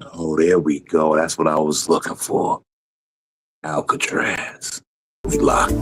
Oh, there we go. That's what I was looking for. Alcatraz. We locked.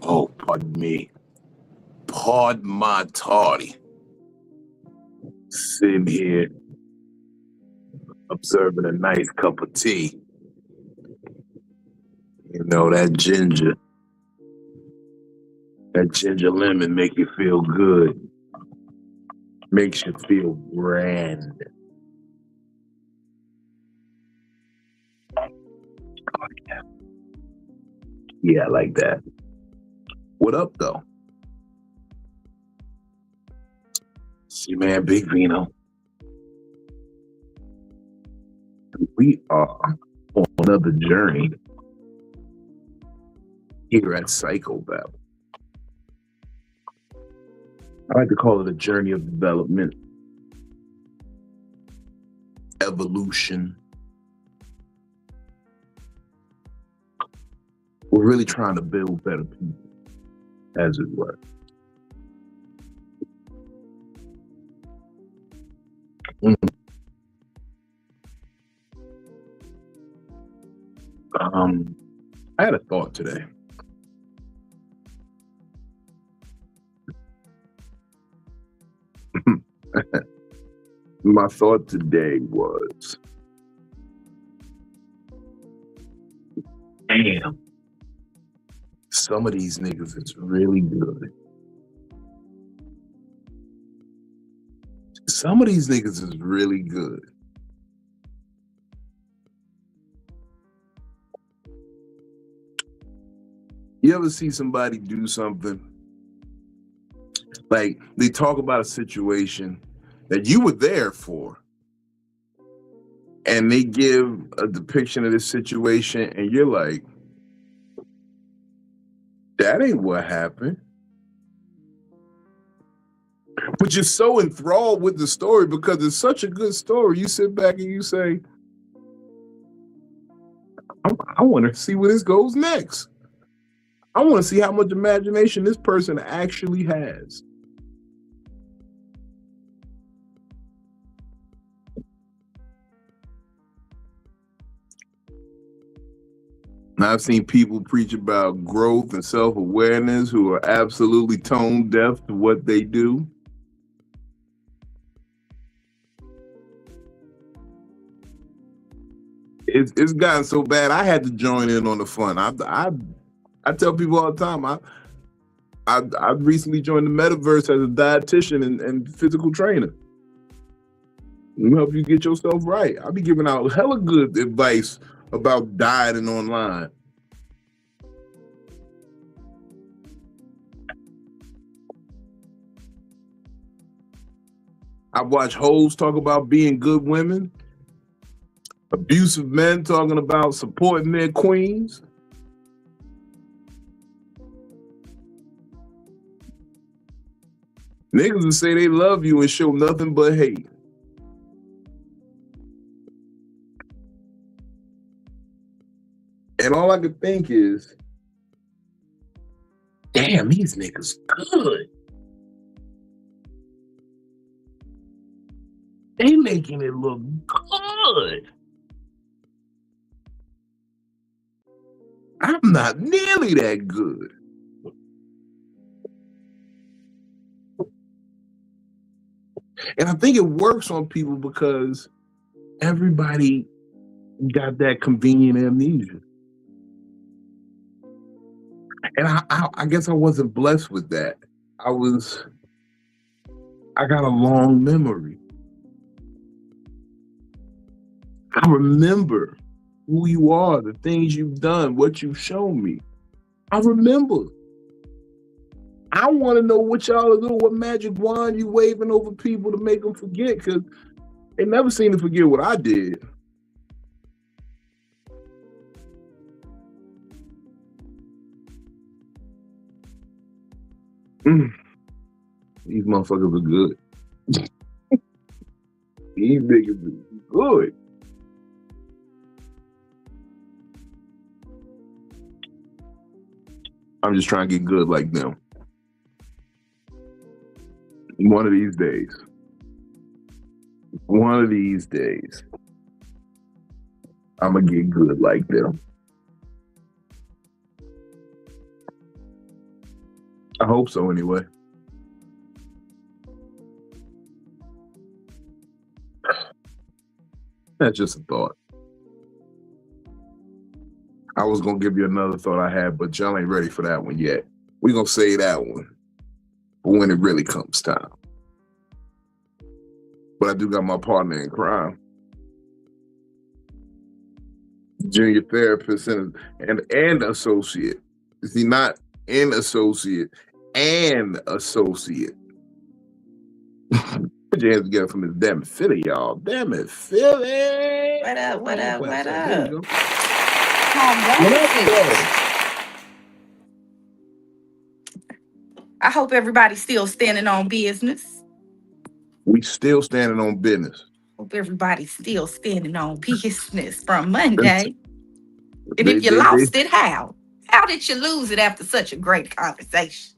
Oh, pardon me. Pardon my tardy. Sitting here observing a nice cup of tea. You know, that ginger lemon make you feel good. Makes you feel grand. Oh, yeah. Yeah, I like that. What up, though? See, man, Big Vino. We are on another journey here at Psycho-Babble. I like to call it a journey of development, evolution. We're really trying to build better people, as it were. I had a thought today. My thought today was, damn, some of these niggas is really good. Some of these niggas is really good. You ever see somebody do something? Like, they talk about a situation that you were there for, and they give a depiction of this situation, and you're like, that ain't what happened. But you're so enthralled with the story because it's such a good story. You sit back and you say, I want to see where this goes next. I want to see how much imagination this person actually has. And I've seen people preach about growth and self-awareness who are absolutely tone deaf to what they do. It's gotten so bad, I had to join in on the fun. I tell people all the time, I recently joined the metaverse as a dietitian and physical trainer. We help you get yourself right. I'll be giving out hella good advice about dieting online. I've watched hoes talk about being good women, abusive men talking about supporting their queens. Niggas will say they love you and show nothing but hate. And all I could think is, damn, these niggas good. They making it look good. I'm not nearly that good. And I think it works on people because everybody got that convenient amnesia. And I guess I wasn't blessed with that. I got a long memory. I remember who you are, the things you've done, what you've shown me. I remember. I want to know what y'all are doing, what magic wand you waving over people to make them forget, because They never seem to forget what I did. These motherfuckers are good. These niggas are good. I'm just trying to get good like them. One of these days. One of these days. I'm going to get good like them. I hope so anyway. That's just a thought. I was going to give you another thought I had, but y'all ain't ready for that one yet. We're going to say that one for when it really comes time. But I do got my partner in crime. Junior therapist and associate. Is he not an associate and associate? Put your hands together from his DamnItPhilly, y'all. DamnItPhilly. What up? What up? What There you up? go. I hope everybody's still standing on business. We still standing on business. Hope everybody's still standing on business from Monday. And if you lost it, how? How did you lose it after such a great conversation?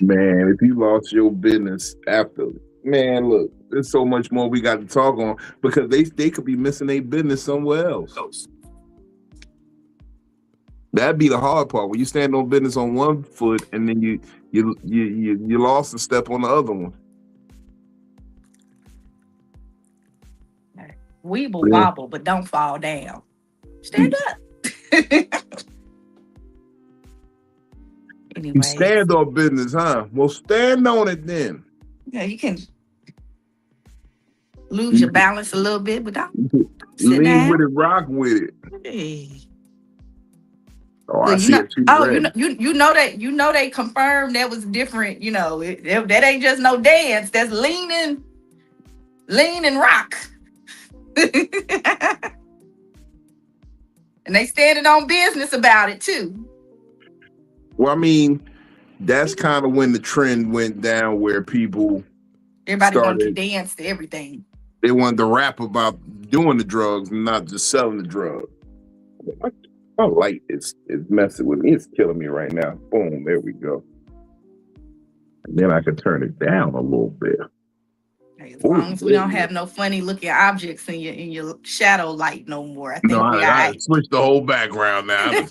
Man, if you lost your business after, man, look, there's so much more we got to talk on because they could be missing their business somewhere else. That'd be the hard part when you stand on business on one foot and then you lost a step on the other one. Weeble wobble, but don't fall down. Stand up. Anyway, You stand on business, huh? Well, stand on it then. Yeah, you can lose your balance a little bit, but don't sit lean down. with it, rock with it. Hey. Oh, I see it. You know they confirmed that was different. You know, that ain't just no dance. That's lean and rock. And they standing on business about it too. Well, I mean, that's kind of when the trend went down where everybody wanted to dance to everything. They wanted to rap about doing the drugs and not just selling the drugs. My light is messing with me. It's killing me right now. Boom, there we go. And then I can turn it down a little bit. As long as we don't have no funny looking objects in your shadow light no more. I think I switched the whole background now.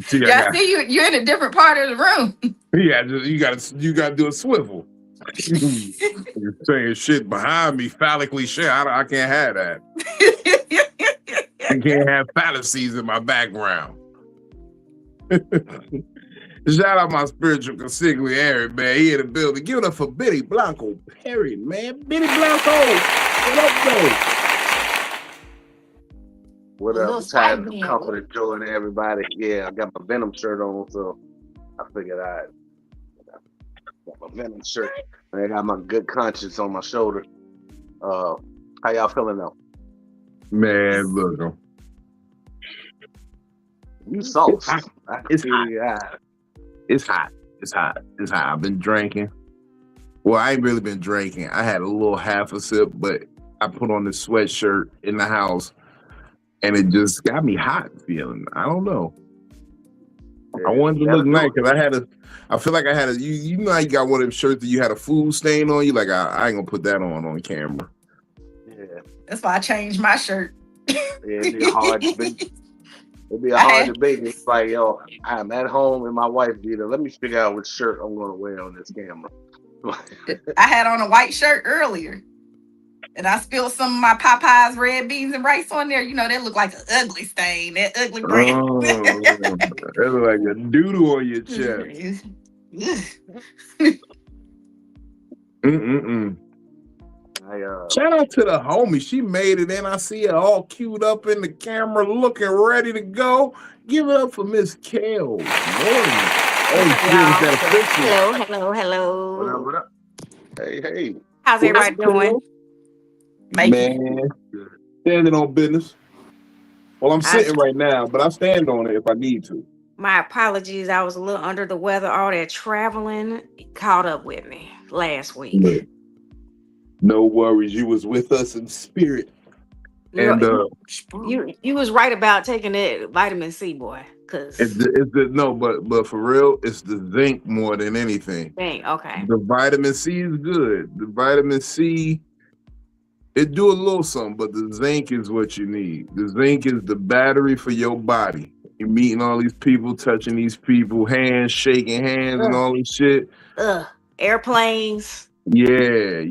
See, you're in a different part of the room. Yeah, you gotta do a swivel. You're saying shit behind me, phallically shit. I can't have that. I can't have fallacies in my background. Shout out my spiritual consigliere, man. He in the building. Give it up for Bitty Blanco Perry, man. Bitty Blanco. What up, though? What up? Tired of comfort, joy, and everybody. Yeah, I got my Venom shirt on, so I figured I got my Venom shirt. I got my good conscience on my shoulder. How y'all feeling though? Man, look. You sauce. It's hot. It's hot. It's hot. It's hot. I've been drinking. Well, I ain't really been drinking. I had a little half a sip, but I put on this sweatshirt in the house and it just got me hot feeling. I don't know. Yeah, I wanted to look nice because I feel like I had you know how you got one of them shirts that you had a food stain on you? Like I ain't gonna put that on camera. Yeah. That's why I changed my shirt. Yeah, it'd be hard to beat. It'd be a hard debate. It's like, yo, I'm at home and my wife did it. Let me figure out what shirt I'm going to wear on this camera. I had on a white shirt earlier, and I spilled some of my Popeyes red beans and rice on there. You know, that looked like an ugly stain, that ugly brand. Oh, that look like a doodle on your chest. Shout out to the homie. She made it in. I see her all queued up in the camera, looking ready to go. Give it up for Miss Kale. Hello. What up? Hey. How's everybody doing? Man, standing on business. Well, I'm sitting right now, but I stand on it if I need to. My apologies. I was a little under the weather. All that traveling caught up with me last week. No worries. You was with us in spirit. And you was right about taking that vitamin C, boy. Cause but for real, it's the zinc more than anything. Zinc, okay. The vitamin C is good. The vitamin C, it do a little something, but the zinc is what you need. The zinc is the battery for your body. You're meeting all these people, touching these people, hands, shaking hands, and all this shit. Airplanes. Yeah,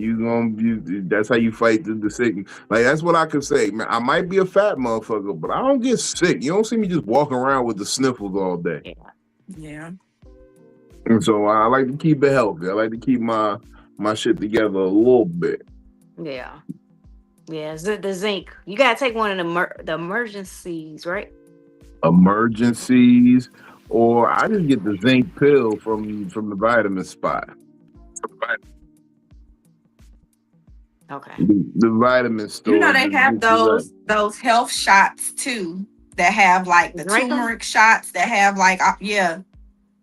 that's how you fight the sickness. Like, that's what I could say, man. I might be a fat motherfucker, but I don't get sick. You don't see me just walking around with the sniffles all day. Yeah. And so I like to keep it healthy. I like to keep my shit together a little bit. Yeah. Yeah, the zinc. You gotta take one of the emergencies, right? Emergencies, or I just get the zinc pill from the vitamin spot. Okay. The vitamin store. You know they have those health shots too that have like the turmeric shots that have like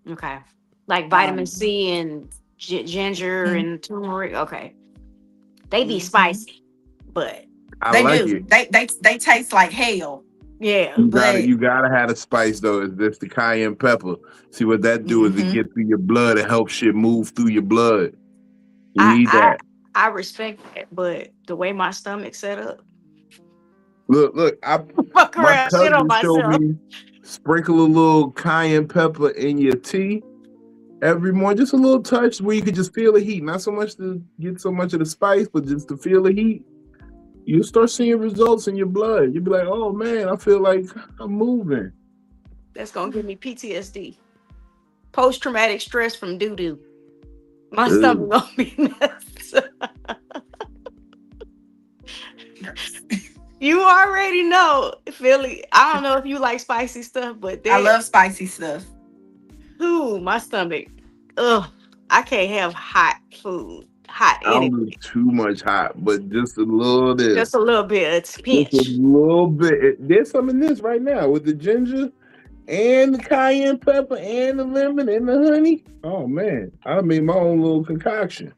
Okay. Like vitamin C and ginger and turmeric. Okay. They be spicy, but they taste like hell. Yeah. You gotta have the spice though. It's the cayenne pepper. See what that do is it gets through your blood. It helps shit move through your blood. You need that. I respect that, but the way my stomach's set up. Look, my cousin showed me sprinkle a little cayenne pepper in your tea every morning. Just a little touch where you could just feel the heat. Not so much to get so much of the spice, but just to feel the heat. You start seeing results in your blood. You'll be like, oh man, I feel like I'm moving. That's gonna give me PTSD. Post-traumatic stress from doo-doo. My stomach gonna be nuts. You already know, Philly. I don't know if you like spicy stuff, but I love spicy stuff. My stomach. Ugh, I can't have hot food. I don't do too much hot, but just a little bit. Just a little bit. It's pinch. Just a little bit. There's some in this right now with the ginger and the cayenne pepper and the lemon and the honey. Oh man, I made my own little concoction.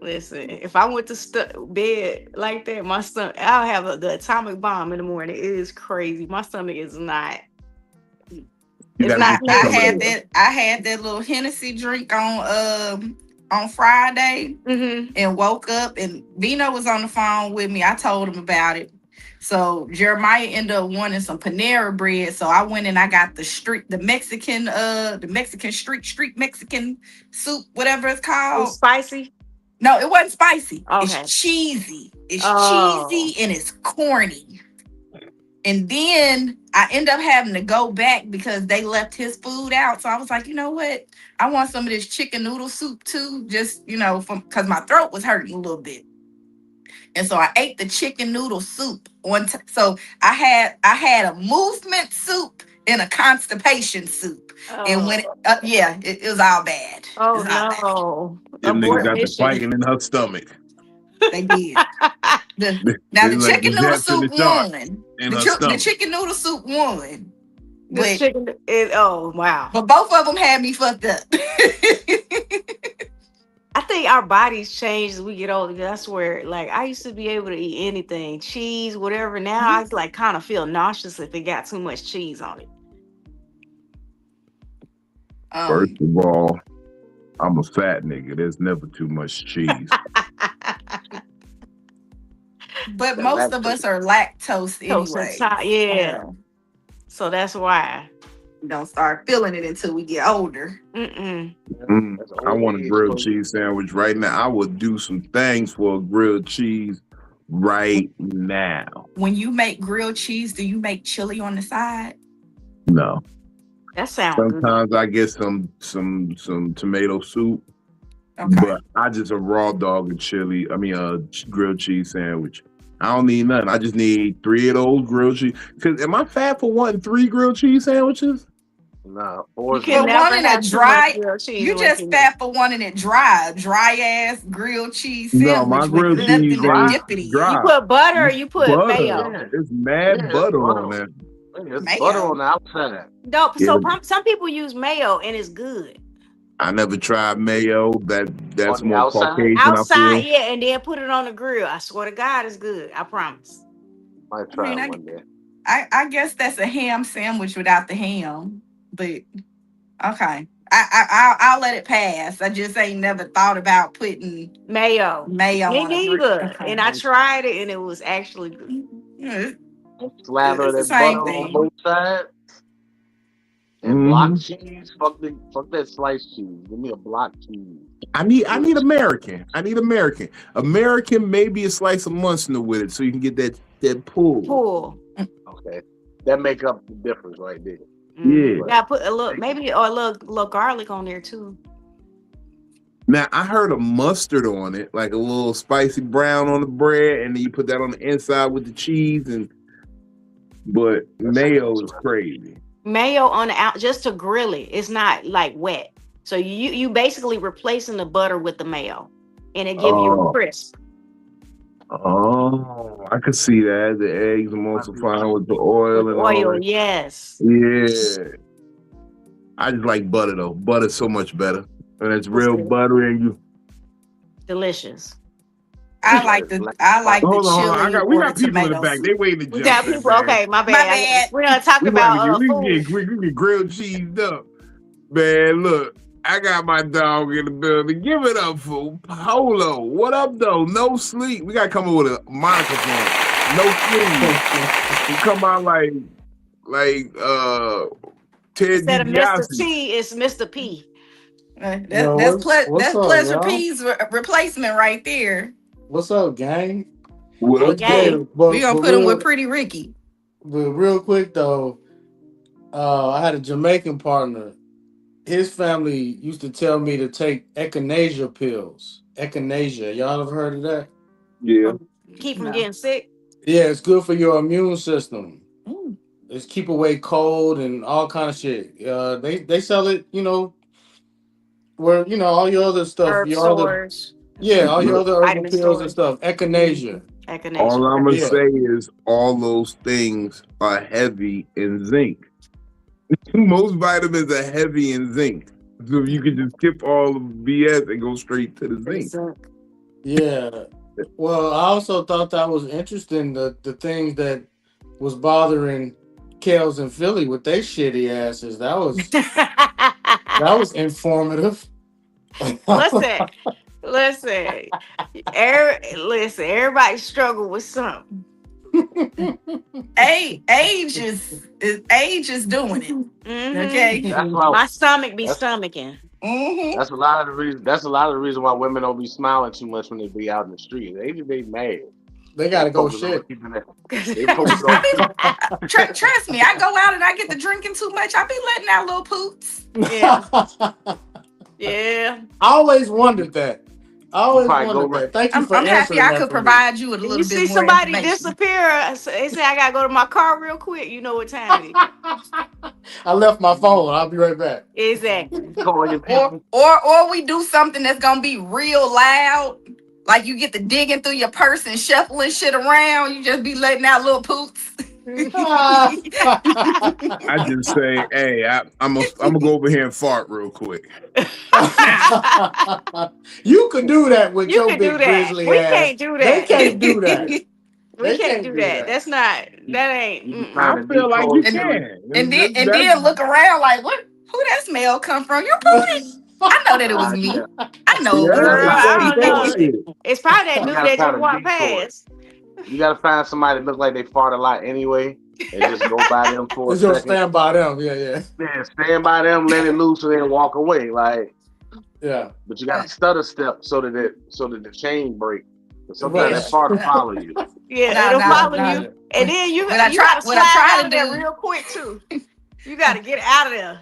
Listen, if I went to bed like that, my stomach, I'll have the atomic bomb in the morning. It is crazy. My stomach is not. It's not. I had that little Hennessy drink on Friday and woke up, and Vino was on the phone with me. I told him about it. So Jeremiah ended up wanting some Panera bread. So I went and I got the Mexican street Mexican soup, whatever it's called. Spicy? No, it wasn't spicy. Okay. It's cheesy. It's cheesy and it's corny. And then I end up having to go back because they left his food out. So I was like, you know what? I want some of this chicken noodle soup too, just, because my throat was hurting a little bit. And so I ate the chicken noodle soup so I had a movement soup and a constipation soup. And when it was all bad. Oh no. Them niggas got the fighting in her stomach. They did. The chicken noodle soup won. The chicken noodle soup won. Wow. But both of them had me fucked up. I think our bodies change as we get older. I swear, like I used to be able to eat anything, cheese, whatever. Now I like kind of feel nauseous if it got too much cheese on it. First of all, I'm a fat nigga. There's never too much cheese. But most of us are lactose anyway. Yeah. So that's why. Don't start feeling it until we get older. I want a grilled cheese sandwich right now. I would do some things for a grilled cheese right now. When you make grilled cheese, do you make chili on the side? No. That sounds Sometimes I get some tomato soup. Okay. But I just a raw dog and chili. I mean a grilled cheese sandwich. I don't need nothing. I just need 3 of those grilled cheese. Cause am I fat for wanting 3 grilled cheese sandwiches? Nah, You Forrest can For Gump. never wanting a have too much dry, grilled cheese. you unless just fat for wanting it dry. Dry ass grilled cheese No, my sandwich with grilled Yeah, it's cheese nothing to dry. ain't dip it You in. dry. put butter or It's you put butter. mayo. Yeah, It's yeah, mad it's butter butter. on that. Yeah, it's butter Mayo. on the outside. No, Yeah, so some people use mayo and it's good. I never tried mayo. That's On the more outside, Caucasian, I Outside, feel. yeah, and then put it on the grill. I swear to God, it's good. I promise. might I try mean, it I, one day. I guess that's a ham sandwich without the ham. But okay, I'll let it pass. I just ain't never thought about putting Mayo. mayo Me on a grill. neither. Okay, And I tried it and it was actually good. yeah, Slather it's the that butter same on thing. both sides and block Hmm. cheese. Fuck that sliced cheese. Give me a block cheese. I need Good. American. I need American. American, maybe a slice of mustard with it, so you can get that pull. Cool. Okay, that make up the difference right there. Yeah. But Yeah, put a little, maybe or a little garlic on there too. Now I heard a mustard on it, like a little spicy brown on the bread, and then you put that on the inside with the cheese. But that's mayo is crazy. Mayo on the out just to grill it. It's not like wet. So you basically replacing the butter with the mayo, and it give you a Oh, crisp. I could see that. The eggs emulsifying with the oil With and all oil, that. yes. Yeah. I just like butter though. Butter's so much better. And it's What's real good? buttery and you Delicious. I like the hold chili we or the got people in the tomato back. They soup. waiting to We jump got in, people. man. Okay, my My bad. bad. We're gonna talk We about to about get food. we get grilled cheesed up. Man, look, I got my dog in the building. Give it up for Polo. What up though? No sleep. We gotta come up with a moniker for him. No sleep. He come out like Ted Instead of Mr. DiBiase. T, it's Mr. P. Yo, That's what's up, Pleasure y'all? P's replacement right there. What's up, gang? What Hey, up though? gang. We gonna put him with Pretty Ricky. but real quick though, I had a Jamaican partner. His family used to tell me to take echinacea pills. Echinacea, y'all have heard of that? Yeah. Keep from No. getting sick. Yeah, it's good for your immune system. Ooh. It's keep away cold and all kind of shit. They sell it, where all your other stuff, Herb your other stores, all your other herbal vitamin pills and stores, stuff. Echinacea. echinacea. All I'm Okay. gonna Yeah. say is all those things are heavy in zinc. Most vitamins are heavy in zinc. So you can just skip all the BS and go straight to the zinc. Yeah. Well, I also thought that was interesting, the things that was bothering Kels and Philly with their shitty asses. That was informative. listen, everybody struggle with something. Age is doing it. Mhm. Okay. that's why My stomach be that's stomaching. Mm-hmm. that's a lot of the reason. That's a lot of the reason why women don't be smiling too much when they be out in the street. They just be mad. They gotta go Focus on shit. keeping that. They focus on. Trust me, I go out and I get to drinking too much. I be letting out little poops. Yeah. Yeah. I always wondered that. Probably go right. Thank you I'm for happy answering I that could for me. provide you with a You little see bit more somebody information. disappear, they say I gotta go to my car real quick. You know what time it is. I left my phone. I'll be right back. Exactly. Calling your people. Or we do something that's gonna be real loud. Like you get to digging through your purse and shuffling shit around. You just be letting out little poops. I just say, hey, I'm gonna go over here and fart real quick. You could do that with You your can do big that. grizzly We ass. can't do They that. can't do that. We They can't do that. That's not. That ain't. You I trying to feel like you decoy Philly. can. and then look around like, who that smell come from? Your booty? I know that it was me. Yeah. I know it Girl, I don't know. Shit. It's probably that You dude gotta that try just to walked decoy. past. You gotta find somebody that look like they fart a lot anyway, and just go by them for a It's just second. stand by them. Yeah. Yeah, stand by them, let it loose, and then walk away. Like, Yeah. but you gotta stutter step so that the chain break. But sometimes Right. that fart will follow you. Yeah, it'll Nah. follow you, and then you What I gotta try slide to out of there do- real quick too. You gotta get out of there.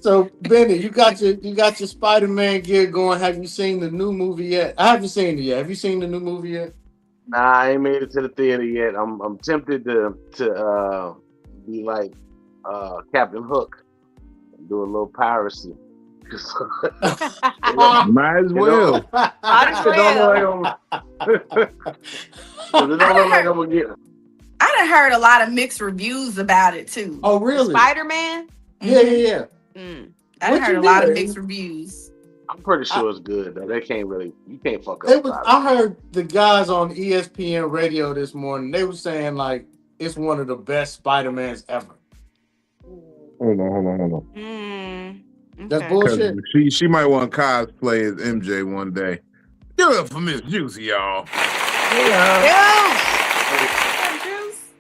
So Benny, you got your Spider-Man gear going. Have you seen the new movie yet? I haven't seen it yet. Have you seen the new movie yet? Nah, I ain't made it to the theater yet. I'm tempted to be like Captain Hook Do a little piracy. Might as well. Might as well. It don't look like I'm gonna get it. I done heard a lot of mixed reviews about it too. Oh, really? Spider-Man? Yeah. I done heard a lot of mixed reviews. I'm pretty sure it's good though. You can't fuck up. I heard the guys on ESPN radio this morning. They were saying like it's one of the best Spider-Mans ever. Hold on. That's bullshit. She might want to cosplay as MJ one day. Give it up for Miss Juicy, y'all.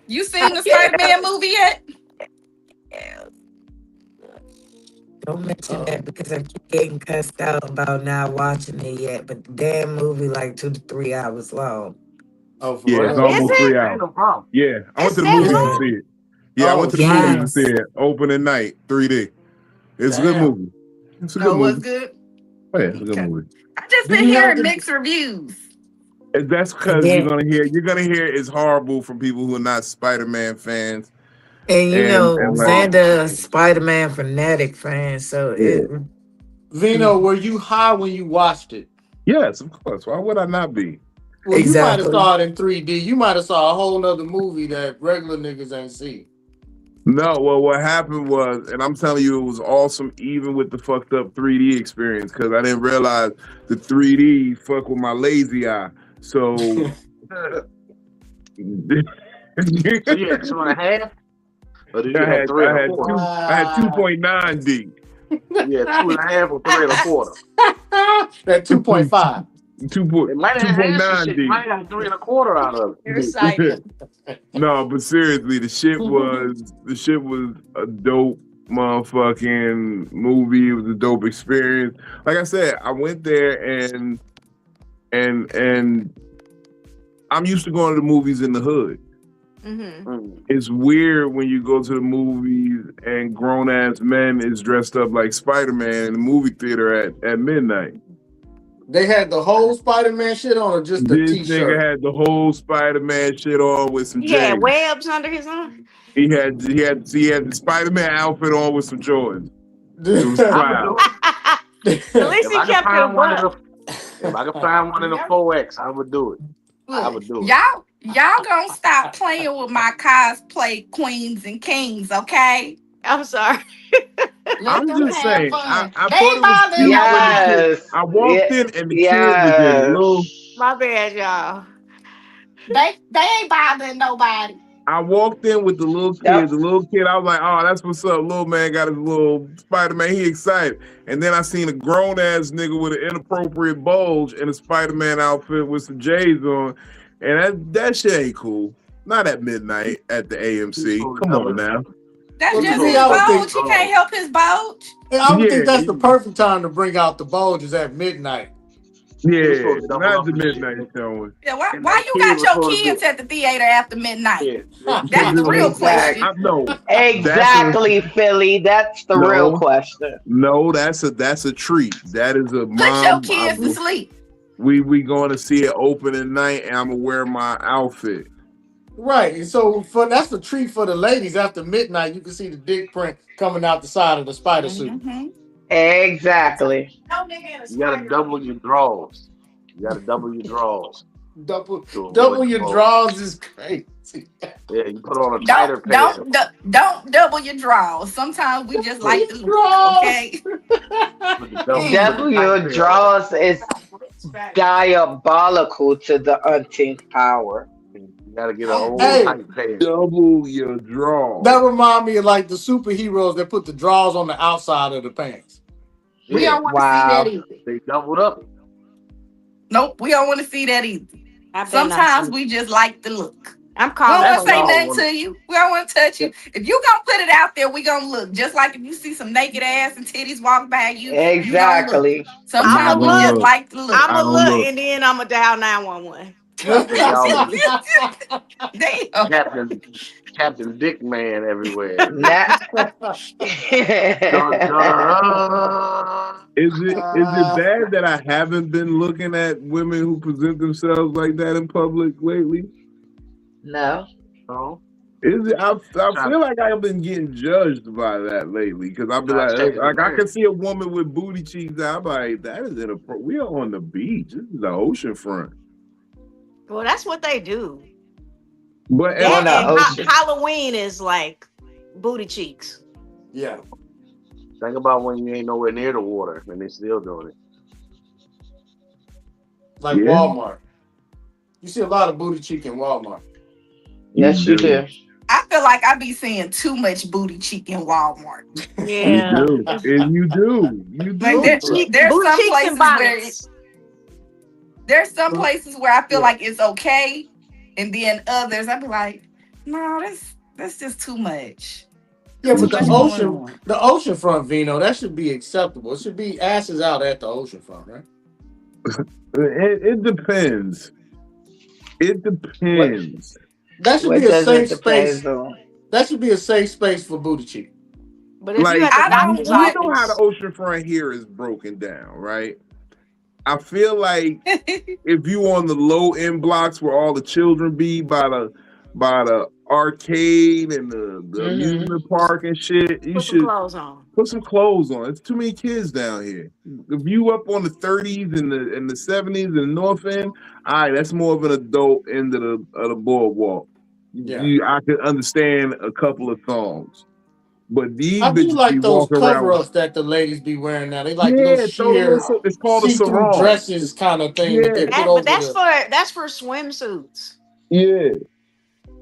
You seen the Spider-Man movie yet? Don't mention that because I keep getting cussed out about not watching it yet. But the damn movie like 2 to 3 hours long. Oh, for yeah, real? it's almost 3 hours. No problem. Yeah, I went to the movie to see it. Yeah, I went to the movie to see it. Opening night, 3D. It's a good movie. It's a good movie. It was good? Oh, yeah, it's a good movie. I just been hearing mixed reviews. And that's because you're gonna hear it's horrible from people who are not Spider-Man fans. And you know, Xander, Spider-Man fanatic fan. So Vino, were you high when you watched it? Yes, of course. Why would I not be? Well, you might have saw it in 3D. You might have saw a whole nother movie that regular niggas ain't seen. No, well, what happened was, and I'm telling you, it was awesome, even with the fucked up 3D experience, because I didn't realize the 3D fuck with my lazy eye. So, So you had 2.5? Or did you have 3 and a quarter? I had 2.9D. Yeah, 2.5 or 3 and a quarter. That 2.5. 2.9D. Might have 3 and a quarter out of it. No, but seriously, the shit was a dope motherfucking movie. It was a dope experience. Like I said, I went there and I'm used to going to the movies in the hood. It's weird when you go to the movies and grown ass men is dressed up like Spider-Man in the movie theater at midnight. They had the whole Spider-Man shit on, or just the This t-shirt? nigga had the whole Spider-Man shit on with some. He had webs under his arm. He had the Spider-Man outfit on with some Jordans. It was wild. At least he kept it one. If I could find one in the 4X, I would do it. I would do it. Y'all gonna stop playing with my cosplay queens and kings, okay? I'm sorry. I'm just saying. I thought it was cute. Yes. I walked in and the kid was in little. My bad, y'all. They ain't bothering nobody. I walked in with the little kid. Yep. The little kid, I was like, "Oh, that's what's up." Little man got his little Spider-Man. He excited. And then I seen a grown ass nigga with an inappropriate bulge in a Spider-Man outfit with some J's on, and that shit ain't cool. Not at midnight at the AMC. Come on now. That's just his bulge. He can't help his bulge. I would think that's the perfect time to bring out the bulges at midnight. Yeah, not the midnight showing. Yeah, why you got your kids at the theater after midnight? Yeah. That's the real question. Exactly, Philly. That's the real question. No, that's a treat. That is a mom. Put your kids to sleep. We going to see it opening night, and I'm gonna wear my outfit. Right, and so that's the treat for the ladies. After midnight, you can see the dick print coming out the side of the spider suit. Exactly. You gotta double your draws. Double your draws is crazy. Yeah, you put on a tighter pants. Don't double your draws. Sometimes we just like to look, okay? Double your draws is diabolical to the umpteenth power. You gotta get a whole tight pants. Double your draws. That remind me of like the superheroes that put the draws on the outside of the pants. We don't want to see that either. They doubled up. Nope, we don't want to see that either. Sometimes we just like the look. I'm calling. We don't want to say nothing to you. We don't want to touch you. If you gonna put it out there, we gonna look. Just like if you see some naked ass and titties walk by you. Exactly. You sometimes we just like the look. I'm a look and then I'm a dial 911. Captain Dick Man everywhere. Is it bad that I haven't been looking at women who present themselves like that in public lately? No. Is it, I feel like I've been getting judged by that lately because I'll be like I can see a woman with booty cheeks. I'm like, that is inappropriate. We are on the beach. This is the ocean front. Well, that's what they do. But that and Halloween is like booty cheeks. Yeah. Think about when you ain't nowhere near the water and they still doing it. Like Walmart. You see a lot of booty cheek in Walmart. Yes, you do. I feel like I be seeing too much booty cheek in Walmart. Yeah, you do. Like there's some places where there's some places where I feel like it's okay, and then others I be like, no, that's just too much. Yeah, but the ocean front, Vino, that should be acceptable. It should be asses out at the ocean front, right? It depends. It depends. That should be a safe space. That should be a safe space for booty cheek. But if like, you know how the ocean front here is broken down, right? I feel like if you on the low end blocks where all the children be by the arcade and the amusement park and shit, you should put some clothes on. It's too many kids down here. If you up on the 30s and the 70s and the north end, all right, that's more of an adult end of the boardwalk. Yeah. I can understand a couple of thongs. But these I do like those cover-ups around that the ladies be wearing now. They like little sheer, it's called a sarong dresses kind of thing. Yeah. That they put over that's for swimsuits. Yeah.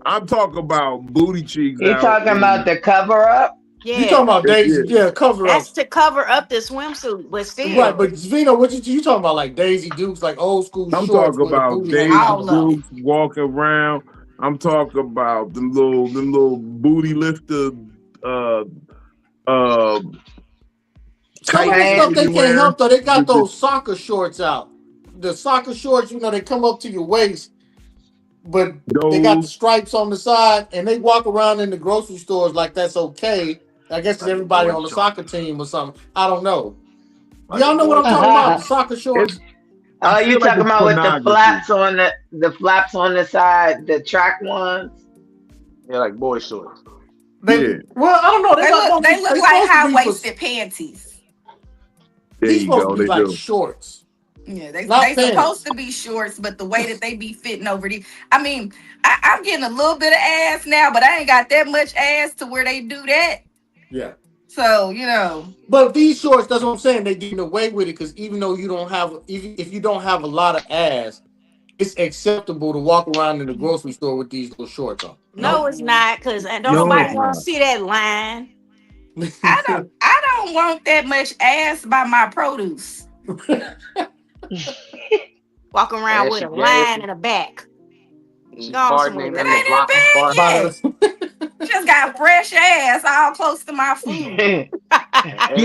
I'm talking about booty cheeks. You talking about the cover-up? Yeah. You talking about Daisy? Yeah, cover-up. That's to cover up the swimsuit, but still. Right, but Vino, what you talking about? Like Daisy Dukes, like old school I'm shorts. talking about Daisy Dukes walking around. I'm talking about them little booty lifter some of the stuff they can't help though. They got those soccer shorts out. The soccer shorts, they come up to your waist, but they got the stripes on the side, and they walk around in the grocery stores like that's okay. I guess it's everybody on the soccer team or something. I don't know. Y'all know what I'm talking about? The soccer shorts. Oh, you talking about with the flaps on the flaps on the side, the track ones? Yeah, like boy shorts. Well, I don't know. They look like high-waisted panties. These supposed to be like shorts. Yeah, they supposed to be shorts, but the way that they be fitting over these. I mean, I'm getting a little bit of ass now, but I ain't got that much ass to where they do that. Yeah. So, But these shorts, that's what I'm saying, they're getting away with it because even though you don't have, if you don't have a lot of ass, it's acceptable to walk around in the grocery store with these little shorts on. No, it's not, because nobody want to see that line. I don't want that much ass by my produce. Walking around with a line in the back. It ain't that bad. Just got fresh ass all close to my food. I'm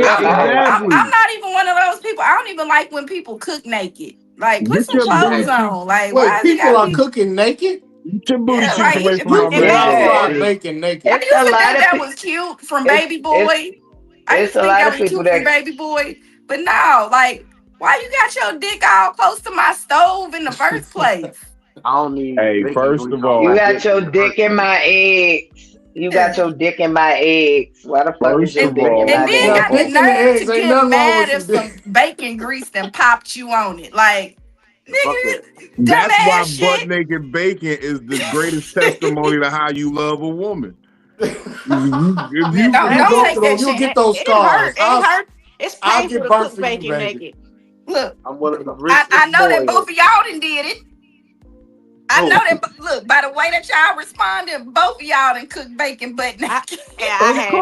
not even one of those people. I don't even like when people cook naked. Like, put some clothes on. Like, wait, people are cooking naked? Get your booty cheeks away from my man. Making naked. I used to think that was cute from Baby Boy. I used to think that was cute from Baby Boy. But no, like, why you got your dick all close to my stove in the first place? I don't need. Hey, first of all, you got your dick in my eggs. You got your dick in my eggs. Why the fuck is your dick in my eggs? And then got the nerve to get mad if some bacon grease and popped you on it. Like, nigga, that's why butt naked bacon is the greatest testimony to how you love a woman. Don't take that shit. You'll get those scars. It hurt. It's painful to cook bacon naked. Look, I know that both of y'all done did it. I know that. Look, by the way that y'all responded, both of y'all done cooked bacon butt naked. I have.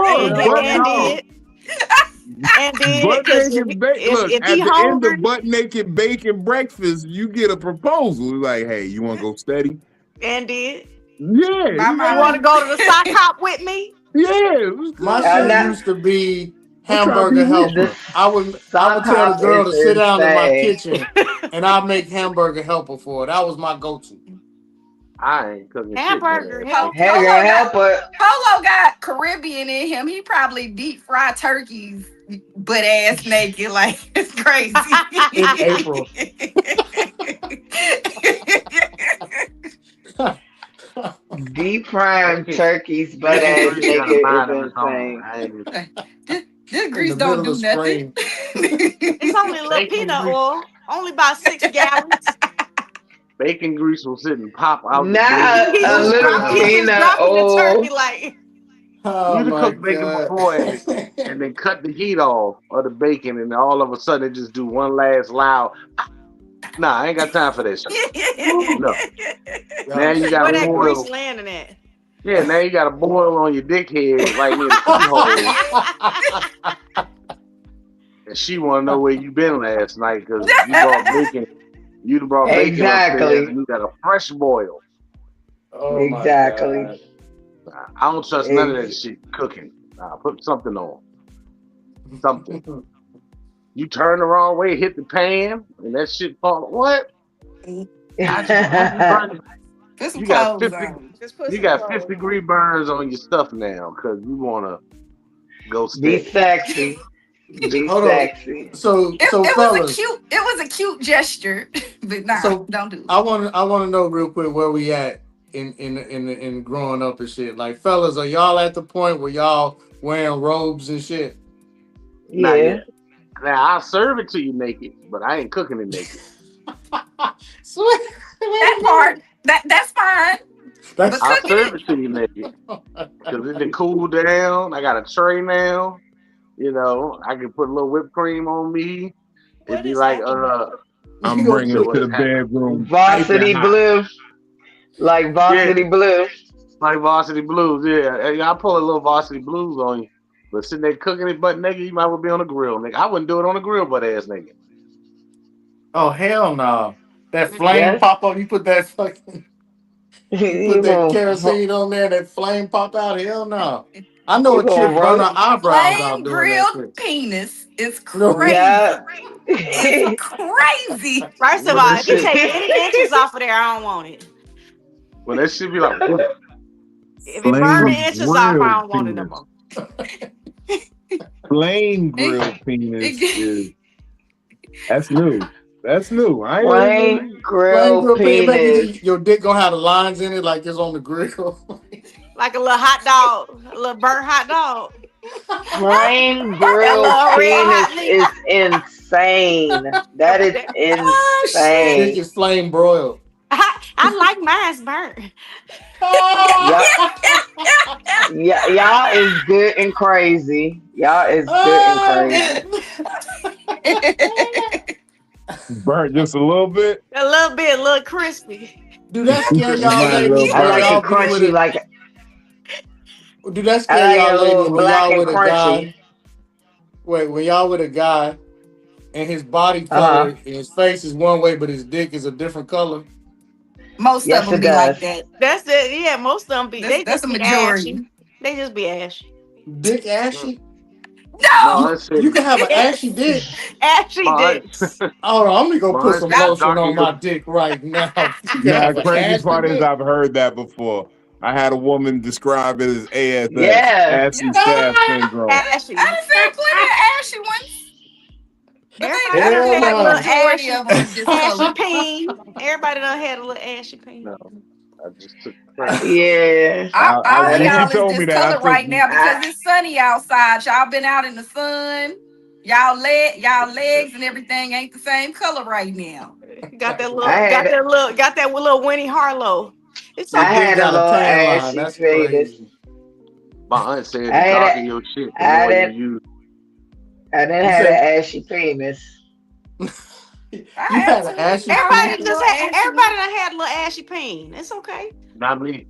And did. Butt naked bacon. Look, at the end of butt naked bacon breakfast, you get a proposal. Like, hey, you want to go steady? And did. Yeah. You want to go to the sock hop with me? Yeah. My son used to be hamburger helper. I would tell the girl to sit down in my kitchen and I'll make hamburger helper for her. That was my go-to. I ain't cooking hamburger helper. Polo got Caribbean in him. He probably deep fry turkeys butt ass naked. Like, it's crazy. In April. deep frying turkeys, butt Bacon ass grease got a nigga mind of is its own. insane. I ain't Okay. This In grease the don't middle do of nothing. spring. It's only a little bacon peanut grease. oil, only about 6 gallons. Bacon grease will sit and pop out the Not bed. He a No just little drop, he God. just peanut dropping the turkey oil. like Oh You to my cook bacon god. before and then cut the heat off of the bacon, and all of a sudden it just do one last loud. Nah, I ain't got time for that shit. No. Now you got where to that grease boil. landing at. Yeah, now you got to boil on your dickhead right near the keyhole, and she want to know where you been last night because you brought bacon. You done brought bacon upstairs, Exactly. and you got a fresh boil. Oh my Exactly. god. Nah, I don't trust none of that shit cooking. Nah, put something on. Something. You turn the wrong way, hit the pan, and that shit fall. What? How'd you burn? Put some You got clothes 50. on. Just put You some got clothes 50-degree on. burns on your stuff now because you wanna go Be steady. sexy. Be Hold on. sexy. So It fellas, was a cute gesture, but nah, so don't do it. I want to know real quick where we at in growing up and shit. Like fellas, are y'all at the point where y'all wearing robes and shit? Not Yeah. yet. Now I'll serve it to you naked, but I ain't cooking it naked. Sweet. That part, that's fine. But That's I'll cooking serve it, it to you naked because it done cool down. I got a tray now. You know, I can put a little whipped cream on me. It'd What be is like, happening? I'm you gonna bringing it put to what's the happening? bedroom. Varsity Piping hot. blue. Like Yeah, varsity blue. like Varsity Blues. Yeah, I pull a little Varsity Blues on you. But sitting there cooking it butt naked, you might well be on the grill, nigga. I wouldn't do it on the grill butt ass nigga. Oh hell no! That flame Yes. pop up. You put that fucking. You put You that gonna kerosene on there. That flame pop out. Hell no! I know you a chick gonna burn roast. her eyebrows out flame doing that grilled shit. penis is No. Yeah. crazy. It's crazy. First of But all, that if you shit, take any inches off of there, I don't want it. well, that shit be like, If it burn the Flame inches off, I grilled don't want it no penis. more. Flame It, grilled penis it, that's new. That's new. I ain't heard none of Flame that. Flame grill grill pan. penis. Maybe your dick gonna have the lines in it like it's on the grill. Like a little hot dog, a little burnt hot dog. Flame That grill little red penis hot meat. is insane. That is That- oh Dick insane. shit. is flame broiled. I like mine's burnt. Y'all, yeah, y'all is good and crazy. Y'all is good and crazy. Burnt just a little bit. A little bit, a little crispy. Do that scare Just y'all mind a little ladies I when like burnt. it y'all be with crunchy. a? Like Do that I scare like it y'all a ladies little when black y'all and with a crunchy. guy? Wait, when y'all with a guy and his body Uh color huh. and his face is one way, but his dick is a different color? Most of Yes, them it be like does. Yeah, that. that's it. Yeah, most of them be. That's They that's just a be majority. ashy. They just be ashy. Dick ashy? my No. aunt said, You can have an ashy Yes, dick. ashy my aunt, dicks. Hold on, I'm gonna go my put aunt some said the I, lotion darker on your my dick right now. You can Nah, have an crazy ashy part is dick. I've heard that before. I had a woman describe it as ASS, Yeah. assy yeah. staff syndrome. I Ashy. done seen plenty of ashy ones, but Everybody they done Hell the had a little no. majority ashy, of them is ashy discolored. peen. Everybody done had a little ashy peen. no, I just took the crack. Yeah. All of That When is. she y'all is told me that, I discolored took right now I because it's sunny outside. Y'all been out in the sun. Y'all legs and everything ain't the same color right now. Got that I little, had got that little Winnie Harlow. It's I Your okay. dick had a got a little tan line. ashy That's penis. crazy. My aunt said I the had darker a, your shit, the I more you didn't use. I didn't You have said an ashy penis. I you had had an to. ashy I had penis? a little ashy one. Everybody done had a little ashy peen. It's okay. Not me.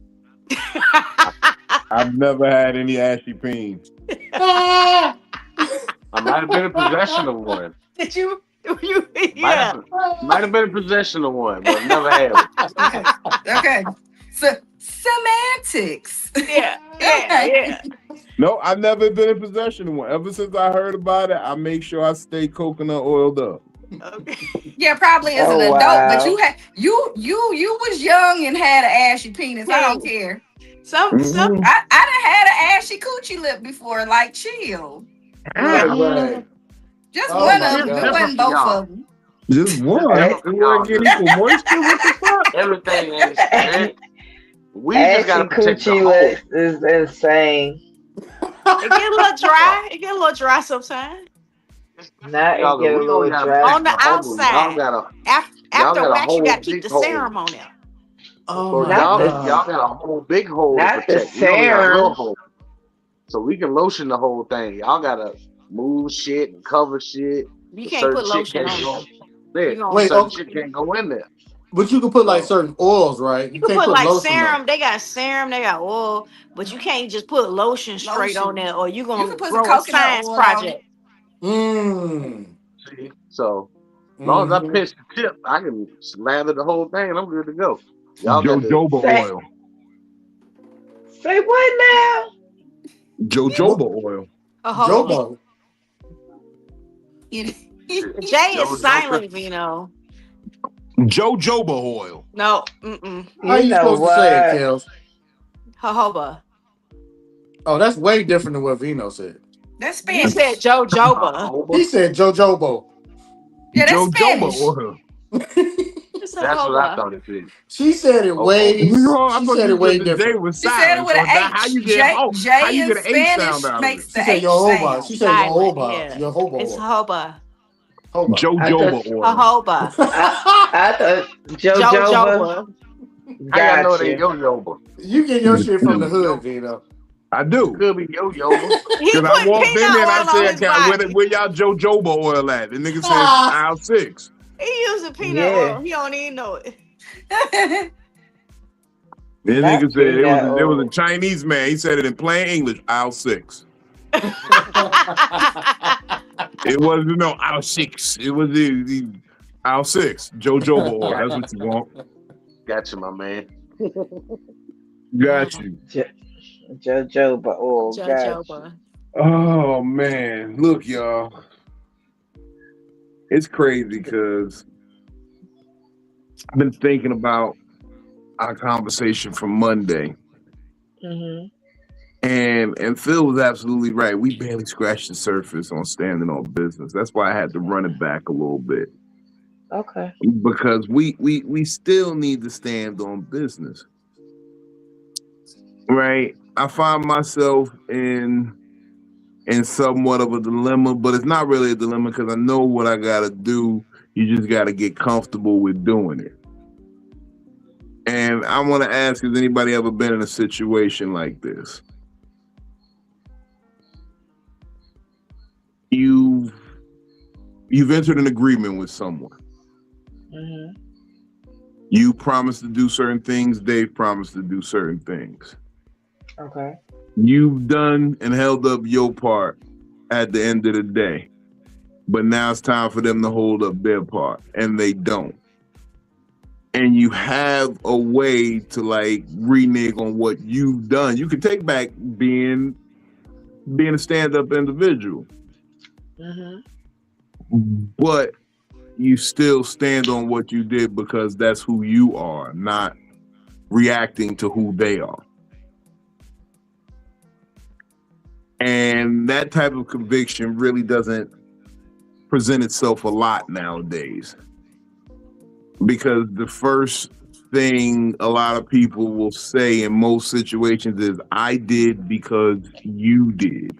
I've never had any ashy peen. Ah! I might have been in possession of one. Did you? Might have Yeah. been, might have been in possession of one, but never had one. Okay. Okay. So semantics. Yeah. Yeah. Okay. Yeah. No, I've never been in possession of one. Ever since I heard about it, I make sure I stay coconut oiled up. Okay. Yeah, probably as an Oh adult, but you wow. had you was young and had an ashy penis. I don't Hey, care. some. Mhm. I done had an ashy coochie lip before. Like, chill. No way. Just Oh one my of It's them. It god. different wasn't for both y'all. of them. Just It's one. It Hey, different for wasn't y'all getting because equal moisture. What the fuck? everything ain't We just gotta Ashy protect the coochie hole. list is insane. It get a little dry. It get a little dry sometimes. Not it Y'all go. get a We only little gotta dry. On protect the the hole. outside. Y'all After got a wax, you whole gotta keep big the hole. serum on there. Oh So my Not the y'all god. got a whole big hole to not the protect. We only got a little serum. hole. So we can lotion the whole thing. Y'all gotta move shit and cover shit. You can't Certain put shit lotion can't on go there. there. You gonna Wait, Certain okay, shit can't go in there. but you can put like So certain oils, right? you You can can't put put like lotion though. serum. They got serum. They got oil, but you can't just put lotion straight on Lotion. there, or you You gonna can put some grow a coconut science oil on it. project. Mmm. see, so as long as I Mm-hmm. pinch the tip, I can slather the whole thing and I'm good to go. Y'all got to Jojoba Say oil. say what now? Jojoba oil. Jojoba. Jobo. shit. J is Joker. silent, Vino. Jojoba oil. No, How You you know supposed to say it, what? Kels? jojoba. Oh, that's way different than what Vino said. That's You said Spanish. jojoba. Jojoba. He said Jojobo. Yeah, that's Jojoba Spanish. oil. It's That's what I jojoba. thought it said. She said it Oh, way. I She thought said you it way said the J different. was She said it silent. with So an that H. J how you in get an H sound Spanish out of it? makes She the said H Yohoba. sound. She said Silent, Yohoba. yeah. It's Yohoba. jojoba. Hoba. I thought Jojoba oil. Jojoba. I thought Jojoba. Jojoba. how y'all know Got it ain't you. yo-yoba? You get your shit from the hood, Vito. I It do. could be yo-yoba. He Because I put walked in peanut there and I oil on said, his "Okay, body. where y'all jojoba oil at?" The nigga said, Ah, aisle 6. He using peanut Yeah. oil. He don't even know it. The Not nigga said peanut there was a oil. Chinese man. He said it in plain English, aisle 6. It wasn't no aisle 6. It was the aisle 6. Jojoba oil. That's what you want. Gotcha, my man. Got you. Jojoba. Oh, got you. Jojoba. Oh man. Look, y'all. It's crazy because I've been thinking about our conversation from Monday. Mhm. And Phil was absolutely right. We barely scratched the surface on standing on business. That's why I had to run it back a little bit. Okay. Because we still need to stand on business. Right? I find myself in somewhat of a dilemma, but it's not really a dilemma because I know what I gotta do. You just gotta get comfortable with doing it. And I want to ask, has anybody ever been in a situation like this? You've entered an agreement with someone. Mhm. You promised to do certain things, they've promised to do certain things. Okay. You've done and held up your part at the end of the day. But now it's time for them to hold up their part, and they don't. And you have a way to like renege on what you've done. You can take back being a stand-up individual, Mhm. but you still stand on what you did because that's who you are, not reacting to who they are. And that type of conviction really doesn't present itself a lot nowadays. Because the first thing a lot of people will say in most situations is, I did because you did.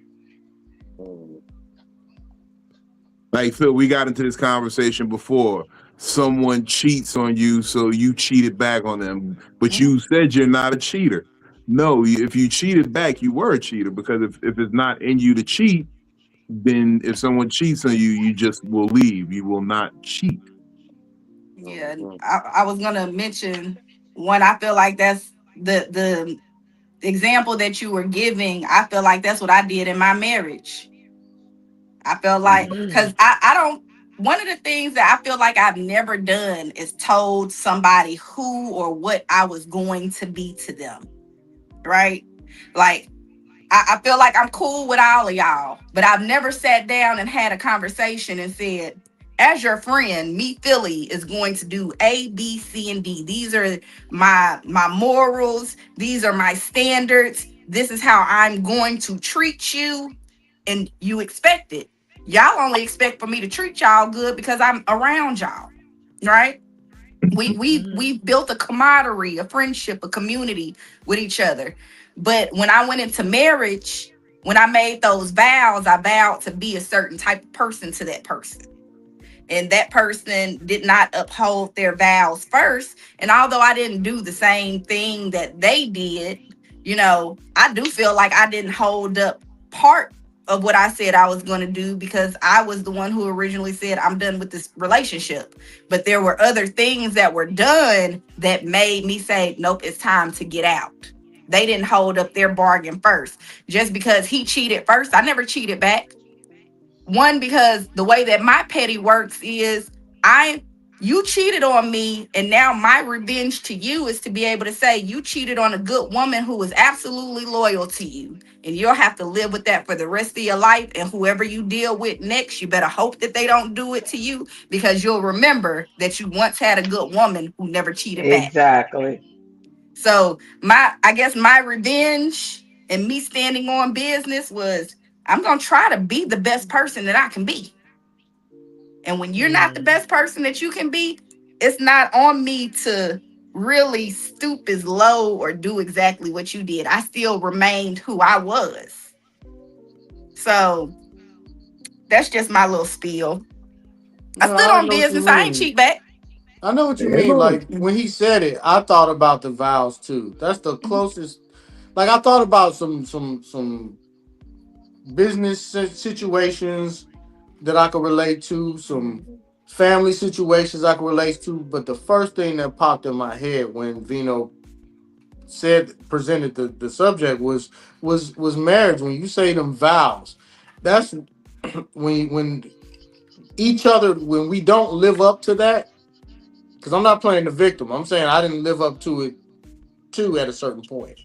Like, Phil, we got into this conversation before. Someone cheats on you, so you cheated back on them. But you said you're not a cheater. No, if you cheated back, you were a cheater. Because if it's not in you to cheat, then if someone cheats on you, you just will leave. You will not cheat. Yeah, I was gonna mention one. I feel like that's the example that you were giving. I feel like that's what I did in my marriage. I feel like because I don't. One of the things that I feel like I've never done is told somebody who or what I was going to be to them. Right? Like I feel like I'm cool with all of y'all, but I've never sat down and had a conversation and said, as your friend, me Philly is going to do A, B, C, and D. These are my morals. These are my standards. This is how I'm going to treat you. And you expect it. Y'all only expect for me to treat y'all good because I'm around y'all. Right? We built a camaraderie, a friendship, a community with each other. But when I went into marriage, when I made those vows, I vowed to be a certain type of person to that person. And that person did not uphold their vows first. And although I didn't do the same thing that they did, I do feel like I didn't hold up part of what I said I was going to do, because I was the one who originally said I'm done with this relationship. But there were other things that were done that made me say, nope, it's time to get out. They didn't hold up their bargain first. Just because he cheated first, I never cheated back. One, because the way that my petty works is you cheated on me, and now my revenge to you is to be able to say you cheated on a good woman who was absolutely loyal to you, and you'll have to live with that for the rest of your life. And whoever you deal with next, you better hope that they don't do it to you, because you'll remember that you once had a good woman who never cheated back. Exactly. So I guess my revenge and me standing on business was, I'm going to try to be the best person that I can be. And when you're not the best person that you can be, it's not on me to really stoop as low or do exactly what you did. I still remained who I was. So that's just my little spiel. I stood on business. I ain't cheat back. I know what you mean. Like, when he said it, I thought about the vows too. That's the closest. Like, I thought about some business situations that I could relate to, some family situations I could relate to. But the first thing that popped in my head when Vino presented the subject was marriage. When you say them vows, that's when each other, when we don't live up to that. Because I'm not playing the victim. I'm saying I didn't live up to it too at a certain point.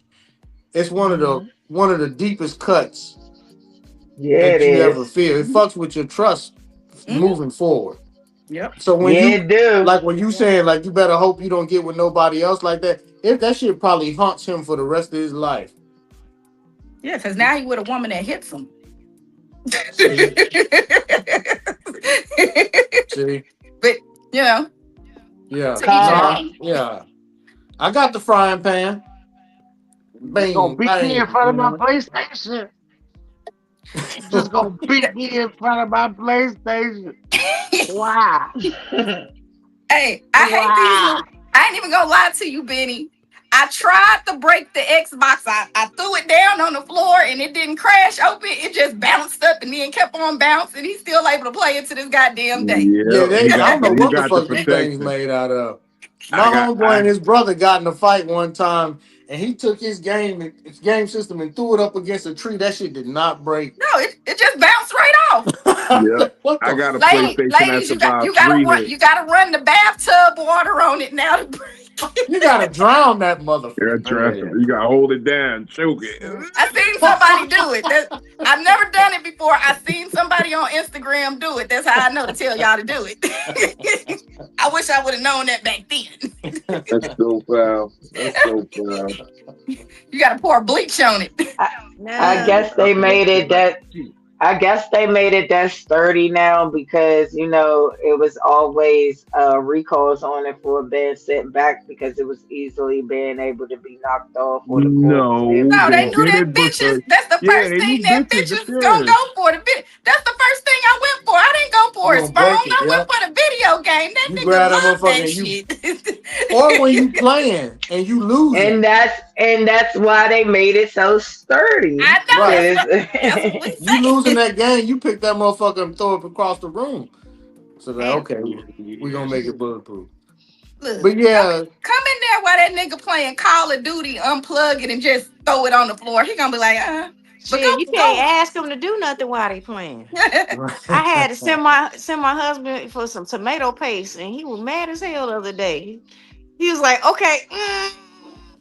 It's one of the deepest cuts that you ever feel. It fucks with your trust moving forward. Yep. So when when you Yeah. saying like you better hope you don't get with nobody else like that, if that shit probably haunts him for the rest of his life. Yeah, because now he with a woman that hits him. See? But yeah. Yeah. I got the frying pan. Bang, gonna beat me in front of my PlayStation. Just gonna beat me in front of my PlayStation. Wow. Hey, I hate these. I ain't even gonna lie to you, Benny. I tried to break the Xbox. I threw it down on the floor and it didn't crash open. It just bounced up and then kept on bouncing. He's still able to play it to this goddamn day. Yeah, I don't know what the fuck these things made out of. My homeboy and his brother got in a fight one time, and he took his game system and threw it up against a tree. That shit did not break. No, it just bounced right off. Yeah, I got a PlayStation. Ladies, you gotta run the bathtub water on it now to break. You gotta drown that motherfucker. You gotta hold it down, choke it. I've seen somebody do it. I've never done it before. I've seen somebody on Instagram do it. That's how I know to tell y'all to do it. I wish I would have known that back then. That's so foul. You gotta pour bleach on it. I guess they made it that. I guess they made it that sturdy now because it was always recalls on it for a bad setback because it was easily being able to be knocked off. Or they knew that bitches. That's the first thing that bitches gonna go for. That's the first thing I went for. I didn't go for his phone. I went for the video game. That nigga loved that shit. Or when you playing and you lose, and that's why they made it so sturdy. I know. Right. You losing that game, you pick that motherfucker and throw it across the room. So okay, we're gonna make it bulletproof. Look, but yeah, come in there while that nigga playing Call of Duty, unplug it and just throw it on the floor. He gonna be like, Shit, you can't ask him to do nothing while they playing. I had to send my husband for some tomato paste, and he was mad as hell the other day. He was like, "Okay,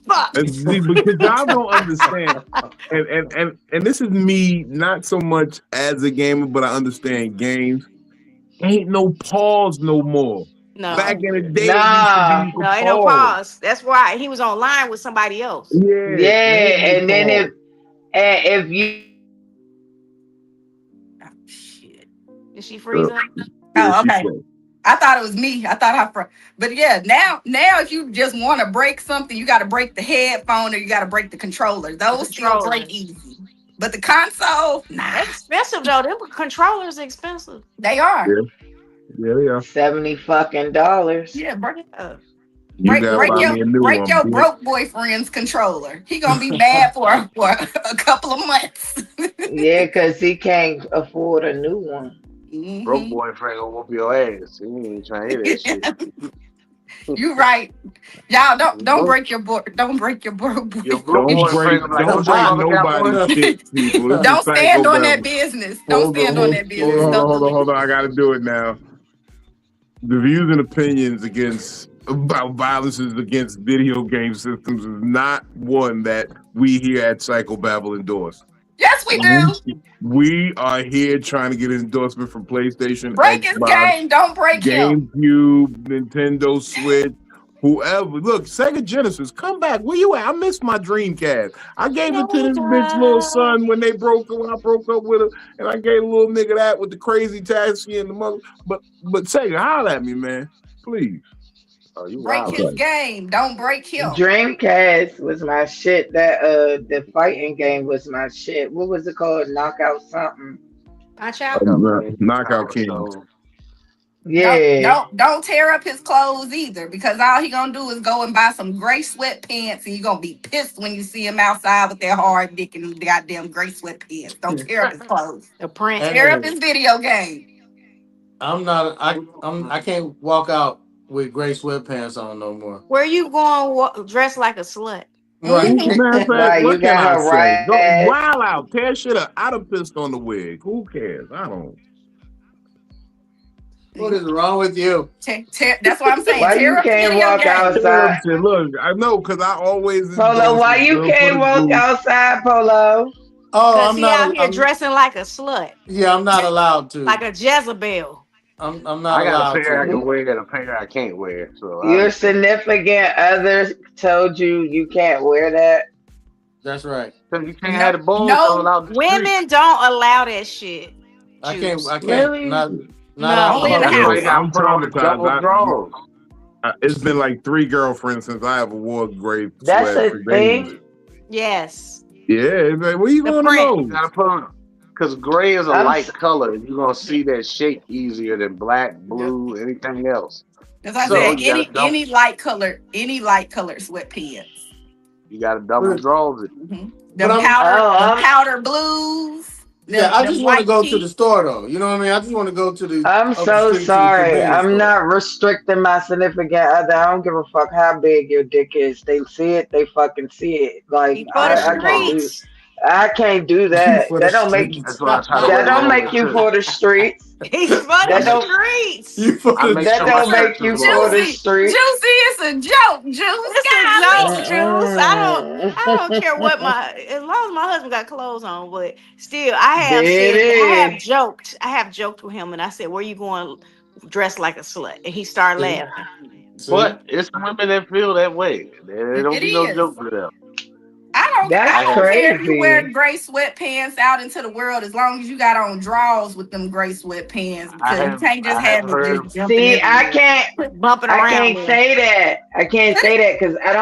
fuck." Because y'all don't understand, and this is me not so much as a gamer, but I understand games. Ain't no pause no more. No. Back in the day, ain't no pause. That's why he was online with somebody else. Yeah, and then if you shit, did she freeze up? Oh, okay. I thought it was me. I thought but yeah, now if you just want to break something, you got to break the headphone or you got to break the controller. Those still break easy. But the console, nah. Expensive though. Them controllers expensive. They are. Yeah, they are. $70 fucking. Yeah, break it up. You gotta buy me a new break one. your broke boyfriend's controller. He gonna be mad for a couple of months. Yeah, because he can't afford a new one. Mm-hmm. Broke boyfriend gonna whoop your ass. He ain't trying to hear that shit. You right, y'all. Don't break your broke boyfriend. Don't break nobody's shit, people. Don't stand on that business. Don't stand on that business. Hold on. I gotta do it now. The views and opinions about violences against video game systems is not one that we here at Psycho-Babble endorse. Yes, we do. We are here trying to get an endorsement from PlayStation, break his game, don't break him. GameCube, Nintendo Switch, whoever. Look, Sega Genesis, come back. Where you at? I missed my Dreamcast. I gave it to this bitch little son when I broke up with her, and I gave a little nigga that with the crazy taxi and the mother. But Sega, holler at me, man. Please. Oh, you break his game, don't break him. Dreamcast was my shit. That the fighting game was my shit. What was it called? Knockout something. Knockout King. Yeah. Don't tear up his clothes either, because all he gonna do is go and buy some gray sweatpants, and you're gonna be pissed when you see him outside with that hard dick and goddamn gray sweatpants. Don't tear up his clothes. Tear up his video game. I can't walk out with gray sweatpants on no more. Where you going dressed like a slut? Right. Right, you got her right. Go wild out, tear shit up. I'd have pissed on the wig. Who cares? I don't. What is wrong with you? That's what I'm saying. Why you can't walk outside? Look, I know, because I always. Polo, why you can't walk outside, Polo? Oh, I'm not out here dressing like a slut. Yeah, I'm not allowed to. Like a Jezebel. I'm not I got allowed a pair to. I can wear and a pair I can't wear. So Your significant other told you can't wear that. That's right. You can't have the balls. No, women don't allow that shit. I can't. Really? Not only in the house. I'm traumatized. It's been like 3 girlfriends since I ever wore gray. That's a thing. Yes. Yeah, like, where you going to go? You gotta put on. Because gray is a light color. You're going to see that shape easier than black, blue, anything else. As I said, any light color sweatpants. You got to double draw it. The powder blues. Yeah, I just want to go to the store though. You know what I mean? I just want to go to the. I'm so sorry. I'm not restricting my significant other. I don't give a fuck how big your dick is. They see it. They fucking see it. Like I can't do that. That don't make you for the streets. He's for the streets. That don't make you for the streets. Juicy, it's a joke, Juice. It's a joke, Juice. I don't care what as long as my husband got clothes on, but still I have joked with him and I said, where you going dressed like a slut? And he started laughing. But it's women that feel that way. They don't be no joke with them. I don't care if you wear gray sweatpants out into the world, as long as you got on drawers with them gray sweatpants. Because you can't just have it just jumping. See, I can't say that. I can't say that because I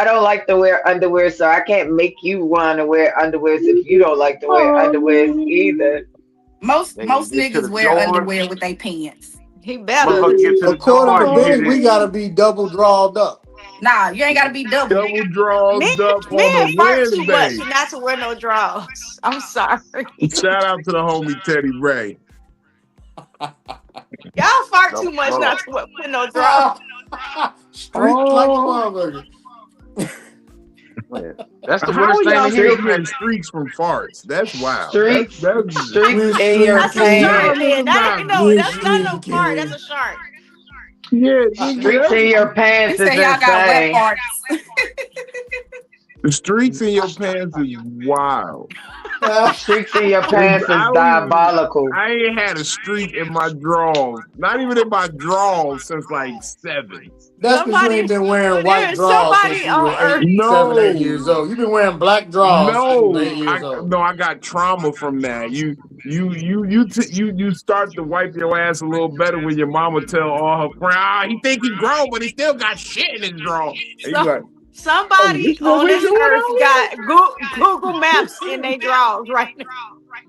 don't like to wear underwear, so I can't make you want to wear underwears if you don't like to wear underwears either. Most niggas wear underwear with their pants. He better. According to me, we gotta be double drawed up. Nah, you ain't gotta be double drawed up on a Wednesday. Too much not to wear no drawers. I'm sorry. Shout out to the homie Teddy Ray. Y'all fart too much not to wear no drawers. Street like a motherfucker. That's the worst thing. How y'all taking streaks from farts? That's wild. Streaks in your pants. That's not no fart. That's a shark. Yeah, streaks in your pants is y'all got wet farts. The streaks in your pants is wild. Streaks in your pants is diabolical. I ain't had a streak in my drawers, not even in my drawers, since like 7. That's because you ain't been wearing white drawers since you were 7, 8 years old. You've been wearing black drawers since 8 years old. No, I got trauma from that. You you start to wipe your ass a little better when your mama tell all her friends, he think he grown, but he still got shit in his drawer. And you like, Somebody this what on we this doing earth out got Google Maps in their drawers right now.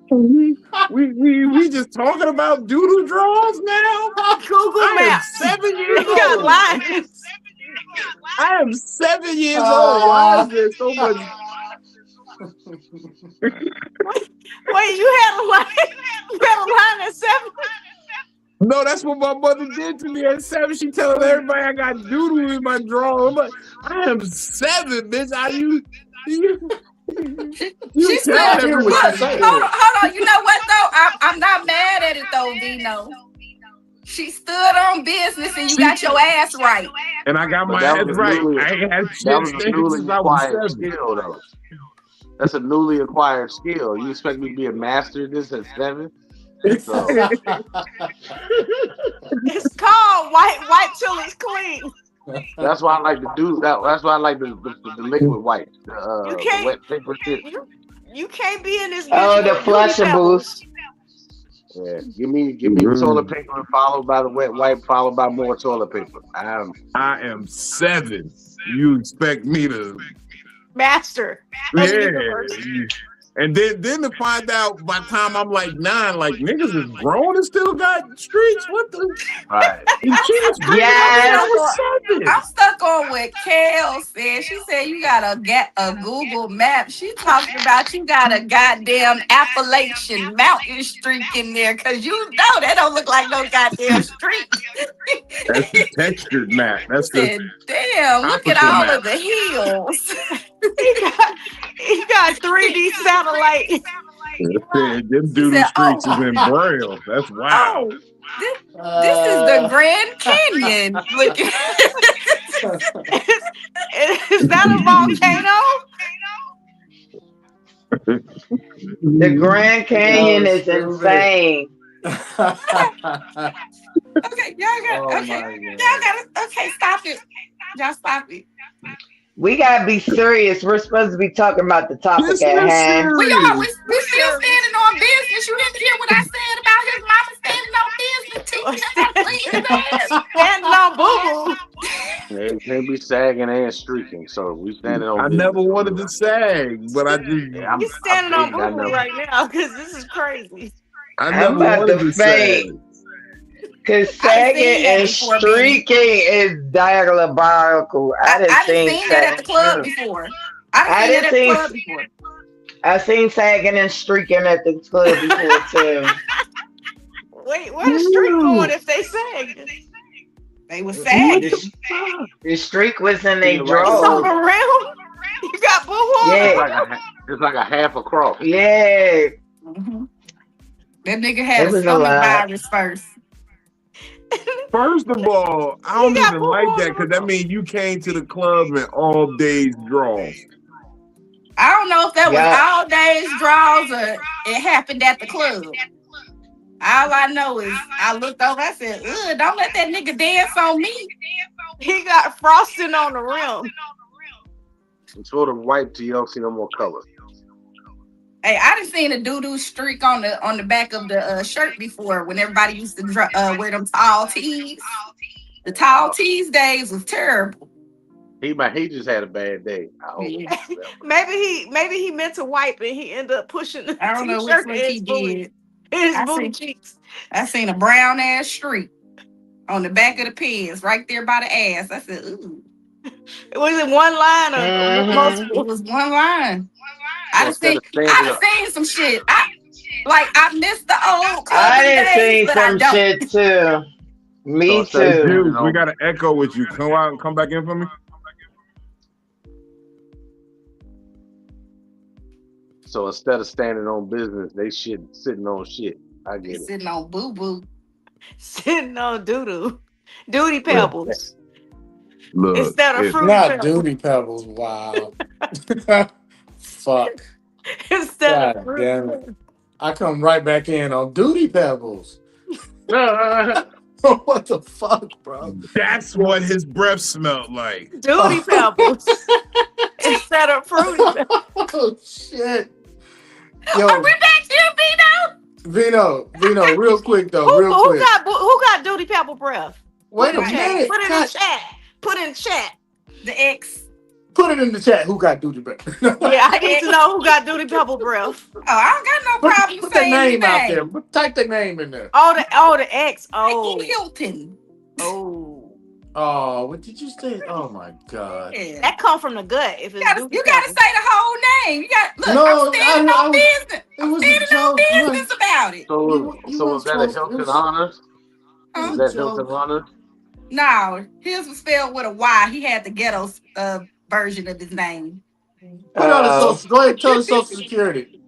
here? We just talking about doodle drawers now. Google I am Maps. 7 They years got old. lines. I am 7 years old. Why is there so much? Wait, you had a line? You had a line at 7? No, that's what my mother did to me at 7. She telling everybody I got doodle in my drawer. I'm like, I am 7, bitch. You She tell said, everyone look, what you said. hold on. You know what though? I'm not mad at it though, Dino. She stood on business and you got your ass right. And I got my ass right. I ain't had That shit was a since newly I was acquired 7. skill, though. That's a newly acquired skill. You expect me to be a master at this at 7? So It's called wipe till it's clean. that's why I like to do that. That's why I like the liquid wipe, You the can't. wet paper shit. You can't be in this. Oh, bitch the with Beauty flushables. Yeah, give me toilet paper followed by the wet wipe, followed by more toilet paper. I am 7. You expect me to Master. yeah. And then to find out by the time I'm like 9, like niggas is grown and still got streaks. What the? Right. And she was Yes. I was 7. I'm stuck on what Kel said. She said you gotta get a Google map. She talking about you got a goddamn Appalachian mountain streak in there because you know that don't look like no goddamn streak. That's the textured map. That's the Said, damn, look at optical all map. of the hills. He got 3D satellite. Them doodle streaks is in Braille. That's wild. Oh, this is the Grand Canyon. Look, Is that a volcano? The Grand Canyon is insane. okay, y'all gotta, okay, stop it. Y'all stop it. We gotta be serious. We're supposed to be talking about the topic This at is hand. We serious. still standing on business. You didn't hear what I said about his mama standing on business. Teaching him how to clean his ass. Standing on boo boo. It can't be sagging and streaking, so we standing on. I business. never wanted to sag, but I just Yeah, He's standing on boo boo right now because this is crazy. I I'm never about wanted to to sag. faint. Cause sagging and streaking is diabolical. I didn't seen that at the club before. I've seen sagging and streaking at the club before too. Wait, where the streak going if they sagged? They was sagging. The streak was in their It's on drawers. the rim. You got boo boo. Yeah, it's like a half a cross. yeah. Mm-hmm. That nigga had It a was a stomach lot. virus first. First of all, I don't even like that because that means you came to the club in all days draws. I don't know if that was all days draws or it happened at the club. All I know is I looked over, I said, ugh, don't let that nigga dance on me. He got frosting on the rim. It's for the wipe till you don't see no more color. Hey, I done seen a doo-doo streak on the back of the shirt before when everybody used to wear them tall tees. The tall tees days was terrible. He just had a bad day. I hope. Maybe he meant to wipe and he ended up pushing the I don't know t-shirt which one he did. His booty cheeks. I seen a brown ass streak on the back of the pants right there by the ass. I said, ooh. Was it one line or multiple? It was one line. I done seen some shit. I missed the old club I done days, seen but some shit too. Me too. Dude, we got an echo with you. Come out and come back in for me. So instead of standing on business, they sitting on shit. I get it. Sitting on boo boo. Sitting on doo-doo. Duty pebbles. Look, Instead of fruity Not pebbles. duty pebbles. Wow. Fuck. Instead God of fruity damn it. pebbles. I come right back in on duty pebbles. What the fuck, bro? that's what his breath smelled like. Duty pebbles. Instead of fruity pebbles. Oh shit. Are we back here, Vito? Vino, real quick though, Who, real who quick. got Duty Pebble breath? Wait a minute. Put it in the chat. Put it in the chat. The X. Put it in the chat. Who got Duty breath? Yeah, I need to know who got Duty Pebble breath. Oh, I don't got no problem Put saying their name out anything. there. But type their name in there. Oh, the X. Oh. Becky Hilton. Oh, what did you say? Oh my God. Yeah. That come from the gut. If it's You gotta say the whole name. You got look. No, I'm standing on business. It was Standing on business about it. So was that a Hilton Honors? Was that Hilton Honors? No, his was spelled with a Y. He had the ghetto version of his name. Go ahead, tell the Social Security.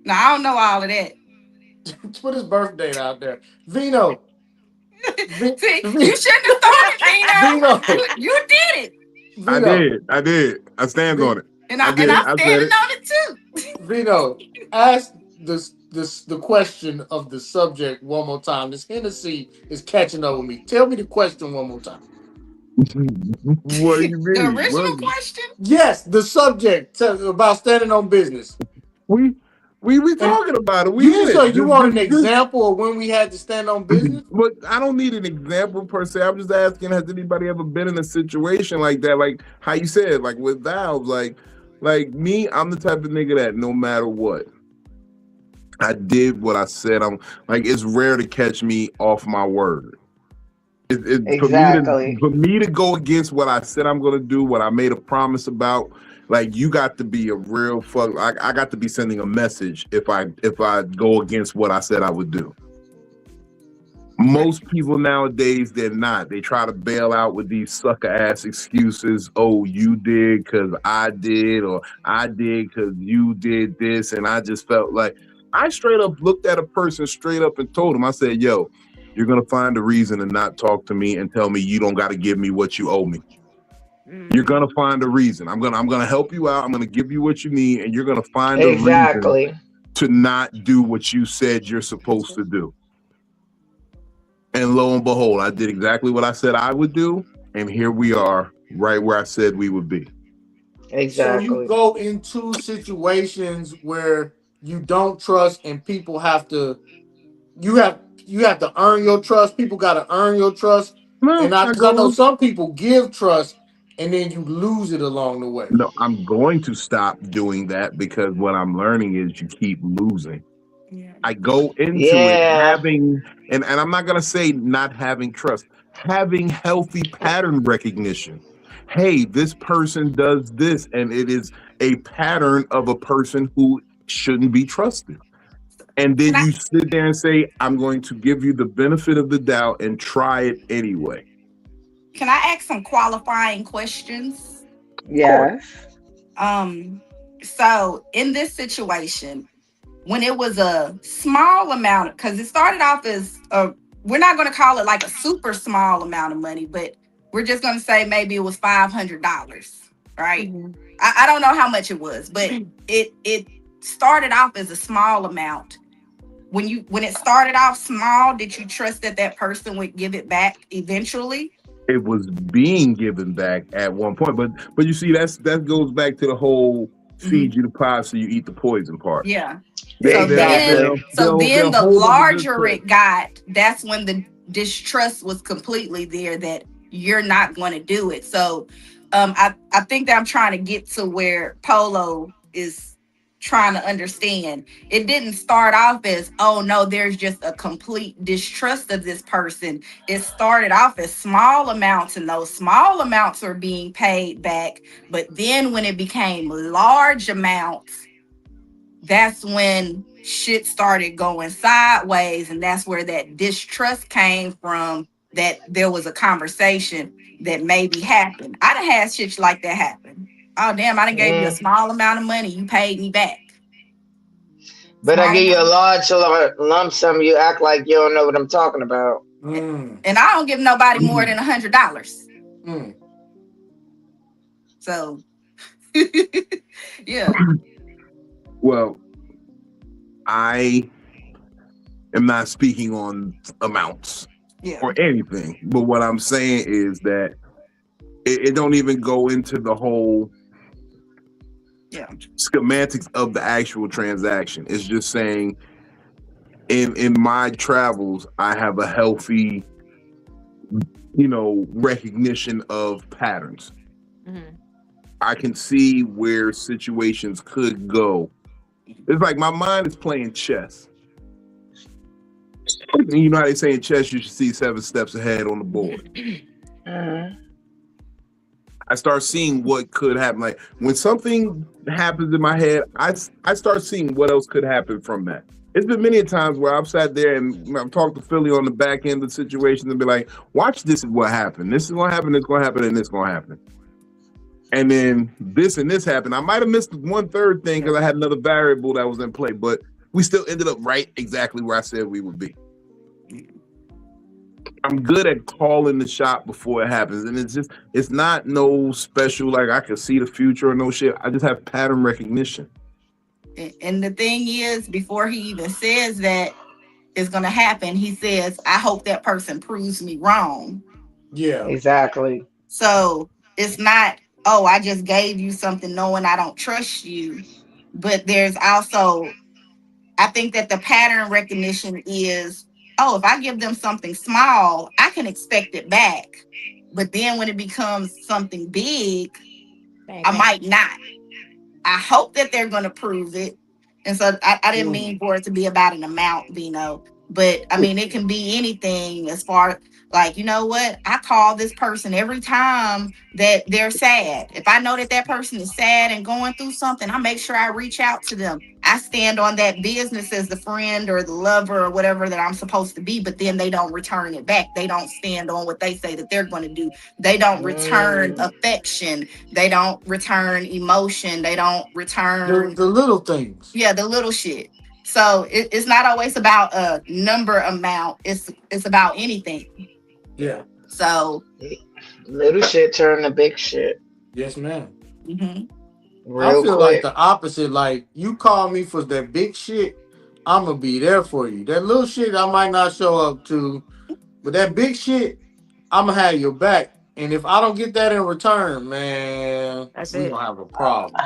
No, I don't know all of that. Put his birth date out there. Vino. See, you shouldn't have thought it, Vino. You did it. Vino. I did. I stand on it. And I'm standing on it too. Vino, ask the question of the subject one more time. This Hennessy is catching up with me. Tell me the question one more time. What do you mean? The original question? Yes, the subject about standing on business. We talking about it. You want an example of when we had to stand on business? But I don't need an example per se. I'm just asking, has anybody ever been in a situation like that? Like how you said, like with Valve, like me, I'm the type of nigga that no matter what, I did what I said. I'm like, it's rare to catch me off my word. Exactly. For me to go against what I said I'm going to do, what I made a promise about, like you got to be a real fuck. I got to be sending a message if I go against what I said I would do. Most people nowadays, they're not. They try to bail out with these sucker ass excuses. Oh, you did because I did, or I did because you did this, and I just felt like I straight up looked at a person straight up and told him. I said, "Yo, you're gonna find a reason to not talk to me and tell me you don't got to give me what you owe me. You're gonna find a reason. I'm gonna help you out. I'm gonna give you what you need, and you're gonna find a reason to not do what you said you're supposed to do." And lo and behold, I did exactly what I said I would do, and here we are, right where I said we would be. Exactly. So you go into situations where you don't trust, and people have to. You have to earn your trust. People got to earn your trust. No, and I know some people give trust, and then you lose it along the way. No, I'm going to stop doing that because what I'm learning is you keep losing. Yeah. I go into it having, and I'm not going to say not having trust, having healthy pattern recognition. Hey, this person does this, and it is a pattern of a person who shouldn't be trusted. And then you sit there and say, I'm going to give you the benefit of the doubt and try it anyway. Can I ask some qualifying questions? Yes. So in this situation, when it was a small amount, because it started off as we're not going to call it like a super small amount of money, but we're just going to say maybe it was $500, right? Mm-hmm. I don't know how much it was, but it started off as a small amount. When it started off small, did you trust that person would give it back eventually? It was being given back at one point, but you see, that goes back to the whole feed you the pie so you eat the poison part. Yeah. So then the larger it got, that's when the distrust was completely there that you're not going to do it. So I think that I'm trying to get to where Polo is trying to understand. It didn't start off as, oh no, there's just a complete distrust of this person. It started off as small amounts, and those small amounts are being paid back. But then when it became large amounts, that's when shit started going sideways, and that's where that distrust came from, that there was a conversation that maybe happened. I done had shit like that happen. Oh damn, I done gave you a small amount of money, you paid me back. But I give you a large lump sum, you act like you don't know what I'm talking about. And I don't give nobody more than $100. So yeah. Well, I am not speaking on amounts or anything, but what I'm saying is that it don't even go into the whole schematics of the actual transaction. It's just saying in my travels, I have a healthy, recognition of patterns. Mhm. I can see where situations could go. It's like my mind is playing chess. You know how they say in chess you should see 7 steps ahead on the board. Mhm. I start seeing what could happen. Like when something happens in my head, I start seeing what else could happen from that. It's been many times where I've sat there and I've talked to Philly on the back end of the situation and be like, watch, this is what happened. This is going to happen, this is going to happen, and this is going to happen. And then this and this happened. I might have missed 1/3 thing because I had another variable that was in play, but we still ended up right exactly where I said we would be. I'm good at calling the shot before it happens. And it's not no special, like I can see the future or no shit. I just have pattern recognition. And the thing is, before he even says that it's going to happen, he says, I hope that person proves me wrong. Yeah. Exactly. So it's not, oh, I just gave you something knowing I don't trust you. But there's also, I think that the pattern recognition is, oh, if I give them something small, I can expect it back. But then when it becomes something big, I might not. I hope that they're going to prove it. And so I didn't mean for it to be about an amount, but I mean, it can be anything as far like, you know what? I call this person every time that they're sad. If I know that that person is sad and going through something, I make sure I reach out to them. I stand on that business as the friend or the lover or whatever that I'm supposed to be, but then they don't return it back. They don't stand on what they say that they're going to do. They don't return affection. They don't return emotion. They don't return The little things. Yeah, the little shit. So it's not always about a number amount. It's about anything. Yeah. So little shit turn to big shit. Yes, ma'am. Real I feel quick. like the opposite. Like you call me for that big shit, I'm gonna be there for you. That little shit I might not show up to, but that big shit, I'm gonna have your back. And if I don't get that in return, man, we gonna have a problem.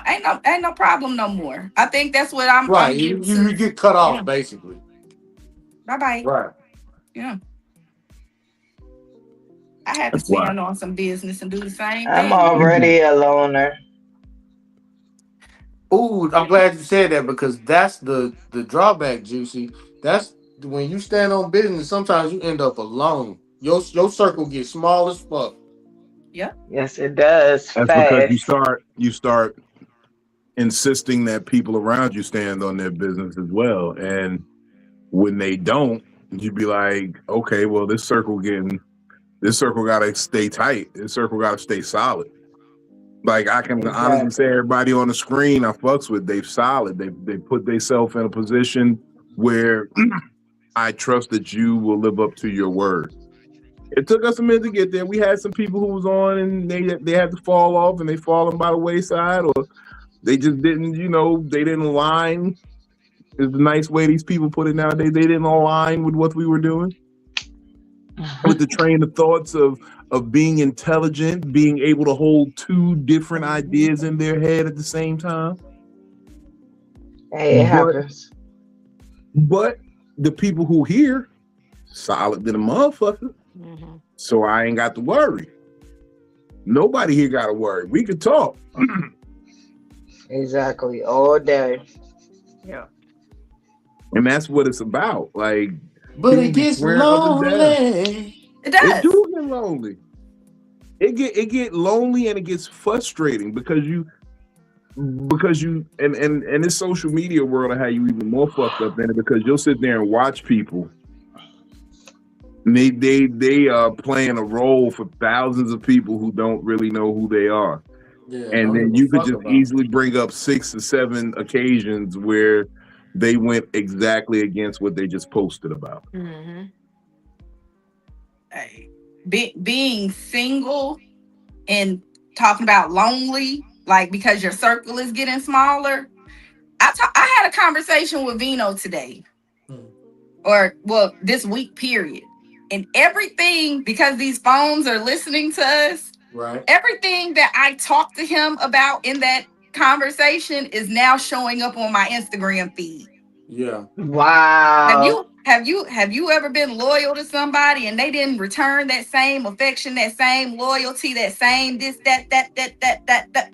Ain't no problem no more. I think that's what I'm right. You get cut off basically. Bye. Right. Yeah. I had to stand on some business and do the same thing. I'm already a loner. Ooh, I'm glad you said that because that's the drawback, Juicy. That's when you stand on business, sometimes you end up alone. Your circle gets small as fuck. Yeah. Yes, it does. That's fast. because you start insisting that people around you stand on their business as well. And when they don't, you be like, okay, well, this circle gotta stay tight. This circle gotta stay solid. Like I can honestly say everybody on the screen I fucks with, they solid. They put themselves in a position where I trust that you will live up to your word. It took us a minute to get there. We had some people who was on and they had to fall off and they fallen by the wayside, or they just didn't, they didn't align. Is the nice way these people put it nowadays. They didn't align with what we were doing. With the train of thoughts of being intelligent, being able to hold 2 different ideas in their head at the same time. Hey, it happens. But the people who hear, solid than a motherfucker. So I ain't got to worry. Nobody here got to worry. We could talk. Exactly. All day. Yeah. And that's what it's about. Like, but it gets lonely. It does. It do get lonely. It get lonely and it gets frustrating because you and this social media world will have you even more fucked up in it because you'll sit there and watch people. And they are playing a role for thousands of people who don't really know who they are. Yeah, and then you could just easily bring up 6 or 7 occasions where they went exactly against what they just posted about. Being single and talking about lonely, like because your circle is getting smaller. I had a conversation with Vino today, this week period, and everything, because these phones are listening to us. Right. Everything that I talked to him about in that conversation is now showing up on my Instagram feed. Yeah. Wow. Have you ever been loyal to somebody and they didn't return that same affection, that same loyalty, that same this, that,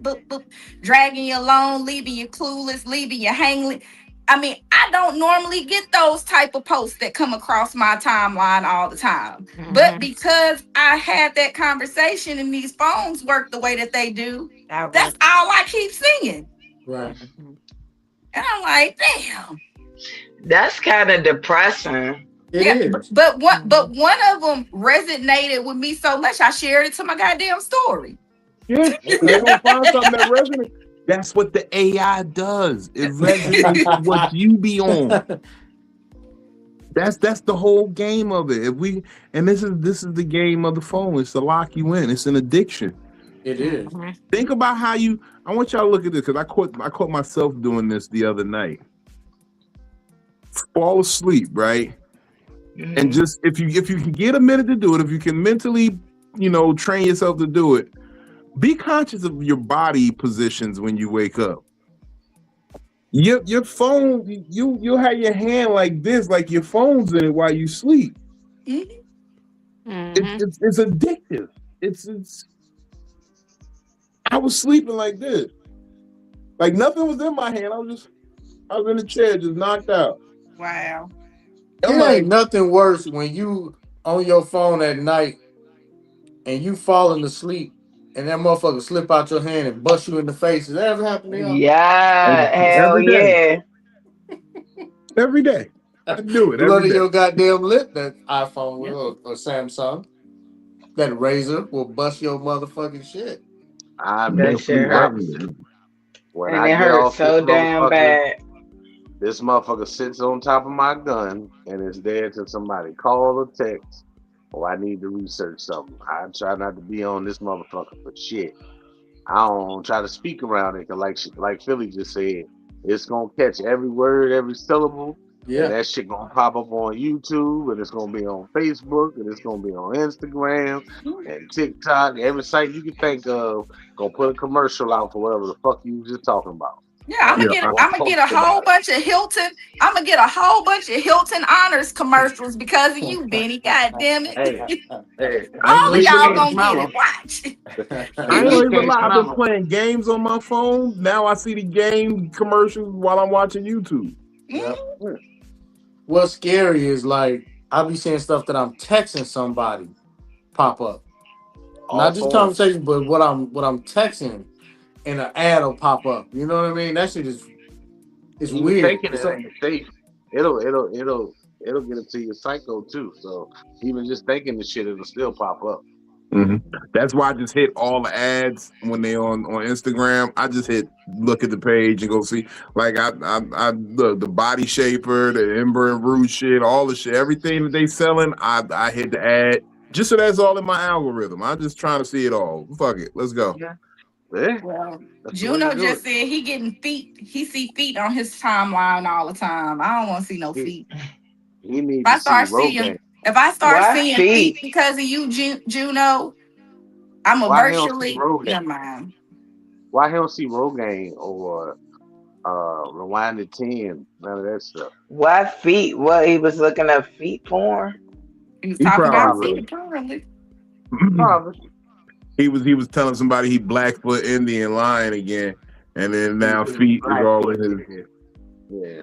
boop, boop, dragging you along, leaving you clueless, leaving you hanging? I mean, I don't normally get those type of posts that come across my timeline all the time. But because I had that conversation and these phones work the way that they do, that's all I keep seeing. Right. And I'm like, damn. That's kind of depressing. It is. But one of them resonated with me so much I shared it to my goddamn story. Yeah, they're gonna find something that resonates. That's what the AI does. It resonates with what you be on. That's the whole game of it. This is the game of the phone. It's to lock you in. It's an addiction. It is. Think about how I want y'all to look at this because I caught myself doing this the other night. Fall asleep, right? And just if you can get a minute to do it, if you can mentally, train yourself to do it, be conscious of your body positions when you wake up. Your phone, you'll have your hand like this, like your phone's in it while you sleep. It's addictive. It's. I was sleeping like this, like nothing was in my hand. I was in the chair, just knocked out. Wow. It ain't nothing worse when you on your phone at night and you falling asleep and that motherfucker slip out your hand and bust you in the face. Has that ever happened to y'all? Yeah, hell yeah. Every day. I do it. Blood in your goddamn lip, that iPhone will, or Samsung. That razor will bust your motherfucking shit. That shit hurts. When and I it get hurts off so damn bad. This motherfucker sits on top of my gun and is there till somebody call or text or I need to research something. I try not to be on this motherfucker for shit. I don't try to speak around it because like Philly just said, it's going to catch every word, every syllable. Yeah. And that shit going to pop up on YouTube and it's going to be on Facebook and it's going to be on Instagram and TikTok. Every site you can think of going to put a commercial out for whatever the fuck you was just talking about. Yeah, I'm gonna get a whole bunch of Hilton. I'm gonna get a whole bunch of Hilton Honors commercials because of you, Benny. God damn it! Hey, all of y'all gonna get it. Watch. I ain't even lie. I've been playing games on my phone. Now I see the game commercials while I'm watching YouTube. Yep. What's scary is like I'll be seeing stuff that I'm texting somebody pop up. Not just conversation, but what I'm texting. And an ad will pop up. You know what I mean? That shit is weird. Thinking it ain't safe. It'll get into your psycho too. So even just thinking the shit, it'll still pop up. Mm-hmm. That's why I just hit all the ads when they on Instagram. I just hit look at the page and go see. Like I look the body shaper, the Ember and Rouge shit, all the shit, everything that they selling. I hit the ad just so that's all in my algorithm. I'm just trying to see it all. Fuck it, let's go. Yeah. Well, Juno just said he getting feet. He see feet on his timeline all the time. I don't want to see no feet. If I start seeing feet because of you, Juno, I'm a virtually never mind. Why he don't see Rogaine or Rewinded 10? None of that stuff. Why feet? What, he was looking up feet porn? He was talking about feet porn. Probably. He was telling somebody he Blackfoot Indian lying again, and then now feet is all in his. Yeah,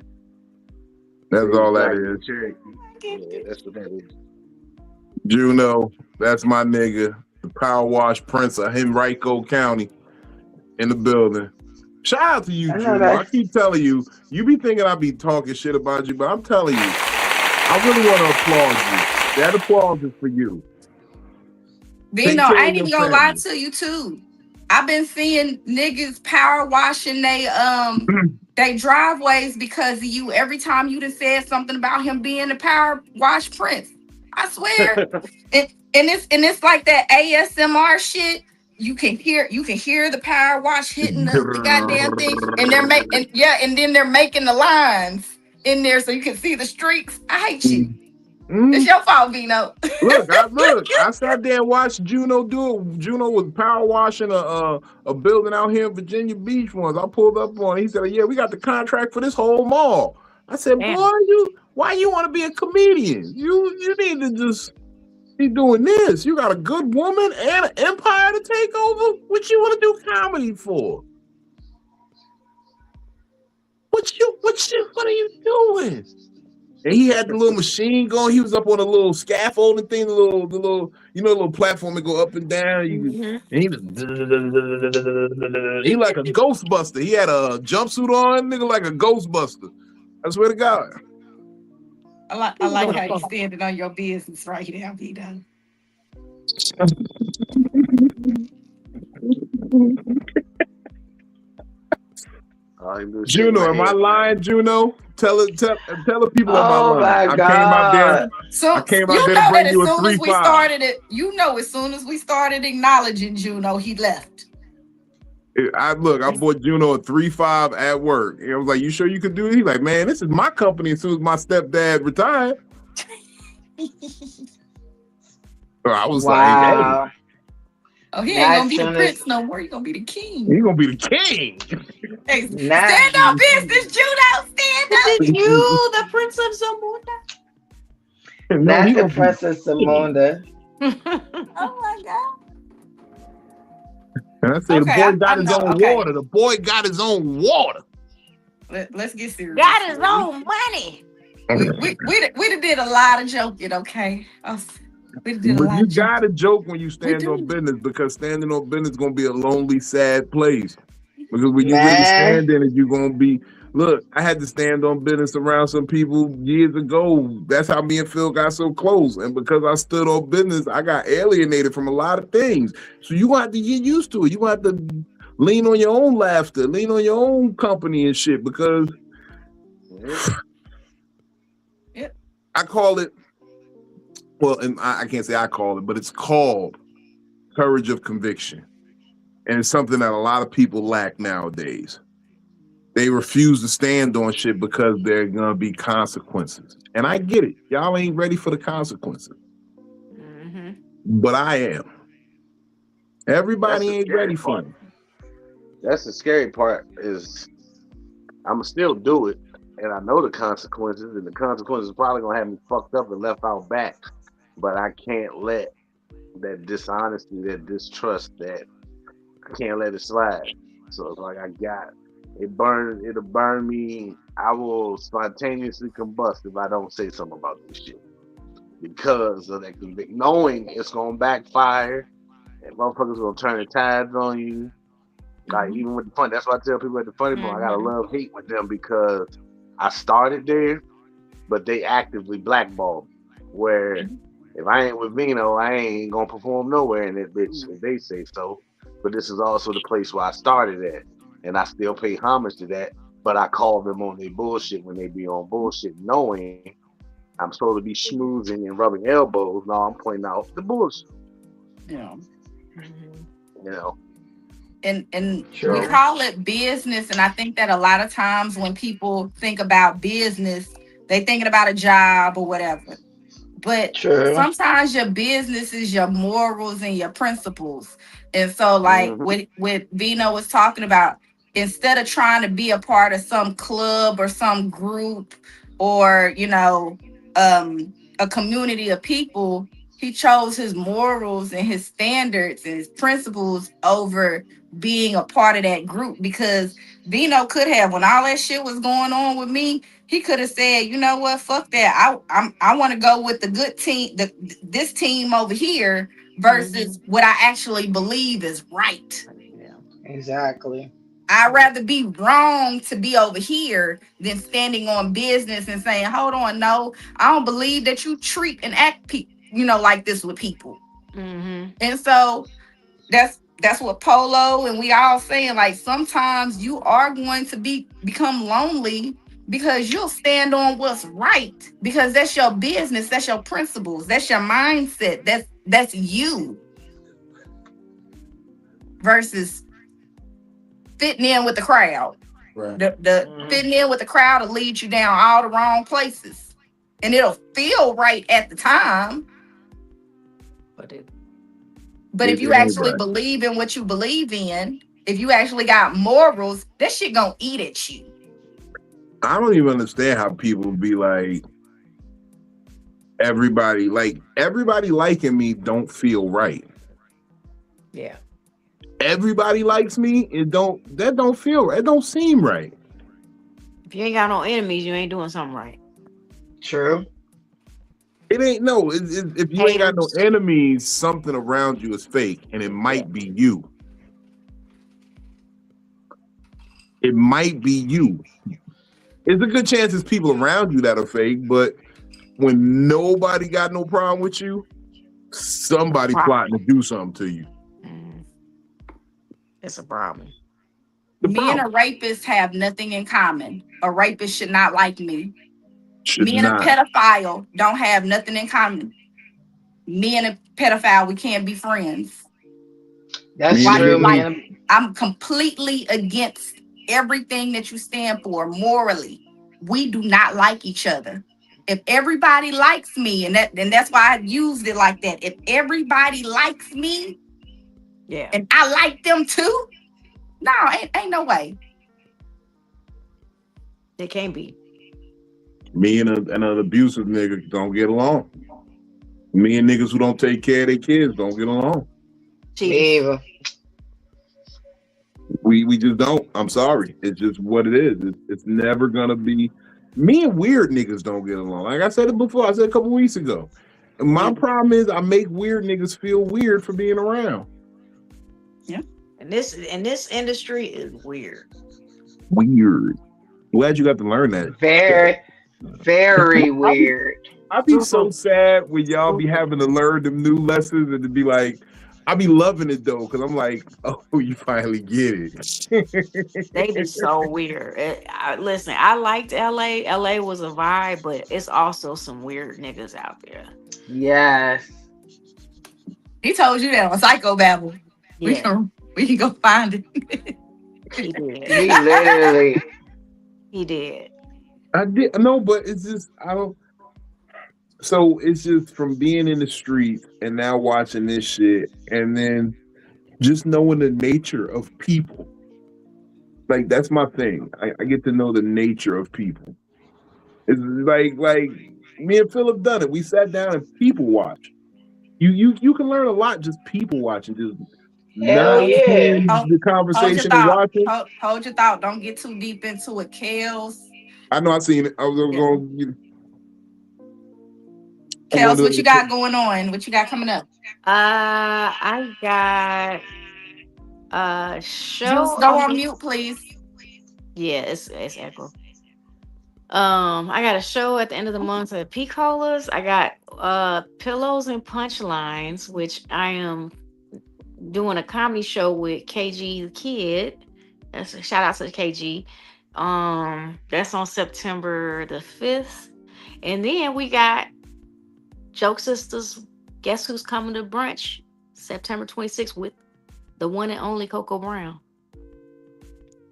that's all that is. Yeah, that's what that is. Juno, that's my nigga, the Power Wash Prince of Henrico County, in the building. Shout out to you, Juno. I keep telling you, you be thinking I be talking shit about you, but I'm telling you, I really want to applaud you. That applause is for you. Vino, I ain't even gonna lie to you too. I've been seeing niggas power washing they driveways because of you. Every time you done said something about him being a power wash prince, I swear. and it's like that ASMR shit. You can hear the power wash hitting the goddamn thing, and then they're making the lines in there so you can see the streaks. I hate you. It's your fault, Vino. Look, I sat there and watched Juno do it. Juno was power washing a building out here in Virginia Beach once. I pulled up on it. He said, yeah, we got the contract for this whole mall. I said, boy, why you want to be a comedian? You need to just be doing this. You got a good woman and an empire to take over. What you want to do comedy for? What are you doing? And he had the little machine going. He was up on a little scaffolding thing, the little little platform that go up and down. And he was he like a Ghostbuster. He had a jumpsuit on, nigga, like a Ghostbuster. I swear to God. I like how you standing on your business right now, Vito. Juno, am I lying, Juno? Tell the people am I lying. My God. I came out there to bring you a 3-5. As soon as we started acknowledging Juno, he left. I bought Juno a 3-5 at work. And I was like, you sure you could do it? He's like, man, this is my company as soon as my stepdad retired. So I was like, hey. Oh, he ain't gonna be the prince no more. He gonna be the king. He gonna be the king. Hey, stand up, business, Juno. Stand up. Is you the Prince of Zamunda? Not the Princess Zamunda. Oh my God. And I say the boy got his own water. The boy got his own water. Let's get serious. Got his own money. We did a lot of joking, okay? You gotta joke when you stand on business, because standing on business is gonna be a lonely, sad place. Because when you really stand in it, you're gonna be. Look, I had to stand on business around some people years ago. That's how me and Phil got so close. And because I stood on business, I got alienated from a lot of things. So you have to get used to it. You have to lean on your own laughter, lean on your own company and shit. Because I call it. Well, and I can't say I call it, but it's called courage of conviction. And it's something that a lot of people lack nowadays. They refuse to stand on shit because there are going to be consequences. And I get it. Y'all ain't ready for the consequences. But I am. Everybody ain't ready for it. That's the scary part, is I'm going to still do it. And I know the consequences. And the consequences are probably going to have me fucked up and left out back. But I can't let that dishonesty, that distrust, I can't let it slide. So it's like it'll burn me. I will spontaneously combust if I don't say something about this shit. Because of that conviction, knowing it's gonna backfire and motherfuckers gonna turn the tides on you. Like even with the fun, that's why I tell people at the Funny Bone, I gotta love-hate with them, because I started there, but they actively blackballed me. Where if I ain't with Vino, I ain't gonna perform nowhere in that bitch if they say so. But this is also the place where I started at. And I still pay homage to that. But I call them on their bullshit when they be on bullshit, knowing I'm supposed to be schmoozing and rubbing elbows. No, I'm pointing out the bullshit. Yeah. You know. And we call it business. And I think that a lot of times when people think about business, they thinking about a job or whatever. But sometimes your business is your morals and your principles. And so like what Vino was talking about, instead of trying to be a part of some club or some group or, a community of people, he chose his morals and his standards and his principles over being a part of that group. Because Vino could have, when all that shit was going on with me, he could have said, you know what, fuck that. I want to go with the good team, this team over here versus what I actually believe is right. Yeah, exactly. I'd rather be wrong to be over here than standing on business and saying, hold on, no, I don't believe that you treat and act like this with people. And so that's what Polo and we all saying, like, sometimes you are going to become lonely because you'll stand on what's right, because that's your business, that's your principles, that's your mindset, that's you, versus fitting in with the crowd. Right. The fitting in with the crowd will lead you down all the wrong places, and it'll feel right at the time. But if you actually believe in what you believe in, if you actually got morals, that shit gonna eat at you. I don't even understand how people be like, everybody liking me don't feel right. Yeah. Everybody likes me, that don't feel right. It don't seem right. If you ain't got no enemies, you ain't doing something right. True. It ain't no. If you ain't got no enemies, something around you is fake, and it might be you. It might be you. It's a good chance it's people around you that are fake, but when nobody got no problem with you, somebody plotting to do something to you. It's a problem. Me and a rapist have nothing in common. A rapist should not like me. Me and a pedophile don't have nothing in common. Me and a pedophile, we can't be friends. That's true. I'm completely against everything that you stand for morally. We do not like each other. If everybody likes me, and that's why I used it like that. If everybody likes me, and I like them too, no, ain't no way. It can't be. Me and an abusive nigga don't get along. Me and niggas who don't take care of their kids don't get along. Me either. We just don't. I'm sorry. It's just what it is. It's never gonna be. Me and weird niggas don't get along. Like I said it before. I said a couple weeks ago. And my problem is I make weird niggas feel weird for being around. Yeah. And this industry is weird. Weird. Glad you got to learn that. Very weird. I'd be so sad when y'all be having to learn them new lessons and to be like, I be loving it though, because I'm like, oh, you finally get it. They be so weird. Listen, I liked LA. LA was a vibe, but it's also some weird niggas out there. Yes. He told you that on Psycho-Babble. Yeah. We can go find it. He did. He literally. He did. I did. No, but it's just, I don't. So it's just from being in the street and now watching this shit and then just knowing the nature of people. Like, that's my thing. I get to know the nature of people. It's like me and Philip done it. We sat down and people watch. You can learn a lot just people watching. Just the conversation and watching. Hold your thought. Don't get too deep into it. Kels. I know I seen it. I was going. Kels, what you got going on? What you got coming up? I got a show. Just go on mute, please. Yeah, it's echo. I got a show at the end of the month at Peacolas. I got Pillows and Punchlines, which I am doing a comedy show with KG the Kid. That's a shout out to KG. That's on September the 5th. And then we got Joke Sisters, Guess Who's Coming to Brunch, September 26th with the one and only Coco Brown.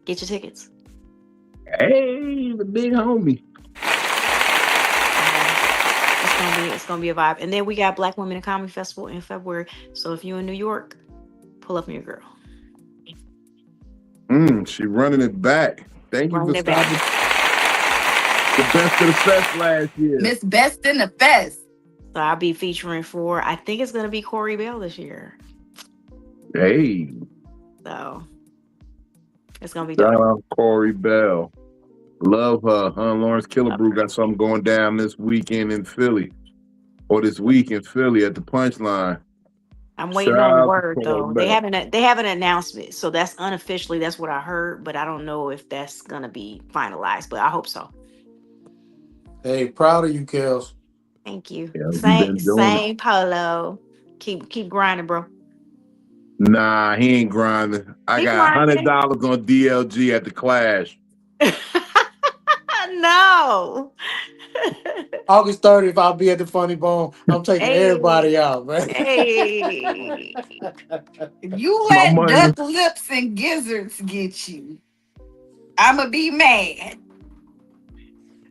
Get your tickets. Hey, the big homie. It's gonna be a vibe. And then we got Black Women in Comedy Festival in February. So if you're in New York, pull up on your girl. She running it back. Thank you for stopping. The best of the fest last year. Miss Best in the Fest. So I'll be featuring I think it's gonna be Corey Bell this year. Hey. So it's gonna be dope. Shout out Corey Bell. Love her. Lawrence Killebrew got something going down this weekend in Philly. Or this week in Philly at the Punchline. I'm waiting on the word though. They haven't announced it. So that's unofficially, that's what I heard, but I don't know if that's gonna be finalized, but I hope so. Hey, proud of you, Kels. Thank you. Yeah, same Polo. Keep grinding, bro. Nah, he ain't grinding. I got $100 on DLG at the Clash. No. August 30th, I'll be at the Funny Bone. I'm taking everybody out, man. Hey. You let duck lips and gizzards get you. I'ma be mad.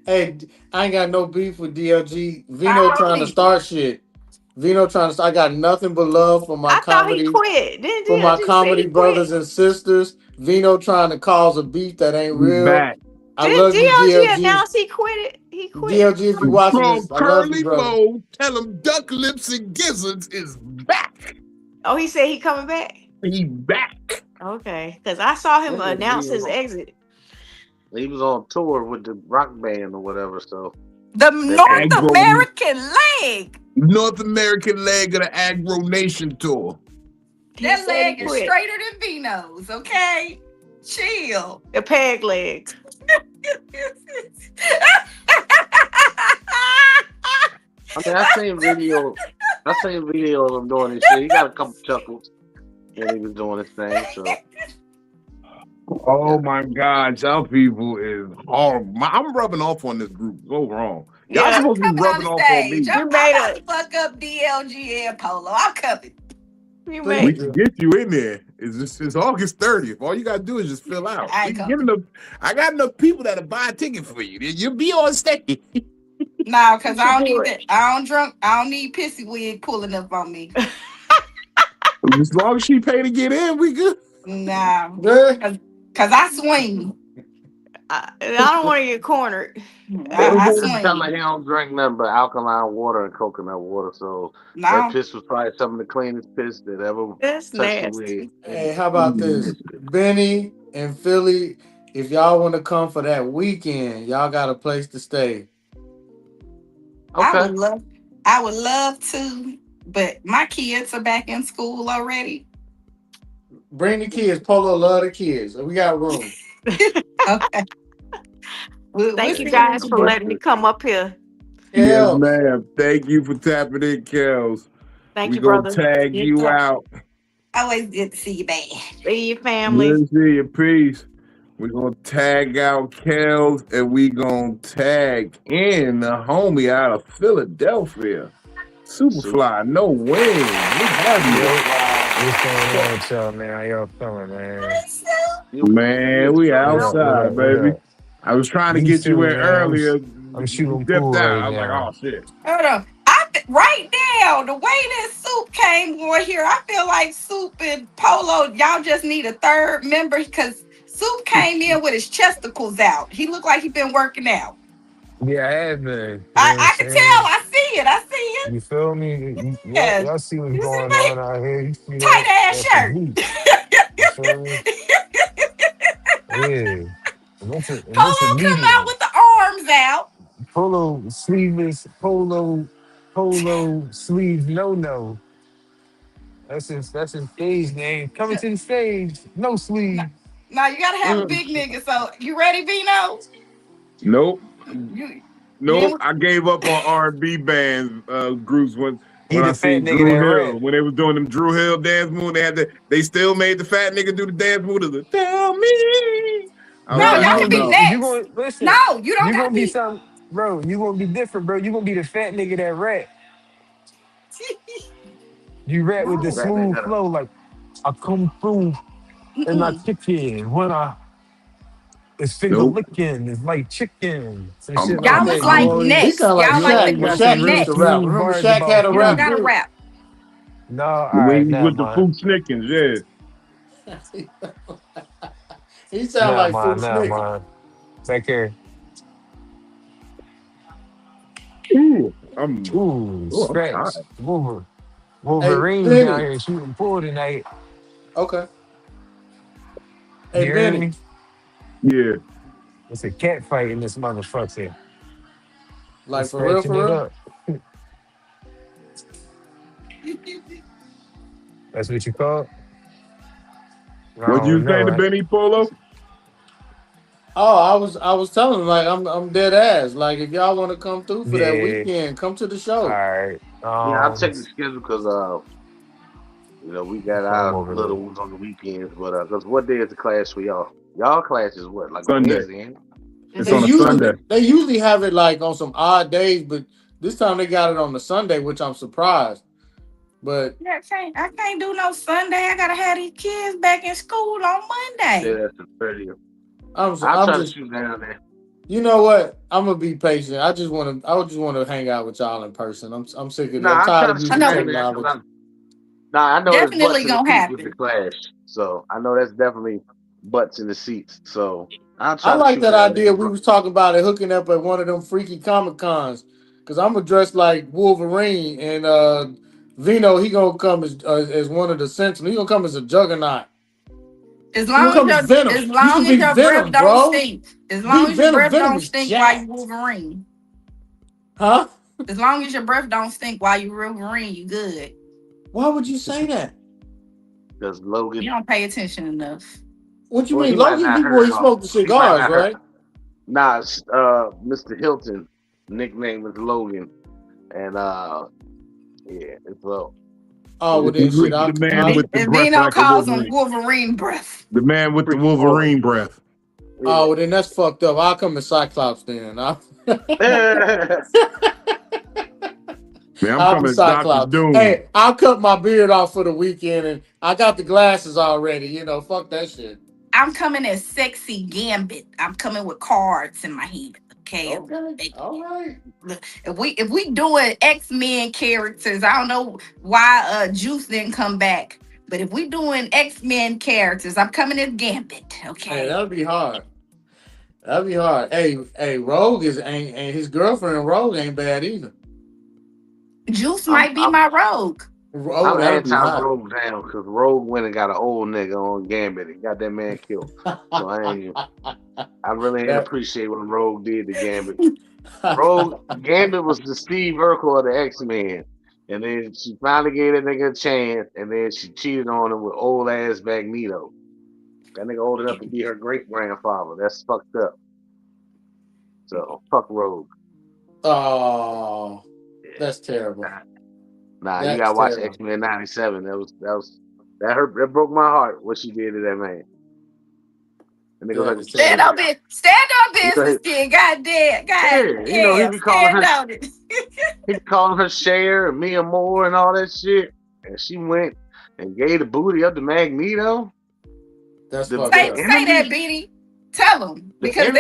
Hey, I ain't got no beef with DLG. Vino trying to start shit. I got nothing but love for my comedy. I thought he quit. For my comedy brothers and sisters. Vino trying to cause a beef that ain't real. Back. I Did love you, DLG DLG. announce he quit it? He quit. DLG, if you watching From this, I love you, Curly brother. Moe, tell him Duck Lips and Gizzards is back. Oh, he said he coming back? He back. Okay. Because I saw him Yeah, announce he his was- exit. He was on tour with the rock band or whatever, so The North Agro- American leg. North American leg of the Agro Nation tour. He That said leg he is quit. straighter than Vino's, okay? Chill. The peg leg. I mean, I seen video of him doing his shit. He got a couple chuckles when he was doing his thing. So Oh my God, y'all people is horrible. I'm rubbing off on this group. So wrong. Y'all Yeah. supposed to be Coming rubbing on off on me. stage. I'm You made about a- to fuck up DLG and Polo. I'm coming. You Please We made can get you in there. It's August 30th. All you gotta do is just fill out. I We can ain't get enough. I got enough people that'll buy a ticket for you. You'll be on stage. No, because You I don't should do need that. I don't need pissy wig pulling up on me. As long as she pay to get in, we good. No. Yeah. Cause I swing. I don't want to get cornered. I it's swing. kind of like he don't drink nothing but alkaline water and coconut water. So that No. piss was probably some of the cleanest piss that ever That's touched the nasty. wig. Hey, how about this? Benny and Philly, if y'all want to come for that weekend, y'all got a place to stay. I Okay. would love to, but my kids are back in school already. Bring the kids. Polo love the kids. We got room. Okay. We'll Thank you see. guys for letting me come up here. Yes, Hell, ma'am. Thank you for tapping in, Kels. Thank We you, gonna brother. tag Yeah. you out. Always good to see you back. See your family. Good to see you. Peace. We gonna tag out Kels and we gonna tag in the homie out of Philadelphia. Superfly, no wings. We have What's going on with y'all, man? How y'all feeling, man? you. Man, we What up? What outside, up? What baby. up? I was trying to Me get you too, in man. earlier. I'm You shooting dipped pool out. right I was like, now. oh shit. Hold on. Right now, the way that Soup came on here, I feel like Soup and Polo, y'all just need a third member because Soup came in with his chesticles out. He looked like he been working out. Yeah, I have been. You know I what I'm can tell. saying? I see it. I see it. You feel me? Yeah. Y'all see what's You see going my on out here. You see tight that ass shirt. physique. You feel me? Yeah. And that's a Polo come medium. out with the arms out. Polo sleeveless, polo sleeve no. That's his stage name. Coming to the stage, no sleeve. Now you gotta have a big nigga. So you ready, Vino? Nope. You Nope. I gave up on R&B bands groups when He I the seen fat nigga Drew that Hill. rap. When they was doing them Drew Hill dance move, they still made the fat nigga do the dance move of the tell me. I was No, like, y'all oh can be no. next. You gonna listen. No, you don't You gotta gonna be be. something, bro. You gonna be different, bro. You gonna be the fat nigga that rap. You rap with the No. That nigga smooth got a flow, like I come through and I Mm-mm. kick in when it's finger Nope. licking, it's like chicken, some I'm shit like Y'all I'm is that. You like I'm know, he next. sound like Y'all you like the Shaq already when got group Shaq some real used to next. rap. smooth Remember bars Shaq about had a You don't rap food. gotta group? rap. No, all when right, he's never with the mind, Food Snickens, He sound like Food never Snicker. mind. Take care. yeah. Ooh, I'm Ooh, scratch. tired. Hey, Wolverine down Benny. here shooting pool tonight. Okay. You Hey, hear Benny. me? Yeah. It's a cat fight in this motherfucker. We're Like for real, scratching for it real? up. That's what you call it? I What'd you don't say to know. Benny Polo? Oh, I was telling him like I'm dead ass. Like if y'all want to come through for that Yeah. weekend, come to the All show. right. yeah, I'll check the schedule because we got Come our over little there. ones on the weekends, but because what day is the class for y'all? Y'all class is what, like a Sunday. Wednesday, ain't it? It's They on a usually Sunday. they usually have it like on some odd days, but this time they got it on the Sunday, which I'm surprised. But Yeah, I can't do no Sunday. I gotta have these kids back in school on Yeah, Monday. that's the 30th. I'm I'll try to just shoot down there. you know what? I'm gonna be patient. I just want to hang out with y'all in person. I'm sick of it. Nah, I'm I'll try tired to of I shoot using know down there because technology. I know there's butts definitely in the gonna seats with the happen. class, so I know that's definitely butts in the seats. So I'll I try to like shoot that that. idea. We was talking about it hooking up at one of them freaky Comic Cons. Cause I'm gonna dress like Wolverine and Vino, he gonna come as one of the Sentinels. He gonna come as a Juggernaut. As He gonna long as come as Venom. You should be your breath Venom, don't bro. stink. As Be long as your Venom. breath Venom don't is stink while you jacked. Wolverine. Huh? As long as your breath don't stink while you Wolverine, you good. Why would you say that? Because Logan. You don't pay attention enough. What you Well, mean? he might Logan not before heard he about. smoked the He might cigars, not right? heard. Nah, it's, Mr. Hilton, nickname is Logan, and yeah, it's well. Oh, well then shit. The man with the And breath Vino like a calls him Wolverine. Wolverine breath. The man with the Wolverine breath. Oh, well then that's fucked up. I'll come as Cyclops then. Man, I'm I'll coming be as Dr. Cyclops. Doom. Hey, I'll cut my beard off for the weekend, and I got the glasses already. You know, fuck that shit. I'm coming as sexy Gambit. I'm coming with cards in my hand. Okay. All right. If we doing X-Men characters, I don't know why Juice didn't come back. But if we doing X-Men characters, I'm coming as Gambit. Okay. Hey, that'll be hard. That'll be hard. Hey, Rogue ain't his girlfriend. Rogue ain't bad either. Juice might be my Rogue. I'm anti-Rogue now because Rogue went and got an old nigga on Gambit and got that man killed. So I really ain't appreciate what Rogue did to Gambit. Gambit was the Steve Urkel of the X-Men. And then she finally gave that nigga a chance, and then she cheated on him with old ass Magneto. That nigga old enough to be her great grandfather. That's fucked up. So fuck Rogue. Oh, that's terrible. Nah, you gotta watch X-Men '97. That hurt. That broke my heart. What she did to that man. And nigga stand on business, kid. Goddamn. You know he be calling her Cher and Mia Moore and all that shit. And she went and gave the booty up to Magneto. That's say that, Beanie. Tell him because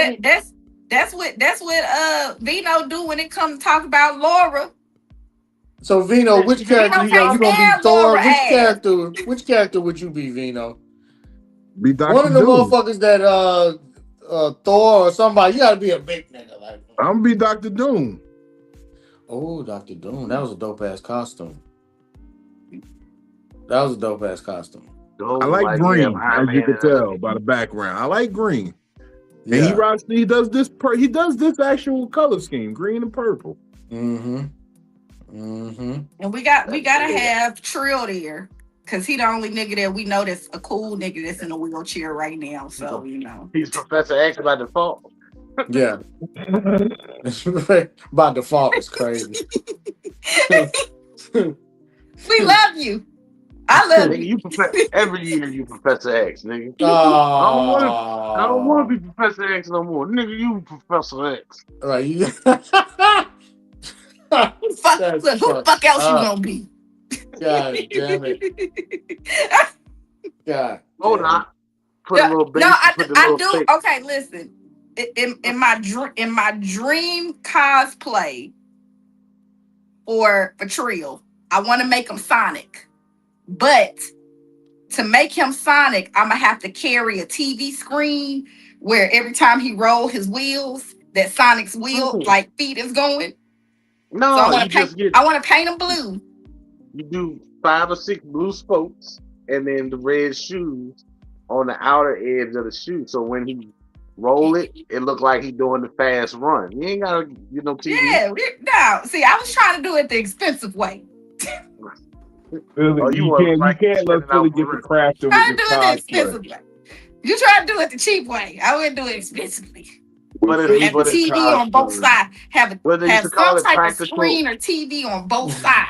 that's what Vino do when it comes to talk about Laura. So Vino, which character you gonna be Thor? Which character would you be, Vino? Be Dr. One of the Doom. motherfuckers that Thor or somebody. You gotta be a big nigga like. I'm gonna be Dr. Doom. Oh, Dr. Doom, that was a dope ass costume. I like green, as you can tell by the background. I like green. Yeah. And he does this actual color scheme, green and purple. Mm-hmm. And we gotta have Trill there. Cause he the only nigga that we know that's a cool nigga that's in a wheelchair right now. So you know. He's Professor X by default. Yeah. By default is crazy. We love you. I love you. Every year you Professor X, nigga. Oh. I don't want to be Professor X no more. Nigga, you Professor X. Right. Who the fuck else you gonna be? God damn it. God. Hold on. Put a little bass. I do. Okay, listen. In my dream cosplay for Trill, I want to make him Sonic. But to make him Sonic, I'm gonna have to carry a TV screen where every time he roll his wheels, that Sonic's wheel feet is going. No, so I want to paint him blue. You do 5 or 6 blue spokes, and then the red shoes on the outer edge of the shoe. So when he roll it look like he doing the fast run. You ain't gotta get no TV. Yeah, no. See, I was trying to do it the expensive way. Really, you can't let Philly get the craft of it. You try to do it the cheap way. I wouldn't do it expensively. Have TV on both sides. Have some type of screen or TV on both sides.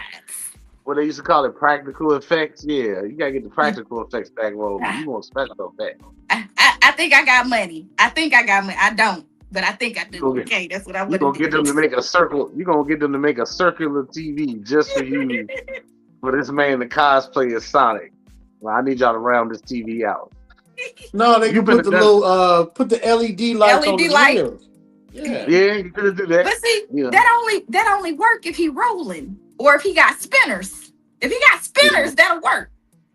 What they used to call it practical effects. Yeah, you gotta get the practical effects back rolling. You want special effects. I think I got money. I don't, but I think I do. Okay, that's what I would do. You're gonna get them to make a circle. You're gonna get them to make a circular TV just for you. For this man to cosplay as Sonic. Well, I need y'all to round this TV out. No, they can put the little put the LED lights on the wheels. Yeah, you could do that. But see, that only work if he rolling or if he got spinners. If he got spinners, that'll work.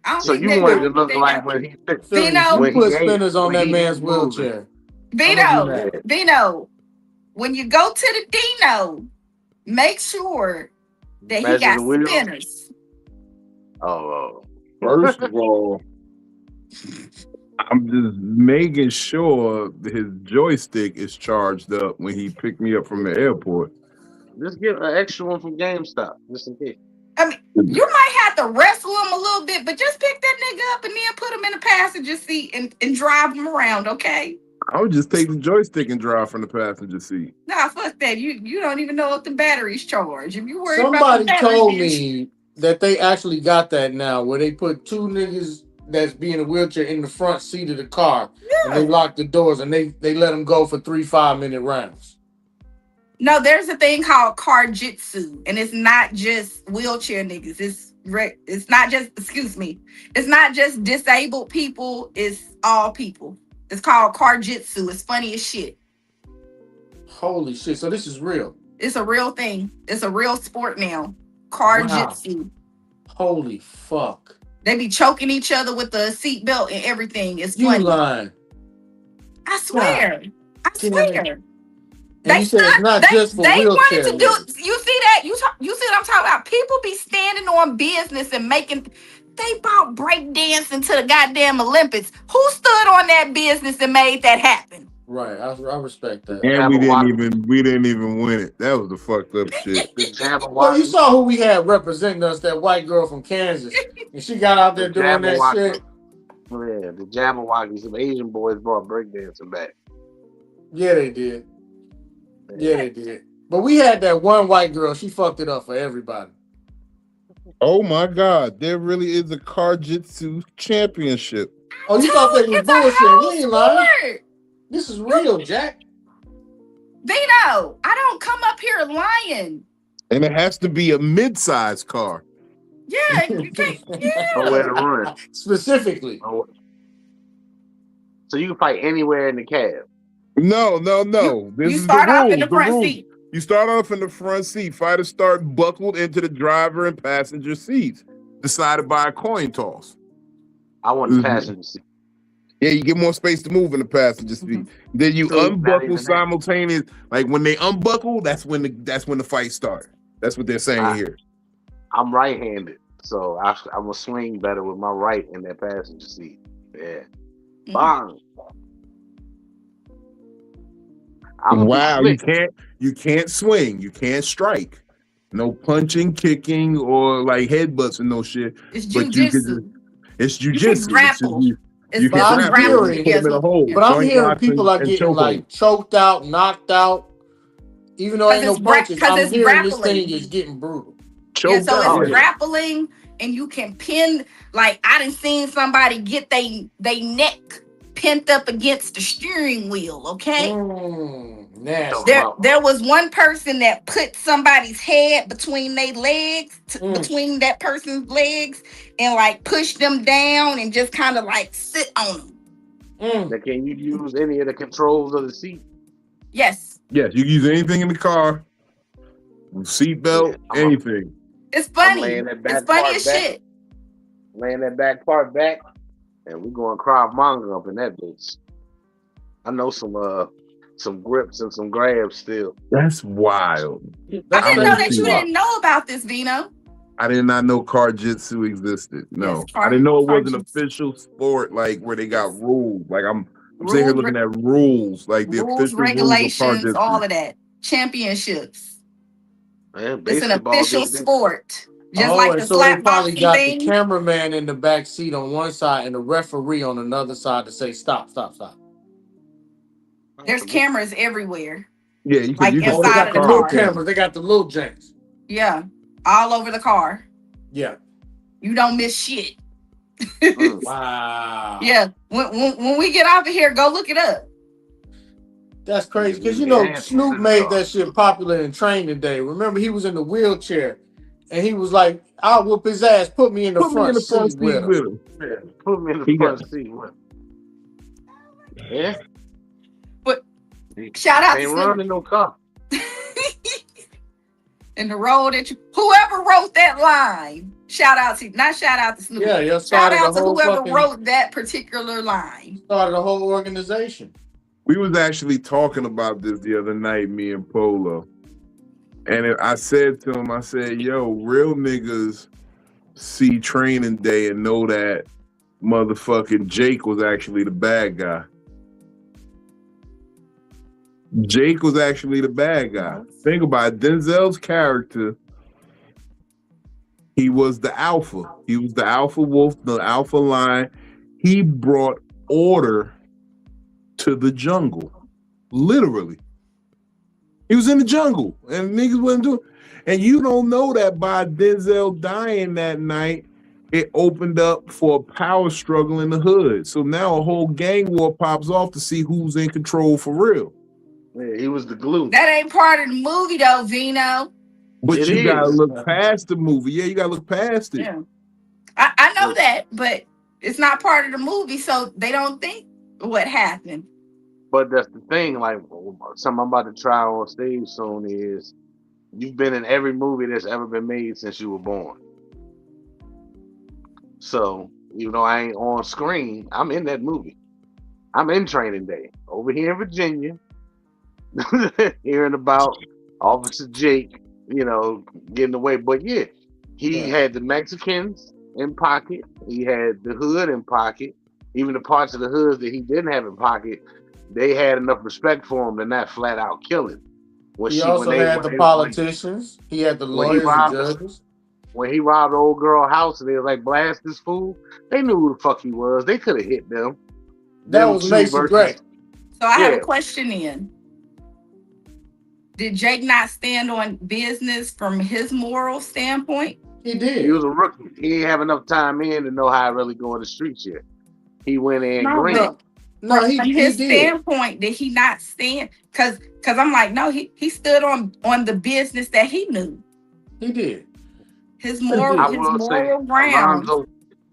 I don't So think you they wanted don't to look think like they when he Philly, Vino, you put ate, spinners on when that he man's was moving. wheelchair. I'ma do that. Vino, when you go to the Dino, make sure that he Measure got the wheel. spinners. Oh, First of all, I'm just making sure his joystick is charged up when he picked me up from the airport. just get an extra one from GameStop, just in case. I mean, you might have to wrestle him a little bit, but just pick that nigga up and then put him in the passenger seat and drive him around, okay? I would just take the joystick and drive from the passenger seat. Nah, fuck that. You don't even know if the battery's charged. If you worry about the Somebody battery, told bitch. me that they actually got that now, where they put two niggas that's be in a wheelchair in the front seat of the car, and they lock the doors, and they let them go for 3 5-minute rounds. No, there's a thing called car jitsu, and it's not just wheelchair niggas. It's not just, excuse me, it's not just disabled people. It's all people. It's called car jitsu. It's funny as shit. Holy shit! So this is real. It's a real thing. It's a real sport now. Car jitsu. Holy fuck! They be choking each other with the seatbelt and everything. It's You funny. lying? I swear. I swear. And you said it's not just for they wheelchair wanted to do. niggas. You see that? You see what I'm talking about? People be standing on business and making. They brought break dancing to the goddamn Olympics. Who stood on that business and made that happen? Right, I respect that. And we didn't even win it. That was the fucked up shit. Well, you saw who we had representing us, that white girl from Kansas, and she got out there doing that shit. Yeah, the Jabberwockies, some Asian boys brought breakdancing back. Yeah, they did. Yeah, they did. But we had that one white girl. She fucked it up for everybody. Oh my God, there really is a car jitsu championship. Oh, you thought that was bullshit? We ain't lying. This is real, Jack. Vino, I don't come up here lying. And it has to be a mid-sized car. Yeah, you can't. Yeah. Nowhere to run. Specifically. So you can fight anywhere in the cab. No. You start off in the front seat. You start off in the front seat. Fighters start buckled into the driver and passenger seats, decided by a coin toss. I want the passenger seat. Yeah, you get more space to move in the passenger seat. Then you unbuckle simultaneous. Like when they unbuckle, that's when the fight starts. That's what they're saying here. I'm right-handed, so I'm gonna swing better with my right in that passenger seat. Yeah. Bang. Wow, you can't swing, you can't strike. No punching, kicking, or like headbutts and no shit. It's jujitsu. It's jujitsu. You can grapple. But I'm hearing people are getting like choked out, knocked out. Even though ain't no punches, I'm hearing this thing is getting brutal. Yeah, so it's grappling, and you can pin. Like I done seen somebody get they neck pinned up against the steering wheel. Okay. There was one person that put somebody's head between their legs, between that person's legs, and like pushed them down and just kind of like sit on them. Now, can you use any of the controls of the seat? Yes. Yes, you can use anything in the car, seatbelt, anything. It's funny. It's funny as shit. Laying that back part back, and we're going Krav Maga up in that bitch. I know some grips and some grabs still. That's wild. I didn't know that you didn't know about this, Vino. I did not know car jitsu existed. No, I didn't know it was an official sport, like where they got rules. Like I'm sitting here looking at rules, like the official regulations, rules of car all of that. Championships. Man, it's an official sport. Just like the so they probably slap got thing. The cameraman in the back seat on one side and the referee on another side to say stop. There's cameras everywhere. Yeah, you can inside of the little car. cameras. They got the little janks. Yeah, all over the car. Yeah, you don't miss shit. Wow. Yeah, when we get off of here, go look it up. That's crazy because Snoop made that shit popular in Training Day. Remember, he was in the wheelchair, and he was like, "I'll whoop his ass. Put me in the front seat with him. Yeah, put me in the front seat with him." Yeah. But shout out to Snoop. Ain't running no car. in the road that you, whoever wrote that line, shout out to Snoop. Yeah, you Shout started out the to whole whoever fucking wrote that particular line. started a whole organization. We was actually talking about this the other night, me and Polo. And I said to him, I said, yo, real niggas see Training Day and know that motherfucking Jake was actually the bad guy. Jake was actually the bad guy. Think about it. Denzel's character, he was the alpha. He was the alpha wolf, the alpha lion. He brought order to the jungle. Literally. He was in the jungle and niggas wasn't doing. And you don't know that by Denzel dying that night, it opened up for a power struggle in the hood. So now a whole gang war pops off to see who's in control for real. Yeah, he was the glue. That ain't part of the movie though, Vino. But It you gotta is. look past the movie. Yeah, you gotta look past it. Yeah. I know that, but it's not part of the movie, so they don't think what happened. But that's the thing, like something I'm about to try on stage soon is you've been in every movie that's ever been made since you were born. So even though I ain't on screen, I'm in that movie. I'm in Training Day over here in Virginia, hearing about Officer Jake, getting away. But yeah, he had the Mexicans in pocket. He had the hood in pocket. Even the parts of the hood that he didn't have in pocket, they had enough respect for him to not flat out kill him. He also had the politicians. He had the lawyers and judges. When he robbed the old girl's house and they was like, blast this fool, they knew who the fuck he was. They could have hit them. That was Mason Gray. So I have a question in. Did Jake not stand on business from his moral standpoint? He did. He was a rookie. He didn't have enough time in to know how to really go in the streets yet. He went in green. No, from his standpoint, did he not stand? Because I'm like, no, he stood on the business that he knew. He did. His moral ground.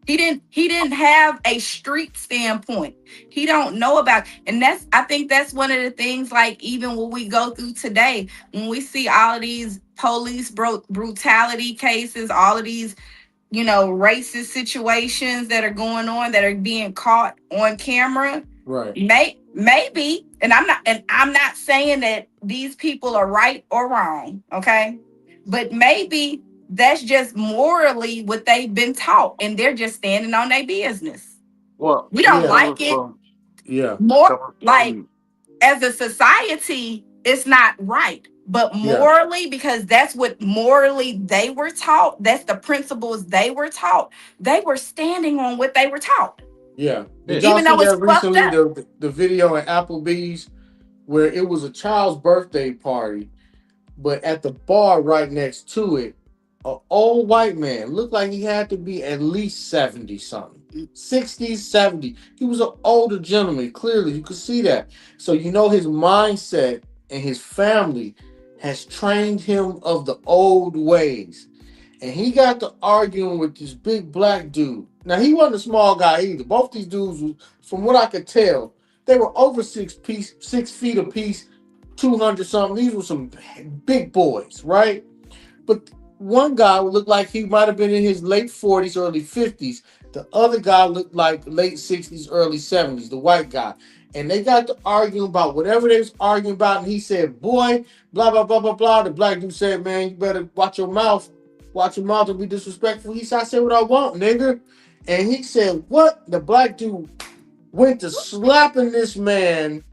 He didn't have a street standpoint. He don't know about, and I think that's one of the things, like even when we go through today, when we see all of these police brutality cases, all of these, racist situations that are going on that are being caught on camera. Right. Maybe, and I'm not saying that these people are right or wrong, okay? But maybe that's just morally what they've been taught, and they're just standing on their business. Well, we don't like it. More like as a society, it's not right. But morally, because that's what morally they were taught, that's the principles they were taught. They were standing on what they were taught. Yeah. Did y'all see that recently, the video at Applebee's where it was a child's birthday party, but at the bar right next to it, an old white man looked like he had to be at least 70 something, 60, 70. He was an older gentleman. Clearly, you could see that. So his mindset and his family has trained him of the old ways. And he got to arguing with this big black dude. Now, he wasn't a small guy either. Both these dudes, from what I could tell, they were over 6 feet apiece, 200 something. These were some big boys, right? But one guy looked like he might have been in his late 40s, early 50s. The other guy looked like late 60s, early 70s, the white guy. And they got to arguing about whatever they was arguing about. And he said, boy, blah, blah, blah, blah, blah. The black dude said, man, you better watch your mouth. Watch your mouth and be disrespectful. He said, I said what I want, nigga. And he said, what? The black dude went to slapping this man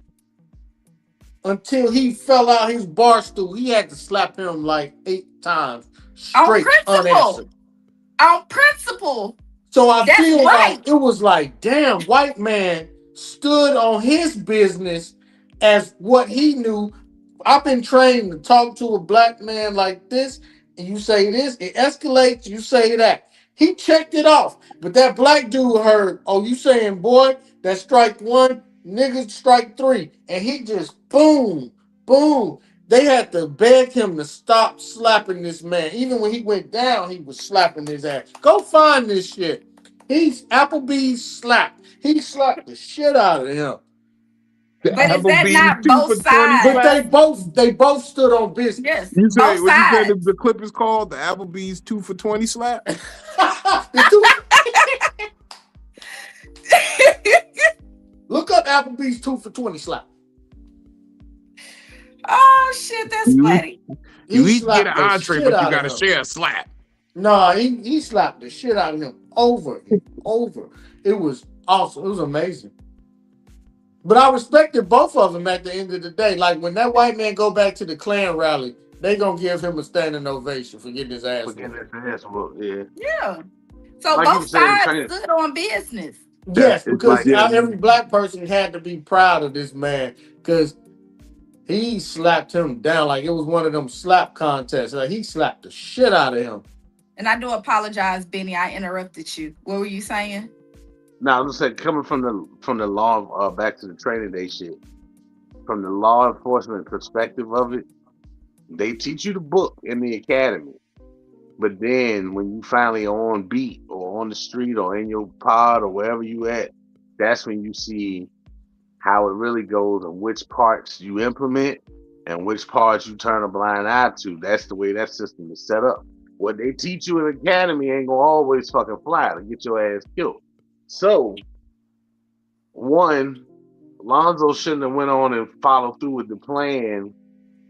until he fell out his bar stool. He had to slap him like 8 times straight unanswered. On principle. So I feel like it was like, damn, white man stood on his business as what he knew. I've been trained to talk to a black man like this, and you say this, it escalates, you say that. He checked it off. But that black dude heard, oh, you saying, boy, that's strike 1, niggas strike 3. And he just boom, boom. They had to beg him to stop slapping this man. Even when he went down, he was slapping his ass. Go find this shit. Applebee's slapped. He slapped the shit out of him. The But is that Applebee's not 2 both for 20 sides? But they both stood on business. Yes, You say both what you said sides. the clip is called? The Applebee's 2 for 20 slap? The two- Look up Applebee's 2 for 20 slap. Oh shit, that's funny. You He each get an slapped the entree, shit but you out gotta of him. share a slap. No, he slapped the shit out of him over and over. It was awesome. It was amazing. But I respected both of them at the end of the day. Like when that white man go back to the Klan rally, they gonna give him a standing ovation for getting his ass whooped. Yeah. Yeah. So Like you both said, sides stood on business. Yes, It's because like every black person had to be proud of this man because he slapped him down like it was one of them slap contests. Like he slapped the shit out of him. And I do apologize, Benny. I interrupted you. What were you saying? now I was saying coming from the law back to the training day shit. From the law enforcement perspective of it, they teach you the book in the academy. But then when you finally on beat or on the street or in your pod or wherever you at, that's when you see how it really goes and which parts you implement and which parts you turn a blind eye to. That's the way that system is set up. What they teach you in the academy ain't gonna always fucking fly to get your ass killed. So, one, Lonzo shouldn't have went on and followed through with the plan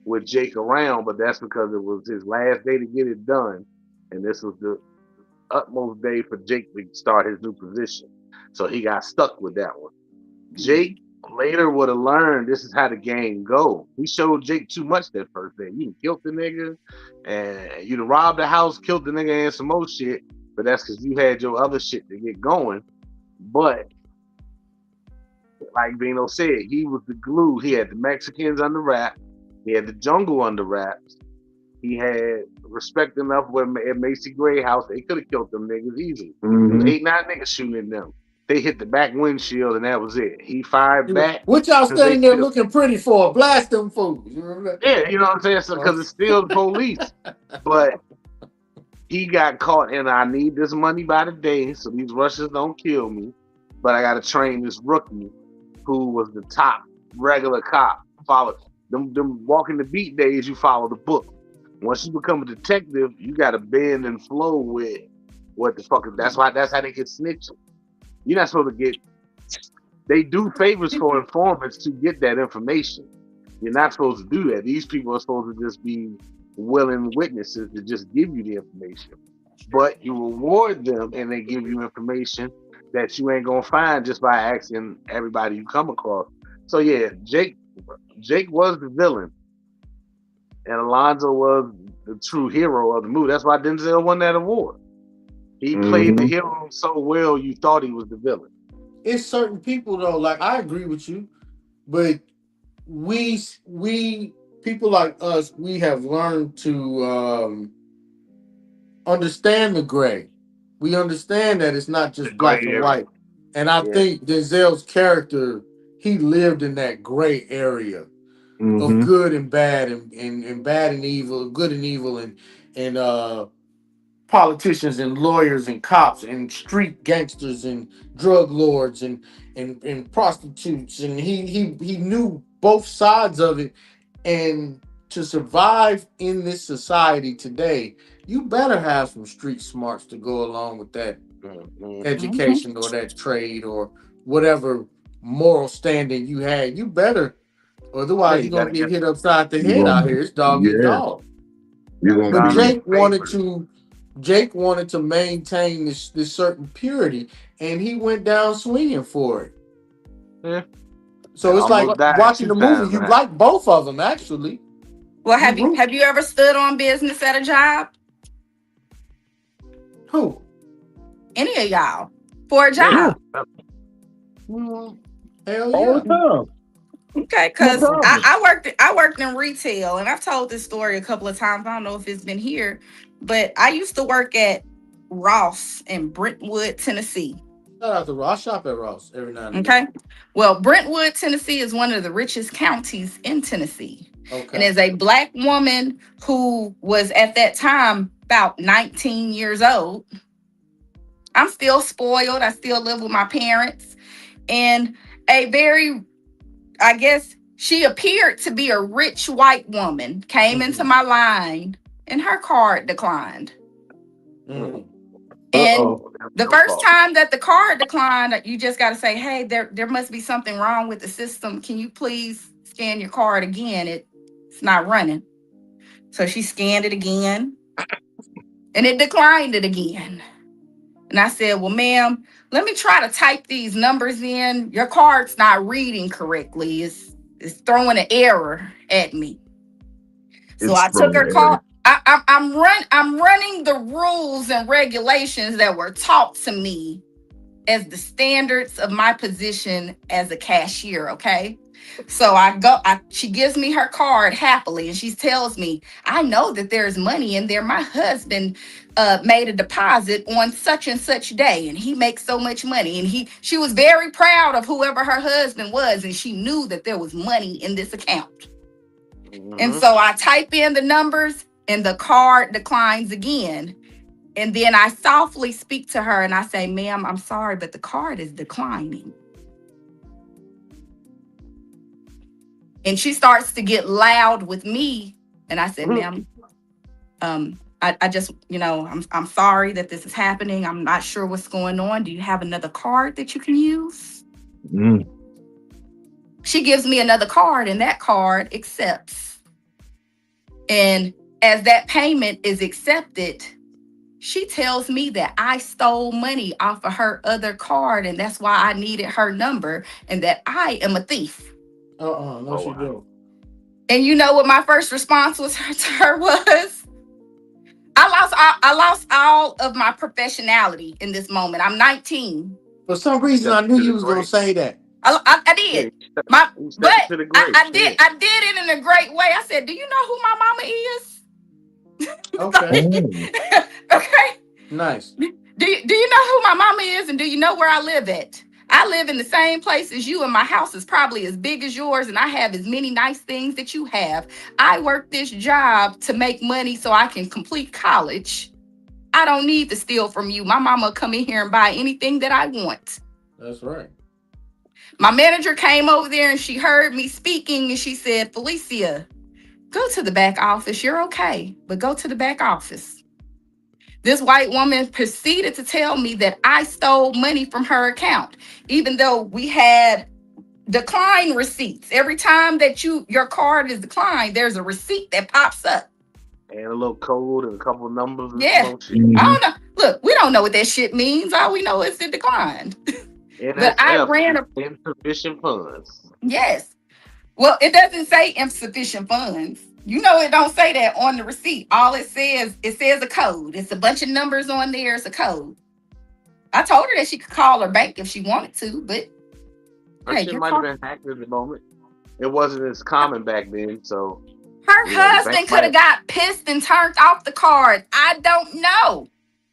with Jake around, but that's because it was his last day to get it done, and this was the utmost day for Jake to start his new position. So he got stuck with that one. Jake later would have learned this is how the game go. He showed Jake too much that first day. You done killed the nigga, and you done robbed the house, killed the nigga, and some more shit. But that's because you had your other shit to get going. But like Vino said, he was the glue. He had the Mexicans under wrap. He had the jungle under wraps. He had respect enough when at Macy Gray house, they could have killed them niggas easily. Mhm. 8-9 niggas shooting at them. They hit the back windshield and that was it. He fired back. What y'all 'cause standing they there still- looking pretty for? Blast them fools. You remember that? Yeah, you know what I'm saying? So because it's still the police. But he got caught in I need this money by the day, so these Russians don't kill me. But I gotta train this rookie who was the top regular cop. Follow them walking the beat days, you follow the book. Once you become a detective, you gotta bend and flow with what the fuck is that's how they get snitching. You're not supposed to get they do favors for informants to get that information. You're not supposed to do that. These people are supposed to just be willing witnesses to just give you the information. But you reward them and they give you information that you ain't gonna find just by asking everybody you come across. So yeah, Jake was the villain. And Alonzo was the true hero of the movie. That's why Denzel won that award. He played the hero so well you thought he was the villain. It's certain people though, like I agree with you, but we people like us, we have learned to understand the gray. We understand that it's not just black and white. And I think Denzel's character, he lived in that gray area of good and bad and bad and evil, good and evil and politicians and lawyers and cops and street gangsters and drug lords and prostitutes, and he knew both sides of it. And to survive in this society today, you better have some street smarts to go along with that education or that trade or whatever moral standing you had. You better, otherwise you're gonna get hit upside the head out here. It's dog eat dog. But Jake wanted to maintain this certain purity, and he went down swinging for it. Yeah. So it's like watching the movie. You like both of them, actually. Well, have you ever stood on business at a job? Who? Any of y'all for a job? Hell yeah. All the time. Okay, because I worked in retail, and I've told this story a couple of times. I don't know if it's been here, but I used to work at Ross in Brentwood, Tennessee. Shout out to Ross. Shop at Ross every now and then. Okay. Well, Brentwood, Tennessee is one of the richest counties in Tennessee. Okay. And as a black woman who was at that time about 19 years old, I'm still spoiled. I still live with my parents. And a very I guess she appeared to be a rich white woman, came into my line, and her card declined. Mm. And the first time that the card declined, you just got to say, hey, there must be something wrong with the system. Can you please scan your card again? It's not running. So she scanned it again, and it declined it again. And I said, well, ma'am, let me try to type these numbers in. Your card's not reading correctly. It's throwing an error at me. So I took her card. I'm running the rules and regulations that were taught to me as the standards of my position as a cashier. Okay. So she gives me her card happily, and she tells me, I know that there's money in there. My husband made a deposit on such and such day, and he makes so much money. And she was very proud of whoever her husband was, and she knew that there was money in this account. And so I type in the numbers, and the card declines again. And then I softly speak to her and I say, ma'am, I'm sorry, but the card is declining. And she starts to get loud with me. And I said, ma'am, I just, I'm sorry that this is happening. I'm not sure what's going on. Do you have another card that you can use? She gives me another card, and that card accepts. And as that payment is accepted, she tells me that I stole money off of her other card, and that's why I needed her number, and that I am a thief. No, she don't. And you know what my first response to her was? I lost all of my professionality in this moment. I'm 19. For some reason, I knew you was gonna say that. I did. I did it in a great way. I said, "Do you know who my mama is?" Okay. Okay. Nice. Do you know who my mama is, and do you know where I live at? I live in the same place as you, and my house is probably as big as yours, and I have as many nice things that you have. I work this job to make money so I can complete college. I don't need to steal from you. My mama will come in here and buy anything that I want. That's right. My manager came over there and she heard me speaking, and she said, Felicia, go to the back office. You're okay, but go to the back office. This white woman proceeded to tell me that I stole money from her account, even though we had decline receipts. Every time that your card is declined, there's a receipt that pops up. And a little code and a couple of numbers. And I don't know. Look, we don't know what that shit means. All we know is it declined. But I ran insufficient funds. Yes. Well, it doesn't say insufficient funds. You know, it don't say that on the receipt. All it says a code. It's a bunch of numbers on there. It's a code. I told her that she could call her bank if she wanted to, but she might have been hacked at the moment. It wasn't as common back then, so her husband could have got pissed and turned off the card. I don't know.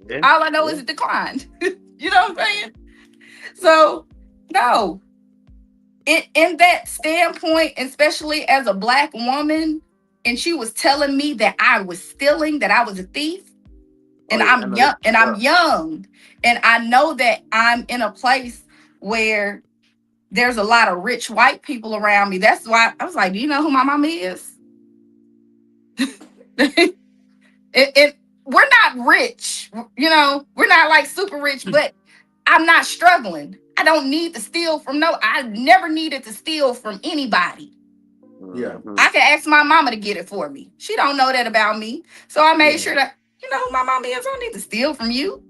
Yeah. All I know is it declined. You know what I'm saying? So, no. In that standpoint, especially as a Black woman, and she was telling me that I was stealing, that I was a thief, and I'm young, and I know that I'm in a place where there's a lot of rich white people around me. That's why I was like, do you know who my mama is? We're not rich, we're not like super rich, but I'm not struggling. I don't need to steal from I never needed to steal from anybody. Yeah. I can ask my mama to get it for me. She don't know that about me. So I made sure that, you know who my mama is. I don't need to steal from you.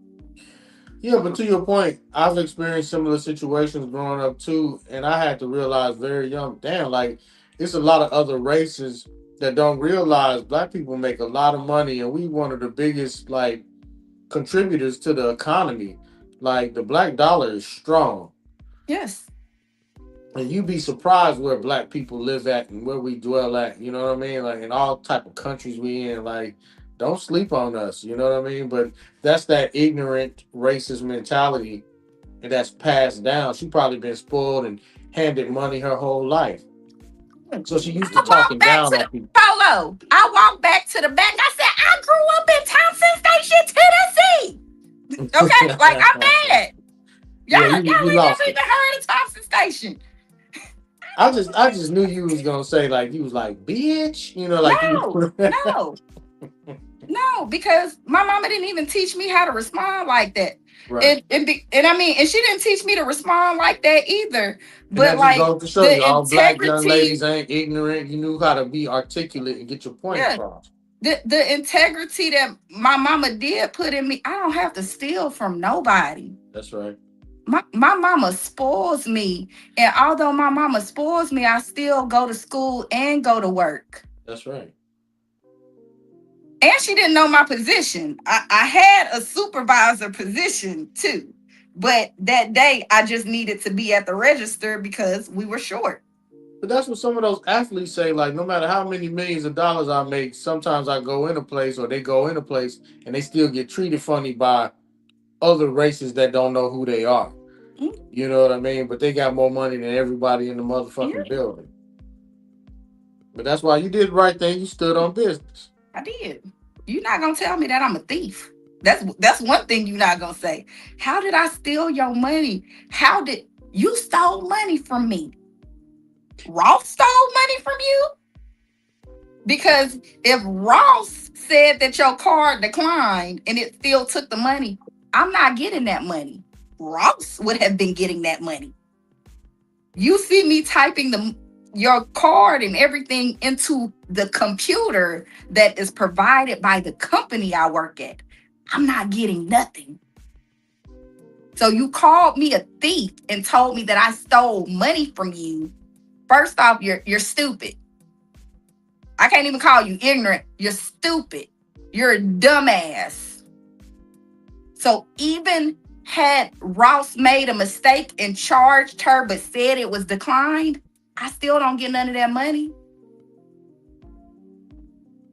Yeah, but to your point, I've experienced similar situations growing up too, and I had to realize very young, like it's a lot of other races that don't realize Black people make a lot of money, and we one of the biggest contributors to the economy. Like the Black dollar is strong. Yes. And you'd be surprised where Black people live at and where we dwell at. You know what I mean? Like in all type of countries we in. Like, don't sleep on us. You know what I mean? But that's that ignorant racist mentality, and that's passed down. She probably been spoiled and handed money her whole life. So she used to talking down on people. Polo. I walked back to the back. I said, I grew up in Thompson Station, Tennessee. Okay, I'm bad. Y'all never even heard of Thompson Station. I I just knew you was gonna say like you was like bitch, you know, like No, you. no, because my mama didn't even teach me how to respond like that. Right. And I mean, and she didn't teach me to respond like that either. And But that just like goes to show you, the all black young integrity, ladies ain't ignorant. You knew how to be articulate and get your point yeah, across. the integrity that my mama did put in me, I don't have to steal from nobody. That's right. My mama spoils me. And although my mama spoils me, I still go to school and go to work. That's right. And she didn't know my position. I had a supervisor position too. But that day I just needed to be at the register because we were short. But that's what some of those athletes say. Like, no matter how many millions of dollars I make, sometimes I go in a place or they go in a place and they still get treated funny by other races that don't know who they are. Mm, You know what I mean? But they got more money than everybody in the yeah, motherfucking building. But that's why you did the right thing. You stood on business. I did. You're not gonna tell me that I'm a thief. That's one thing you're not gonna say. How did I steal your money? How did you stole money from me? Ross stole money from you? Because if Ross said that your card declined and it still took the money, I'm not getting that money. Ross would have been getting that money. You see me typing your card and everything into the computer that is provided by the company I work at. I'm not getting nothing. So you called me a thief and told me that I stole money from you. First off, you're stupid. I can't even call you ignorant. You're stupid. You're a dumbass. So even had Ross made a mistake and charged her but said it was declined, I still don't get none of that money.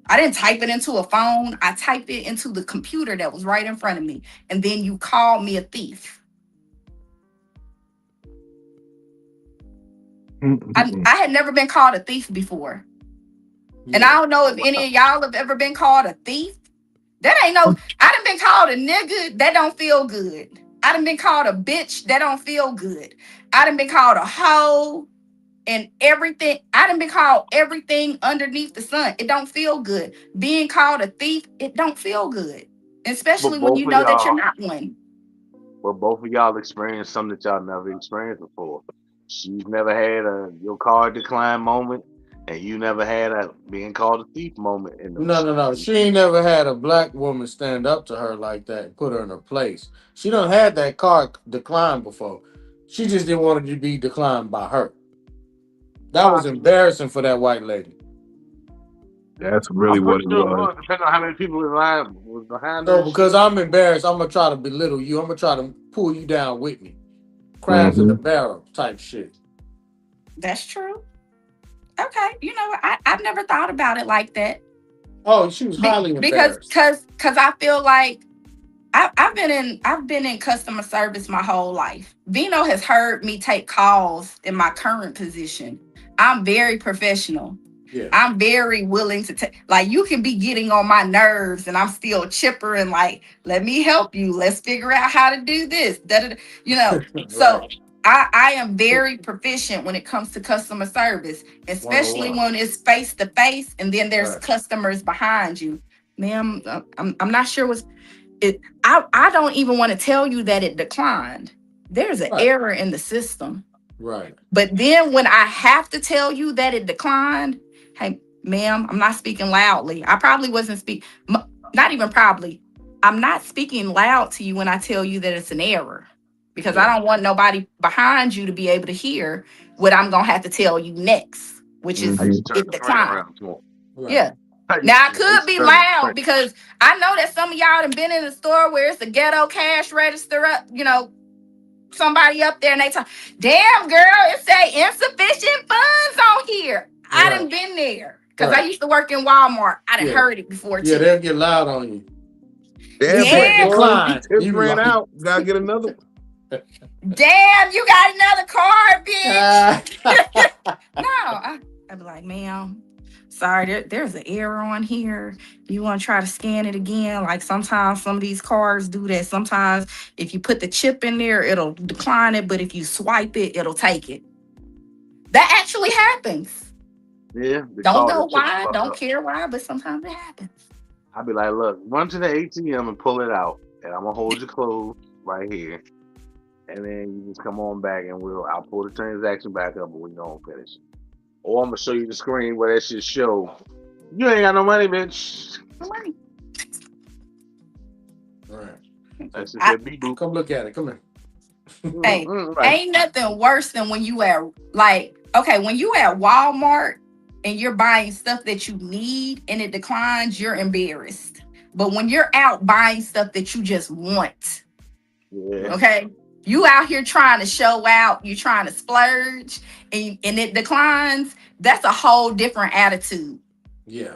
I didn't type it into a phone. I typed it into the computer that was right in front of me. And then you called me a thief. I had never been called a thief before. Yeah. And I don't know if any of y'all have ever been called a thief. That ain't no, I done been called a nigga, that don't feel good. I done been called a bitch, that don't feel good. I done been called a hoe and everything. I done been called everything underneath the sun. It don't feel good. Being called a thief, it don't feel good. Especially when you know that you're not one. Well, both of y'all experienced something that y'all never experienced before. She's never had your card decline moment, and you never had a being called a thief moment. No. She ain't never had a black woman stand up to her like that and put her in her place. She done had that card decline before. She just didn't want it to be declined by her. That was embarrassing for that white lady. That's really what it was. Depending on how many people was behind her. So because I'm embarrassed, I'm gonna try to belittle you. I'm gonna try to pull you down with me. Crabs in the barrel type shit. That's true. Okay, you know what? I've never thought about it like that. Oh, she was highly embarrassed. Because I feel like I've been in customer service my whole life. Vino has heard me take calls in my current position. I'm very professional. Yeah. I'm very willing to take, like, you can be getting on my nerves and I'm still chipper and like, let me help you. Let's figure out how to do this. You know, right. So I am very proficient when it comes to customer service, especially when it's face to face and then there's customers behind you. Ma'am, I'm not sure what's it. I don't even want to tell you that it declined. There's an error in the system. Right. But then when I have to tell you that it declined, hey, ma'am, I'm not speaking loudly. I probably wasn't not even probably. I'm not speaking loud to you when I tell you that it's an error. Because I don't want nobody behind you to be able to hear what I'm going to have to tell you next, which is it declined. Right. Yeah. Now, I could be loud because I know that some of y'all have been in a store where it's a ghetto cash register up, you know, somebody up there and they talk, damn girl, it say insufficient funds on here. Right. I done been there because I used to work in Walmart. I done heard it before too. Yeah, they'll get loud on you. Damn, you ran out. Gotta get another one. Damn, you got another card, bitch. No, I'd be like, ma'am, sorry, there's an error on here. You want to try to scan it again? Like sometimes some of these cards do that. Sometimes if you put the chip in there, it'll decline it. But if you swipe it, it'll take it. That actually happens. Yeah, Don't know why, don't care why, but sometimes it happens. I'll be like, look, run to the ATM and pull it out, and I'm gonna hold your clothes right here, and then you just come on back, and I'll pull the transaction back up, and we gonna finish it. Or I'm gonna show you the screen where that shit show. You ain't got no money, bitch. No money. All right. That's just that beep boop. Come look at it. Come here. Hey, ain't nothing worse than when you at when you at Walmart and you're buying stuff that you need and it declines, you're embarrassed. But when you're out buying stuff that you just want, okay, you out here trying to show out, you trying to splurge, and it declines, that's a whole different attitude. Yeah.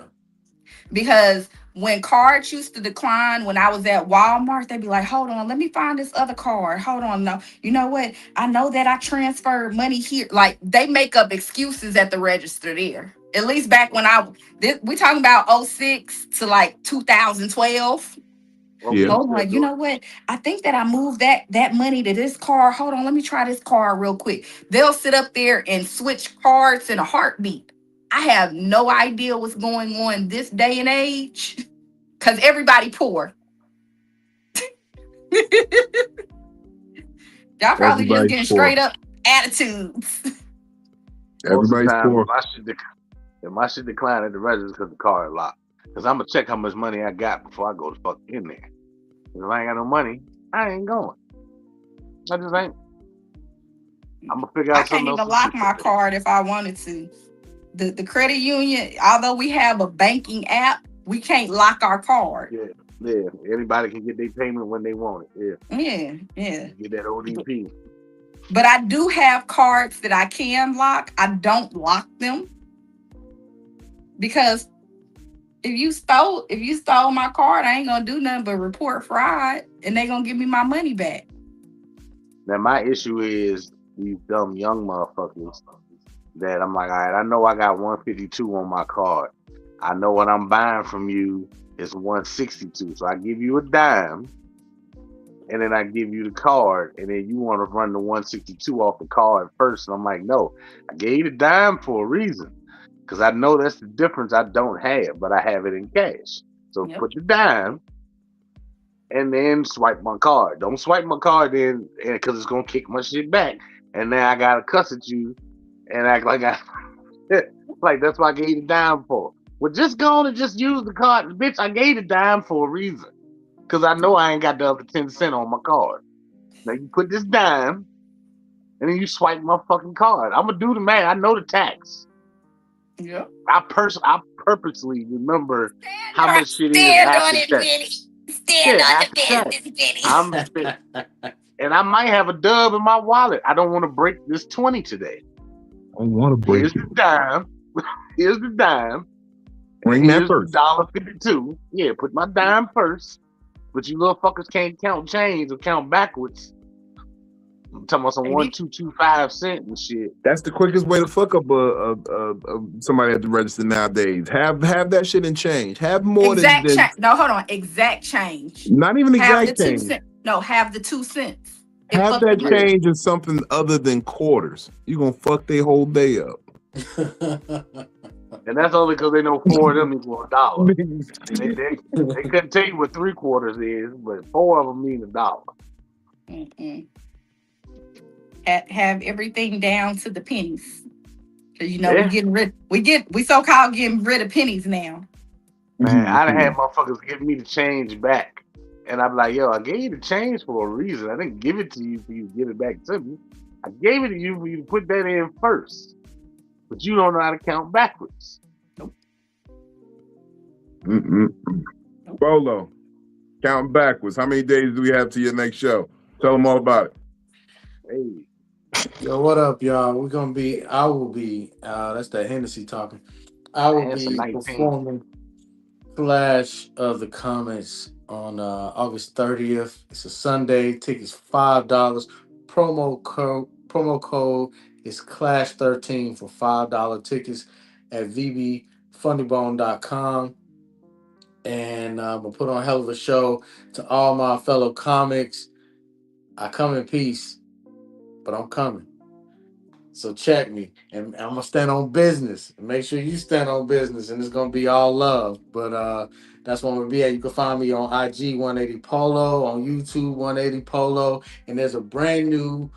Because when cards used to decline, when I was at Walmart, they'd be like, hold on, let me find this other card. Hold on. No, you know what? I know that I transferred money here. Like, they make up excuses at the register there. At least back when we talking about 06 to like 2012. Yeah. Hold on, you know what? I think that I moved that money to this card. Hold on, let me try this card real quick. They'll sit up there and switch cards in a heartbeat. I have no idea what's going on this day and age because everybody poor. Y'all probably just getting straight up attitudes. Everybody's poor. If my shit decline at the register because the card locked. Because I'm going to check how much money I got before I go the fuck in there. If I ain't got no money, I ain't going. I just ain't. I'm going to figure out something else. I can't even lock my card if I wanted to. The credit union, although we have a banking app, we can't lock our card. Yeah. Anybody can get their payment when they want it. Yeah. Get that ODP. But I do have cards that I can lock. I don't lock them because if you stole my card, I ain't gonna do nothing but report fraud, and they gonna give me my money back. Now my issue is these dumb young motherfuckers that I'm like, all right, I know I got 152 on my card. I know what I'm buying from you is 162. So I give you a dime, and then I give you the card, and then you want to run the 162 off the card first. And I'm like, no, I gave you the dime for a reason. Because I know that's the difference I don't have, but I have it in cash. So put the dime and then swipe my card. Don't swipe my card then because it's going to kick my shit back. And then I got to cuss at you and act like like that's what I gave the dime for. Well, just go on and just use the card. Bitch, I gave the dime for a reason. Because I know I ain't got the other 10 cents on my card. Now you put this dime and then you swipe my fucking card. I'm going to do the math. I know the tax. Yeah. I purposely remember how much shit is after tax. Stand on it, Benny. And I might have a dub in my wallet. I don't want to break this 20 today. I don't want to break it. Here's the dime. Bring that first. $1.52. Yeah, put my dime first. But you little fuckers can't count change or count backwards. I'm talking about some 1.225 cent and shit. That's the quickest way to fuck up somebody at the register nowadays. Have that shit in change. Have more than no, hold on. Exact change. Not even exact change. Have the 2 cents. Have that change in something other than quarters. You gonna fuck their whole day up. And that's only because they know 4 of them equal $1. They couldn't tell you what 3 quarters is, but 4 of them mean $1. Mm-mm. Have everything down to the pennies, because we so-called getting rid of pennies now. Man, I done had motherfuckers give me the change back, and I'm like, yo, I gave you the change for a reason. I didn't give it to you for you to give it back to me. I gave it to you for you to put that in first, but you don't know how to count backwards. Nope. Bolo, counting backwards. How many days do we have to your next show? Tell them all about it. Hey. Yo, what up, y'all? I will be, that's that Hennessy talking. I will be performing Flash of the Comets on August 30th. It's a Sunday. Tickets $5. Promo code is Clash13 for $5 tickets at vbfunnybone.com. And I'm going to put on a hell of a show to all my fellow comics. I come in peace, but I'm coming. So check me, and I'm gonna stand on business. Make sure you stand on business, and it's gonna be all love. But that's where I'm gonna be at. You can find me on IG 180 Polo, on YouTube 180 Polo, and there's a brand new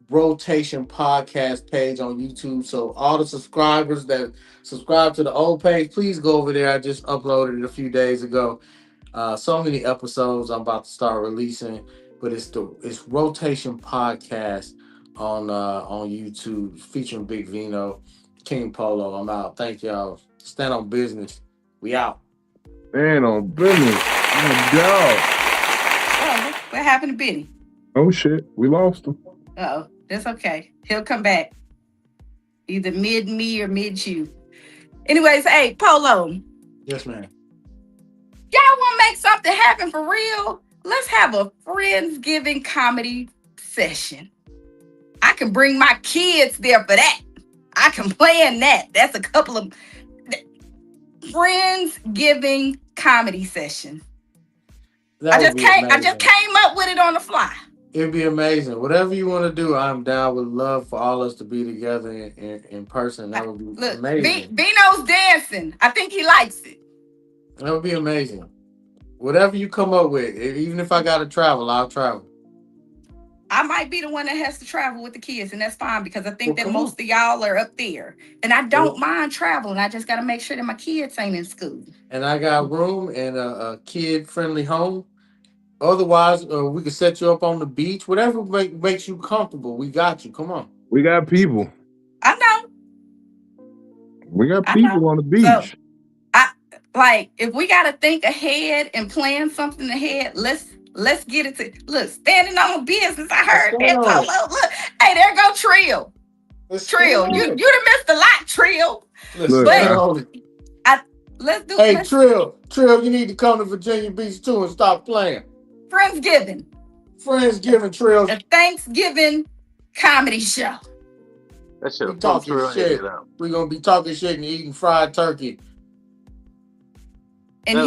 rotation podcast page on YouTube. So all the subscribers that subscribe to the old page, please go over there. I just uploaded it a few days ago. So many episodes I'm about to start releasing, but it's rotation podcast on YouTube featuring Big Vino, King Polo. I'm out. Thank y'all. Stand on business. We out. Man, on business. My God. Oh, what happened to Benny? Oh shit, we lost him. Oh, that's okay. He'll come back. Either mid me or mid you. Anyways, hey, Polo. Yes, ma'am. Y'all want to make something happen for real? Let's have a Friendsgiving comedy session. I can bring my kids there for that. I can plan that. That's a couple of Friendsgiving comedy session. I just came up with it on the fly. It'd be amazing. Whatever you want to do, I'm down. Would love for all us to be together in person. That would be amazing. Bino's dancing. I think he likes it. That would be amazing. Whatever you come up with, even if I got to travel, I'll travel. I might be the one that has to travel with the kids, and that's fine because I think that most of y'all are up there. And I don't mind traveling. I just got to make sure that my kids ain't in school. And I got room and a kid-friendly home. Otherwise, we can set you up on the beach. Whatever makes you comfortable, we got you. Come on. We got people. I know. We got people on the beach. So, if we got to think ahead and plan something ahead, let's get it to look. Standing on business, I heard that. Look, hey, there go Trill. Trill, you done missed a lot, Trill. Let's do. Hey, Trill, you need to come to Virginia Beach too and stop playing. Friendsgiving, Trill. A Thanksgiving comedy show. That shit. Talking shit. We're gonna be talking shit and eating fried turkey. And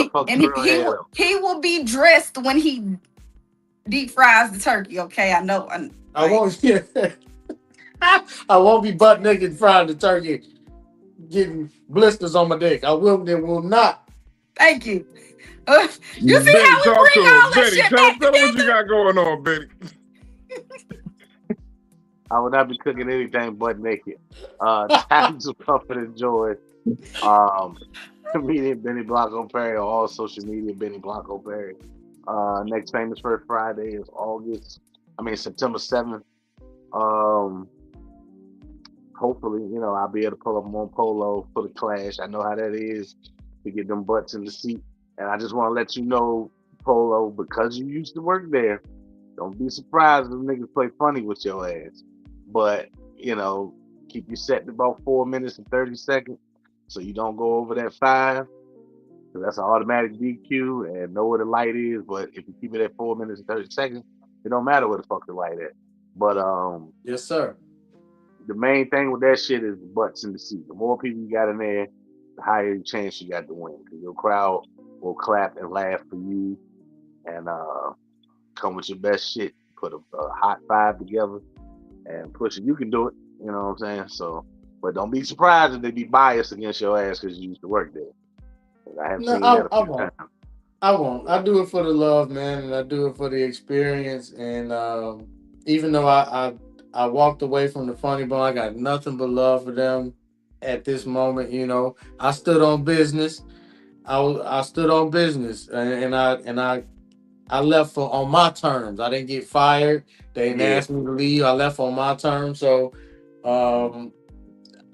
he will be dressed when he deep fries the turkey. Okay, I know. I won't. I won't be butt naked frying the turkey, getting blisters on my dick. I will not. Thank you. You see how we bring all this shit back together? Tell them what you got going on, Betty. I would not be cooking anything but naked. Times of comfort and joy. Comedian Benny Blanco Perry on all social media, Benny Blanco Perry. Next Famous First Friday is September 7th. Hopefully, I'll be able to pull up on Polo for the clash. I know how that is to get them butts in the seat. And I just want to let you know, Polo, because you used to work there, don't be surprised if niggas play funny with your ass. But, keep you set to about 4 minutes and 30 seconds. So you don't go over that 5, because that's an automatic DQ and know where the light is. But if you keep it at 4 minutes and 30 seconds, it don't matter where the fuck the light at. But yes, sir. The main thing with that shit is butts in the seat. The more people you got in there, the higher the chance you got to win. Because your crowd will clap and laugh for you and come with your best shit. Put a hot 5 together and push it. You can do it. You know what I'm saying? So. But don't be surprised if they be biased against your ass because you used to work there. I won't. I do it for the love, man, and I do it for the experience. And even though I walked away from the Funny Bone, I got nothing but love for them at this moment. I stood on business. I stood on business, and I left on my terms. I didn't get fired. They didn't ask me to leave. I left on my terms. So.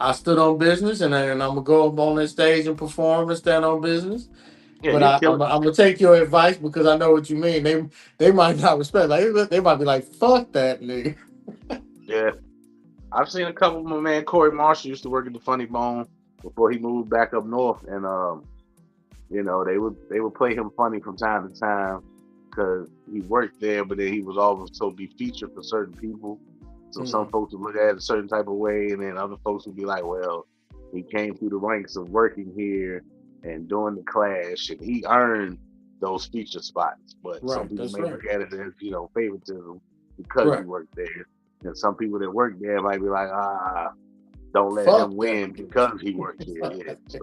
I stood on business, and I'm gonna go up on that stage and perform and stand on business. Yeah, but I'm gonna take your advice because I know what you mean. They might not respect. They might be like, "Fuck that nigga." Yeah, I've seen a couple of my man Corey Marshall used to work at the Funny Bone before he moved back up north, and they would play him funny from time to time because he worked there, but then he was also be featured for certain people. So some folks would look at it a certain type of way, and then other folks would be like, well, he came through the ranks of working here and doing the clash, and he earned those feature spots. But some people may look at it as, favoritism because he worked there. And some people that work there might be like, don't let Fuck him that. win because he works here. Yeah. So.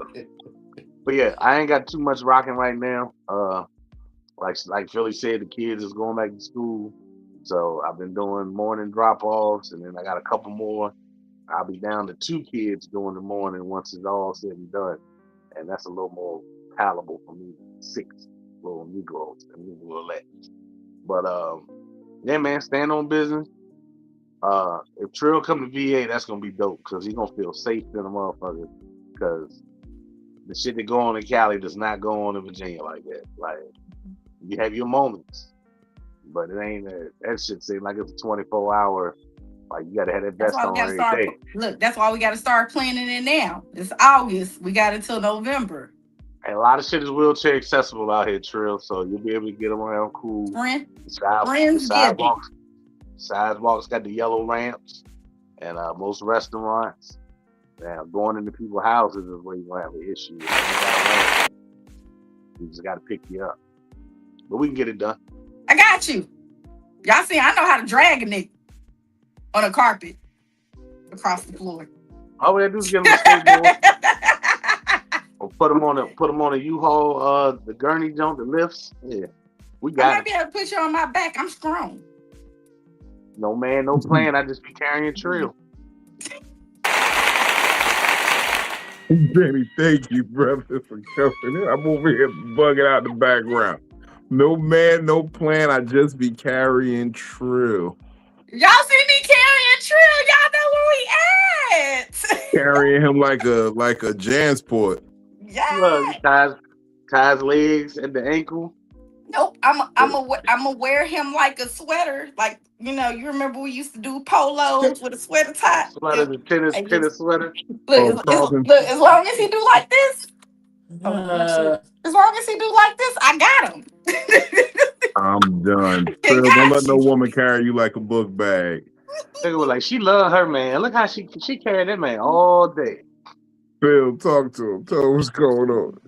But yeah, I ain't got too much rocking right now. Like Philly said, the kids is going back to school. So I've been doing morning drop-offs, and then I got a couple more. I'll be down to 2 kids during the morning once it's all said and done. And that's a little more palatable for me. 6 little Negroes and a little less. But yeah, man, stand on business. If Trill come to VA, that's gonna be dope because he's gonna feel safe in a motherfucker. Because the shit that go on in Cali does not go on in Virginia like that. Like you have your moments, but it ain't that shit seems like it's a 24-hour. Like you gotta have that That's vest why we on gotta every start. day. Look, that's why we gotta start planning it now. It's August. We got until November. And a lot of shit is wheelchair accessible out here, Trill. So you'll be able to get around cool. Friendsgiving. Sidewalks got the yellow ramps, and most restaurants. Now going into people's houses is where you gonna have an issue. We just gotta pick you up, but we can get it done. I got you. Y'all see, I know how to drag a nigga on a carpet across the floor. All we have to do is get him a skateboard, or put him on a U-Haul, the gurney jump, the lifts. Yeah, we got. I might be able to put you on my back. I'm strong. No man, no plan. I just be carrying Trill. Benny, thank you, brother, for coming in. I'm over here bugging out the background. No man, no plan. I just be carrying Trill. Y'all see me carrying Trill? Y'all know where we at? Carrying him like a Jansport. Yeah. Look, ties legs at the ankle. Nope, I'm wear him like a sweater. Like, you remember we used to do polos with a sweater tie? Sweater, the tennis sweater. Look, as long as he do like this, as long as he do like this, I got him. I'm done. Trill, don't let no woman carry you like a book bag. They were like, she love her man. Look how she carried that man all day. Phil, talk to him. Tell him what's going on.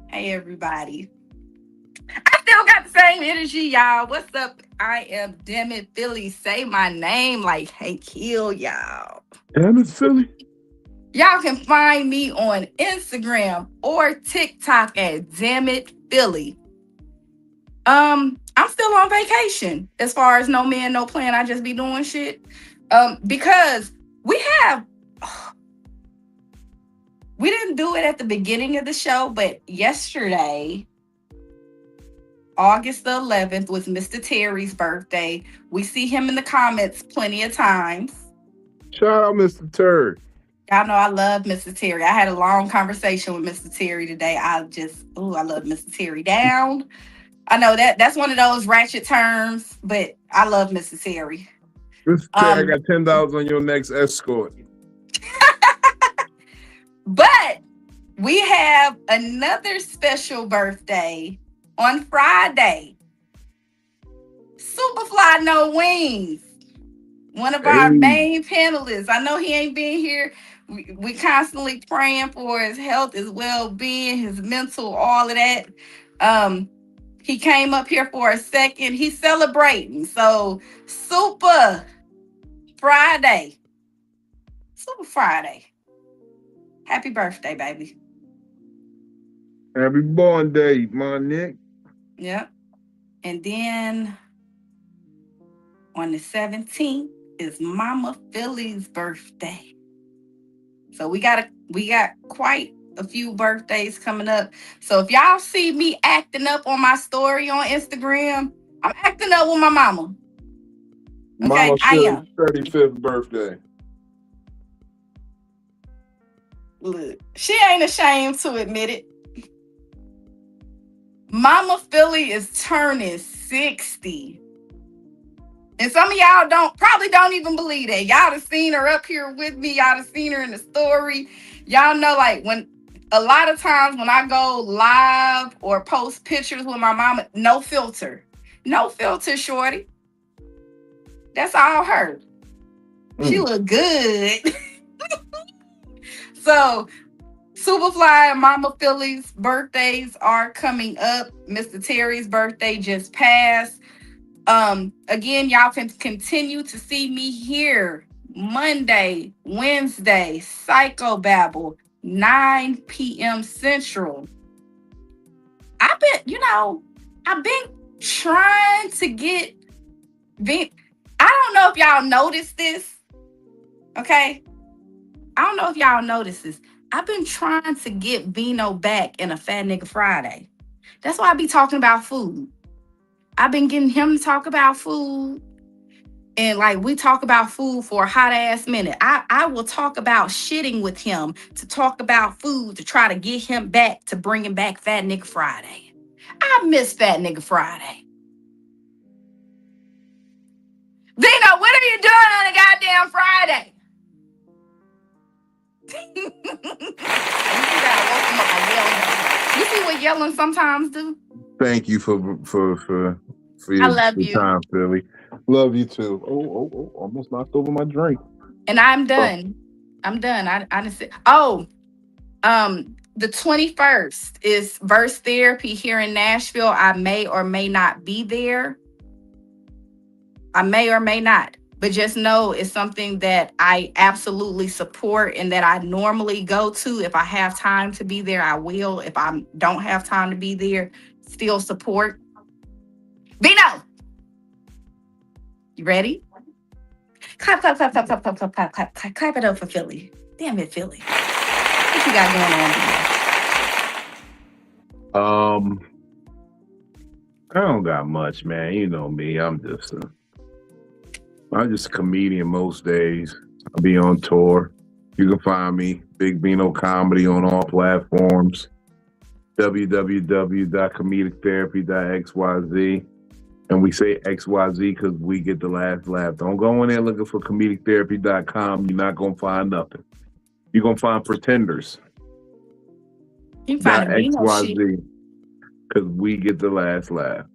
Hey, everybody. I still got the same energy, y'all. What's up? I am DamnItPhilly. Say my name like Hank Hill, y'all. DamnItPhilly? Y'all can find me on Instagram or TikTok at DamnItPhilly. I'm still on vacation as far as no man, no plan. I just be doing shit. Because we didn't do it at the beginning of the show, but yesterday, August the 11th, was Mr. Terry's birthday. We see him in the comments plenty of times. Shout out Mr. Terry. Y'all know I love Mr. Terry. I had a long conversation with Mr. Terry today. I love Mr. Terry down. I know that's one of those ratchet terms, but I love Mr. Terry. Mr. Terry, I got $10 on your next escort. But we have another special birthday on Friday. Superfly No Wings. One of our main panelists. I know he ain't been here. We constantly praying for his health, his well-being, his mental, all of that. He came up here for a second. He's celebrating. So Super Friday. Happy birthday, baby. Happy born day, my Nick. Yep. And then on the 17th is Mama Philly's birthday. So we got quite a few birthdays coming up. So if y'all see me acting up on my story on Instagram, I'm acting up with my mama. Okay, Mama I am. 35th birthday. Look, she ain't ashamed to admit it. Mama Philly is turning 60. And some of y'all probably don't even believe that. Y'all have seen her up here with me. Y'all have seen her in the story. Y'all know, like, when a lot of times when I go live or post pictures with my mama, no filter. No filter, shorty. That's all her. She look good. So, Superfly and Mama Philly's birthdays are coming up. Mr. Terry's birthday just passed. Again, y'all can continue to see me here Monday, Wednesday, Psycho-Babble, 9 p.m. Central. I've been trying to get I don't know if y'all noticed this. Okay? I don't know if y'all noticed this. I've been trying to get Vino back in a Fat Nigga Friday. That's why I be talking about food. I've been getting him to talk about food. And like we talk about food for a hot ass minute. I will talk about shitting with him to talk about food to try to get him back, to bring him back Fat Nigga Friday. I miss Fat Nigga Friday. Vino, what are you doing on a goddamn Friday? You see what yelling sometimes do? Thank you for your I love you. time, Philly. Love you too. Oh, almost knocked over my drink. And I'm done. I'm done. I didn't say. The 21st is Verse Therapy here in Nashville. I may or may not be there. I may or may not. But just know it's something that I absolutely support and that I normally go to. If I have time to be there, I will. If I don't have time to be there, still support. Vino! You ready? Clap it up for Philly. Damn it, Philly. What you got going on, Vino? I don't got much, man. You know me. I'm just a comedian most days. I'll be on tour. You can find me, Big Vino Comedy, on all platforms. www.comedictherapy.xyz. And we say XYZ because we get the last laugh. Don't go in there looking for comedictherapy.com. You're not going to find nothing. You're going to find pretenders. You can find XYZ because we get the last laugh.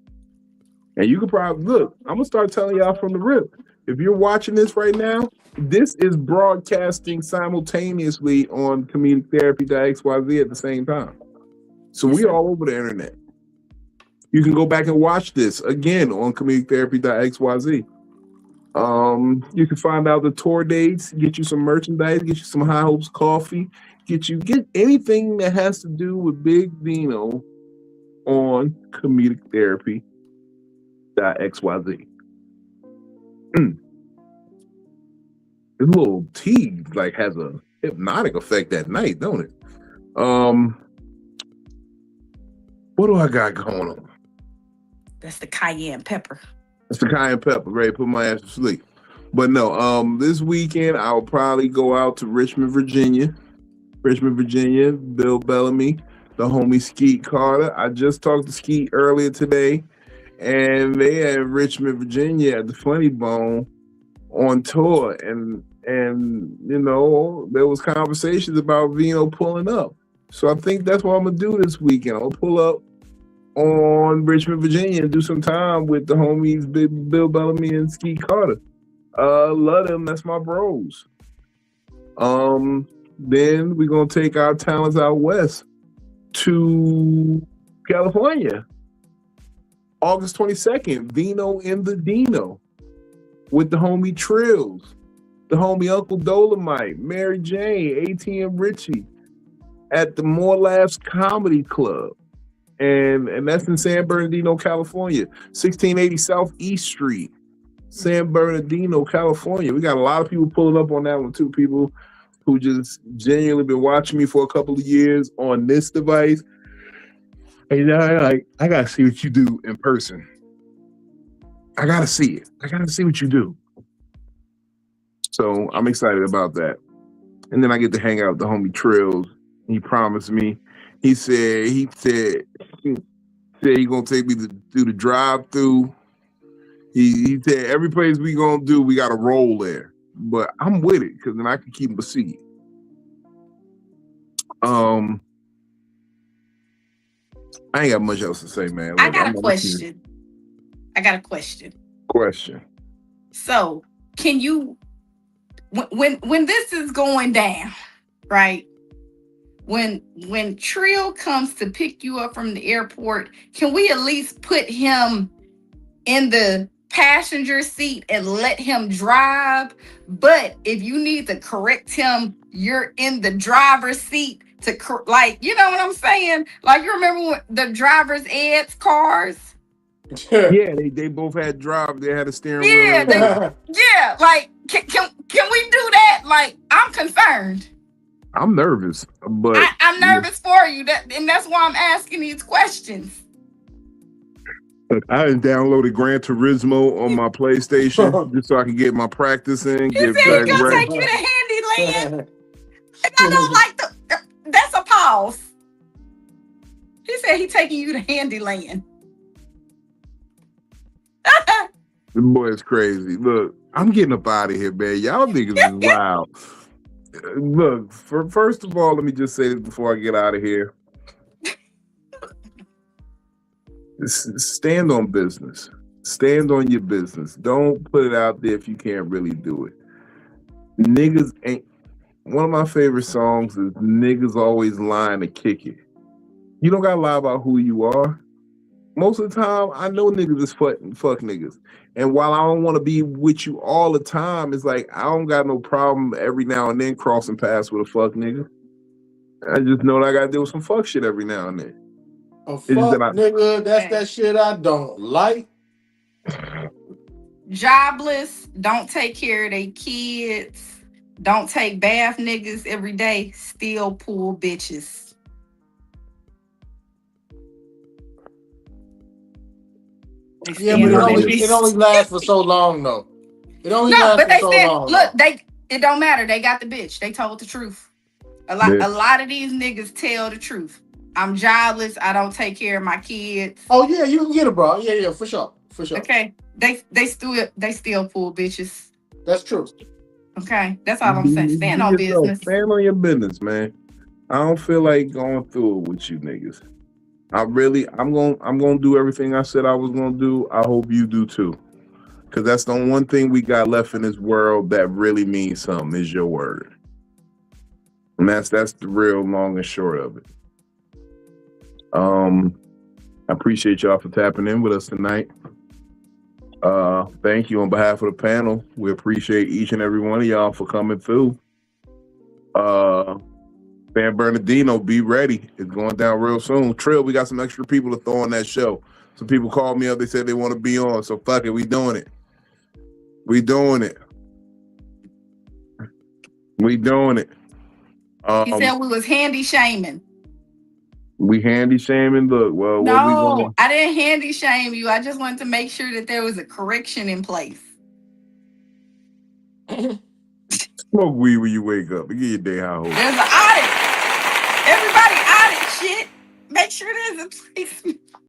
And you can probably, look, I'm going to start telling y'all from the rip. If you're watching this right now, this is broadcasting simultaneously on comedictherapy.xyz at the same time. So we all over the internet. You can go back and watch this again on comedictherapy.xyz. You can find out the tour dates, get you some merchandise, get you some High Hopes coffee, get anything that has to do with Big Vino on comedictherapy.xyz. This little tea has a hypnotic effect at night, don't it? What do I got going on? That's the cayenne pepper. That's the cayenne pepper, ready to put my ass to sleep. But no, this weekend I'll probably go out to Richmond, Virginia. Bill Bellamy, the homie Skeet Carter. I just talked to Skeet earlier today, and they at Richmond, Virginia at the Funny Bone on tour, and you know, there was conversations about Vino pulling up. So I think that's what I'm gonna do this weekend. I'll pull up on Richmond, Virginia, and do some time with the homies Bill Bellamy and Skeet Carter. Love them. That's my bros. Then we're gonna take our talents out west to California. August 22nd, Vino in the Dino with the homie Trills, the homie Uncle Dolomite, Mary Jane, ATM Richie at the More Laughs Comedy Club. And that's in San Bernardino, California, 1680 Southeast Street, San Bernardino, California. We got a lot of people pulling up on that one too. People who just genuinely been watching me for a couple of years on this device. And I gotta see what you do in person. I gotta see it. I gotta see what you do. So I'm excited about that. And then I get to hang out with the homie Trills. He promised me. He said he gonna take me through the drive-through. He said every place we gonna do, we gotta roll there. But I'm with it because then I can keep him a seat. I ain't got much else to say, man. Look, I got a question. Question. So, can you, when this is going down, right? When Trill comes to pick you up from the airport, can we at least put him in the passenger seat and let him drive. But if you need to correct him, you're in the driver's seat to like, you know what I'm saying? Like, you remember when the driver's ed's cars? Yeah, they both had drive. They had a steering wheel. Yeah, yeah. Like, can we do that? Like, I'm concerned. I'm nervous, but I'm nervous for you. And that's why I'm asking these questions. I downloaded Gran Turismo on my PlayStation just so I can get my practice in. He said he's gonna take you to Handyland. And I don't like that's a pause. He said he's taking you to Handyland. The boy is crazy. Look, I'm getting up out of here, man. Y'all niggas is wild. Look, first of all, let me just say this before I get out of here. Stand on business. Stand on your business. Don't put it out there if you can't really do it. Niggas ain't. One of my favorite songs is "Niggas Always Lying to Kick It." You don't gotta lie about who you are. Most of the time, I know niggas is fuck niggas. And while I don't want to be with you all the time, it's like I don't got no problem every now and then crossing paths with a fuck nigga. I just know that I gotta deal with some fuck shit every now and then. A fuck nigga, that's that shit I don't like. Jobless, don't take care of their kids, don't take bath niggas every day, still pull bitches. Yeah, but it only lasts for so long though. It only lasts for so long. Look, it don't matter. They got the bitch. They told the truth. A lot of these niggas tell the truth. I'm jobless. I don't take care of my kids. Oh yeah, you can get it, bro. Yeah, for sure. Okay, they still pull bitches. That's true. Okay, that's all I'm saying. Stand on business. Stand on your business, man. I don't feel like going through it with you niggas. I'm gonna do everything I said I was gonna do. I hope you do too, because that's the one thing we got left in this world that really means something is your word, and that's the real long and short of it. I appreciate y'all for tapping in with us tonight. Thank you on behalf of the panel. We appreciate each and every one of y'all for coming through. San Bernardino, be ready. It's going down real soon. Trill, we got some extra people to throw on that show. Some people called me up. They said they want to be on. So fuck it. We doing it. We doing it. We doing it. He said we was handy shaming. We handy shaming. Look, well, no, I didn't handy shame you. I just wanted to make sure that there was a correction in place. Smoke weed when you wake up. Get your day high. There's an audit. Everybody audit shit. Make sure there's a place.